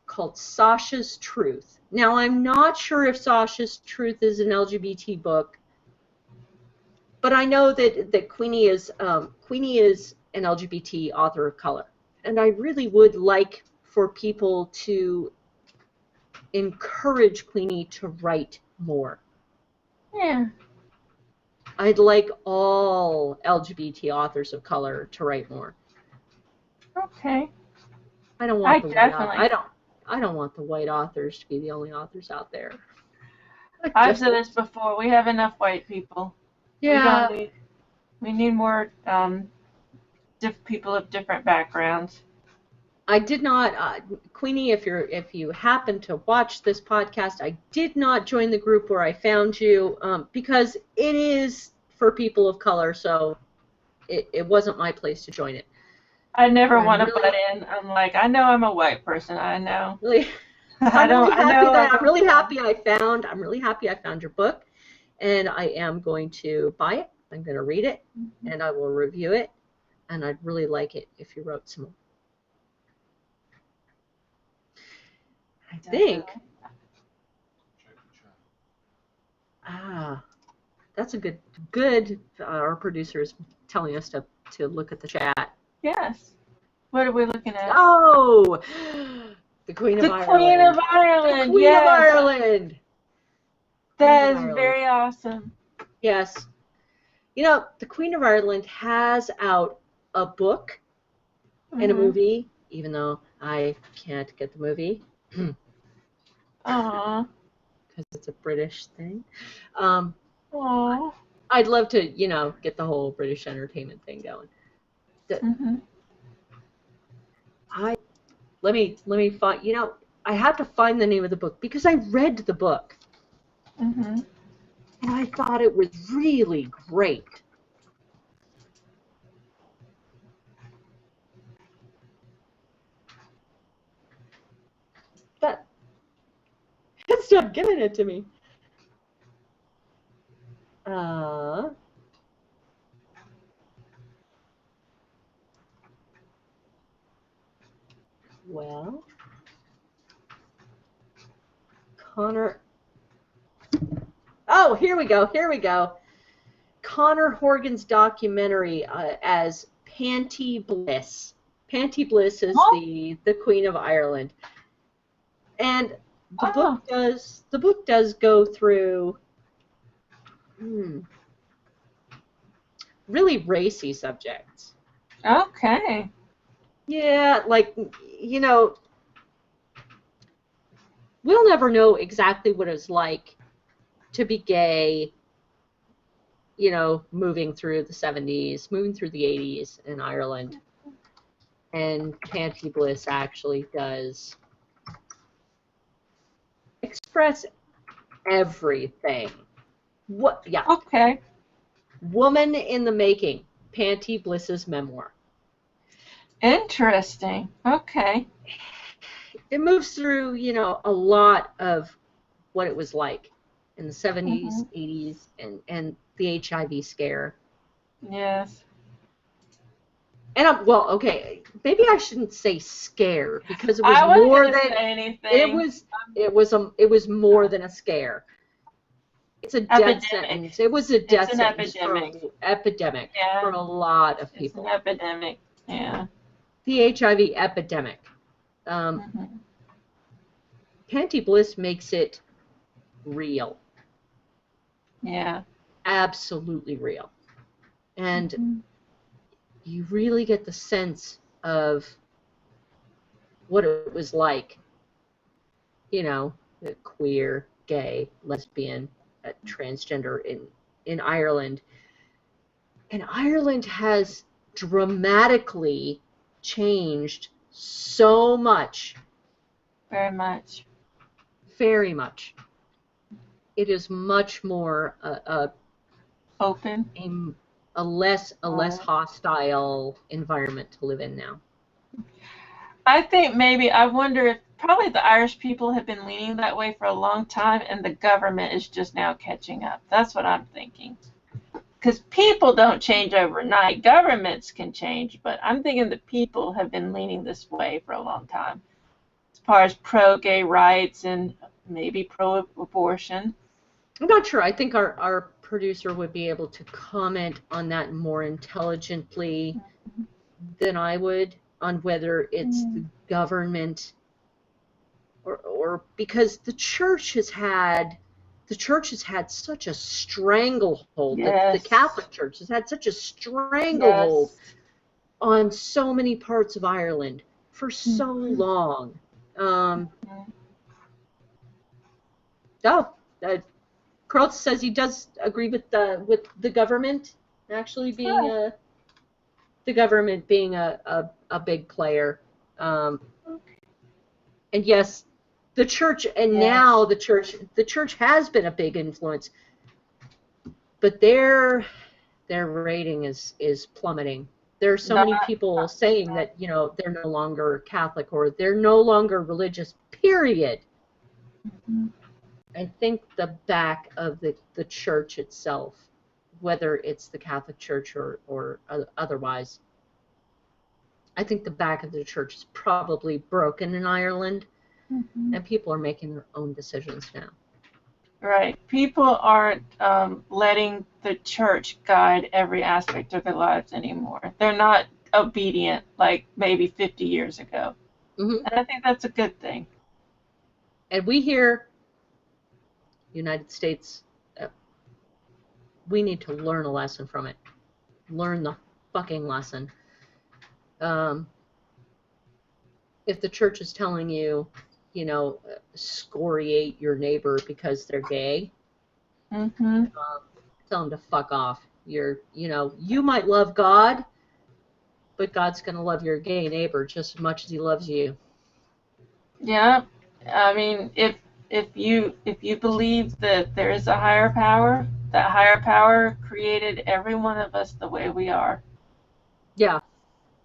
called Sasha's Truth. Now, I'm not sure if Sasha's Truth is an LGBT book, but I know that Queenie is an LGBT author of color, and I really would like for people to encourage Queenie to write more. Yeah. I'd like all LGBT authors of color to write more. Okay. I don't want I don't want the white authors to be the only authors out there. I've said this before. We have enough white people. Yeah. We need more people of different backgrounds. I did not, Queenie, if you happen to watch this podcast, I did not join the group where I found you because it is for people of color, so it wasn't my place to join it. I never want to butt in. I'm like, I know I'm a white person. I know. Really? I don't. I know. I'm really happy I found your book, and I am going to buy it. I'm going to read it, and I will review it, and I'd really like it if you wrote some more. I think. That's a good. Our producer is telling us to look at the chat. Yes. What are we looking at? Oh, the Queen of Ireland. Queen of Ireland. The Queen of Ireland. That is very awesome. Yes. You know, the Queen of Ireland has out a book and a movie, even though I can't get the movie. Aww. Because it's a British thing. Aww. I'd love to, get the whole British entertainment thing going. Let me find. I have to find the name of the book because I read the book, and I thought it was really great. But it's not giving it to me. Well, Connor. Oh, here we go. Connor Horgan's documentary as Panty Bliss. Panty Bliss is the Queen of Ireland, and the book does go through really racy subjects. Okay. Yeah, we'll never know exactly what it's like to be gay, moving through the 70s, moving through the 80s in Ireland. And Panty Bliss actually does express everything. Okay. Woman in the Making, Panty Bliss's memoir. Interesting. Okay. It moves through, a lot of what it was like in the 70s, 80s, and the HIV scare. Yes. And maybe I shouldn't say scare because it was more than anything. It was more than a scare. It's a death sentence. It was a death sentence epidemic for a lot of people. It's an epidemic. Yeah. The HIV epidemic. Panty Bliss makes it real. Yeah. Absolutely real. And you really get the sense of what it was like, queer, gay, lesbian, transgender in Ireland. And Ireland has dramatically changed so much. Very much. Very much. It is much more open, a less hostile environment to live in now. I wonder if probably the Irish people have been leaning that way for a long time, and the government is just now catching up. That's what I'm thinking. Because people don't change overnight. Governments can change, but I'm thinking the people have been leaning this way for a long time, as far as pro-gay rights and maybe pro-abortion. I'm not sure. I think our producer would be able to comment on that more intelligently than I would, on whether it's the government or because the church has had such a stranglehold. Yes. The Catholic Church has had such a stranglehold on so many parts of Ireland for so long. Krotz says he does agree with the government actually being a big player. And yes, the church, and now the church has been a big influence, but their rating is plummeting. There are so many people saying that they're no longer Catholic or they're no longer religious. Period. Mm-hmm. I think the back of the church itself, whether it's the Catholic Church or otherwise, I think the back of the church is probably broken in Ireland, Mm-hmm. and people are making their own decisions now. Right. People aren't letting the church guide every aspect of their lives anymore. They're not obedient like maybe 50 years ago. Mm-hmm. And I think that's a good thing. And we here, United States, we need to learn a lesson from it. Learn the fucking lesson. If the church is telling you, scoriate your neighbor because they're gay, Mm-hmm. tell them to fuck off. You might love God, but God's going to love your gay neighbor just as much as he loves you. Yeah. I mean, if you believe that there is a higher power, that higher power created every one of us the way we are. Yeah.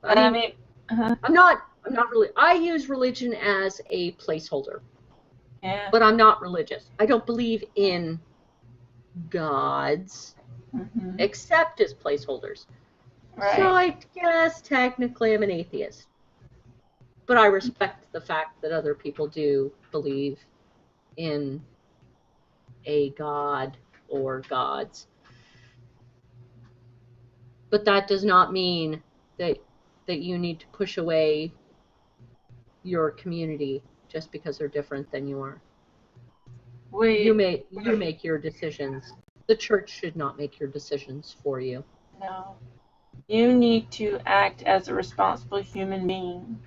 I mean, I'm not really, I use religion as a placeholder, yeah. but I'm not religious. I don't believe in gods Mm-hmm. except as placeholders. Right. So I guess technically I'm an atheist. But I respect the fact that other people do believe in a god or gods. But that does not mean that you need to push away your community just because they're different than you are. You make your decisions. The church should not make your decisions for you. No. You need to act as a responsible human being.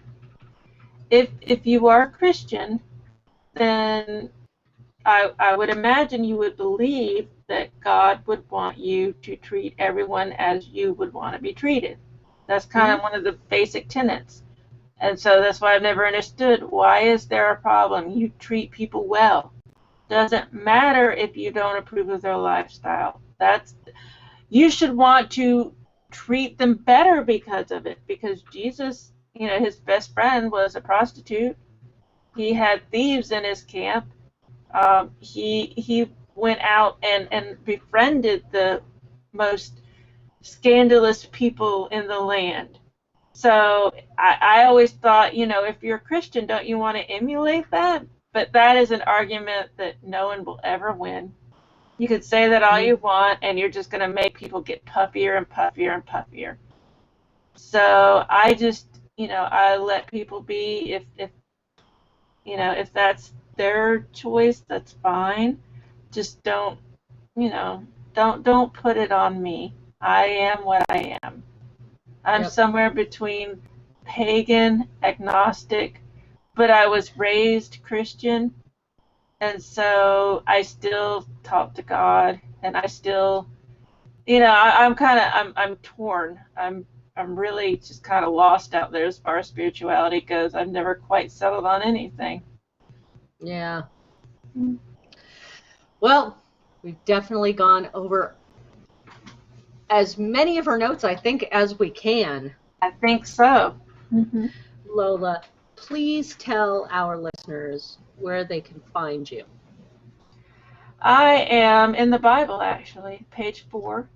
If you are a Christian, then I would imagine you would believe that God would want you to treat everyone as you would want to be treated. That's kind of one of the basic tenets. And so that's why I've never understood, why is there a problem? You treat people well. Doesn't matter if you don't approve of their lifestyle. You should want to treat them better because of it. Because Jesus, his best friend was a prostitute. He had thieves in his camp. He went out and befriended the most scandalous people in the land. So I always thought, if you're a Christian, don't you want to emulate that? But that is an argument that no one will ever win. You could say that all you want, and you're just going to make people get puffier and puffier and puffier. So I just, I let people be. If that's their choice, that's fine. Just don't put it on me. I am what I am. I'm somewhere between pagan, agnostic, but I was raised Christian, and so I still talk to God, and I still, I'm torn. I'm really just kind of lost out there as far as spirituality goes. I've never quite settled on anything. Yeah. Well, we've definitely gone over as many of our notes, I think, as we can. I think so. Mm-hmm. Lola, please tell our listeners where they can find you. I am in the Bible, actually, page 4.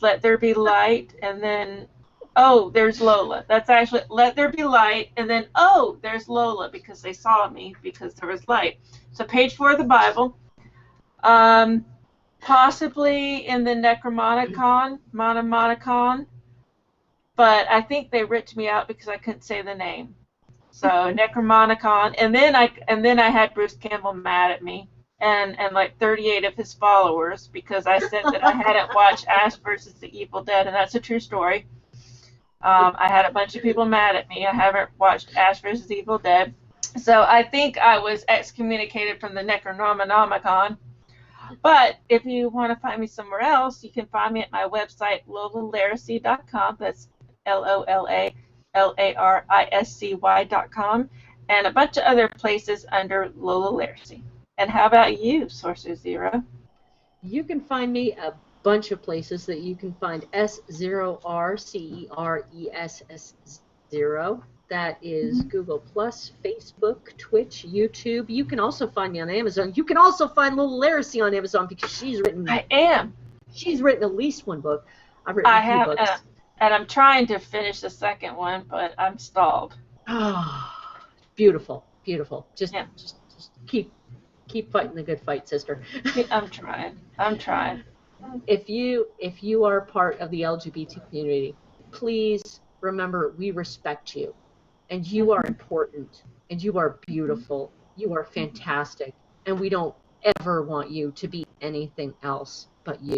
Let there be light, and then, there's Lola. That's actually, let there be light, and then, there's Lola, because they saw me, because there was light. So page 4 of the Bible. Possibly in the Necromonicon, but I think they ripped me out because I couldn't say the name. So Necromonicon, and then I had Bruce Campbell mad at me, and like 38 of his followers, because I said that I hadn't watched Ash versus the Evil Dead, and that's a true story. I had a bunch of people mad at me. I haven't watched Ash versus the Evil Dead, so I think I was excommunicated from the Necronomicon. But if you want to find me somewhere else, you can find me at my website, lolalaracy.com. That's LOLALARISCY.com, and a bunch of other places under Lola Laracy. And how about you, Sorcerer Zero? You can find me a bunch of places that you can find S0RCERESS That is Google Plus, Facebook, Twitch, YouTube. You can also find me on Amazon. You can also find Little Literacy on Amazon because she's written at least one book. I've written a few books. And I'm trying to finish the second one, but I'm stalled. Oh, beautiful, beautiful. Just keep fighting the good fight, sister. I'm trying. If you are part of the LGBT community, please remember we respect you, and you are important, and you are beautiful, you are fantastic, and we don't ever want you to be anything else but you.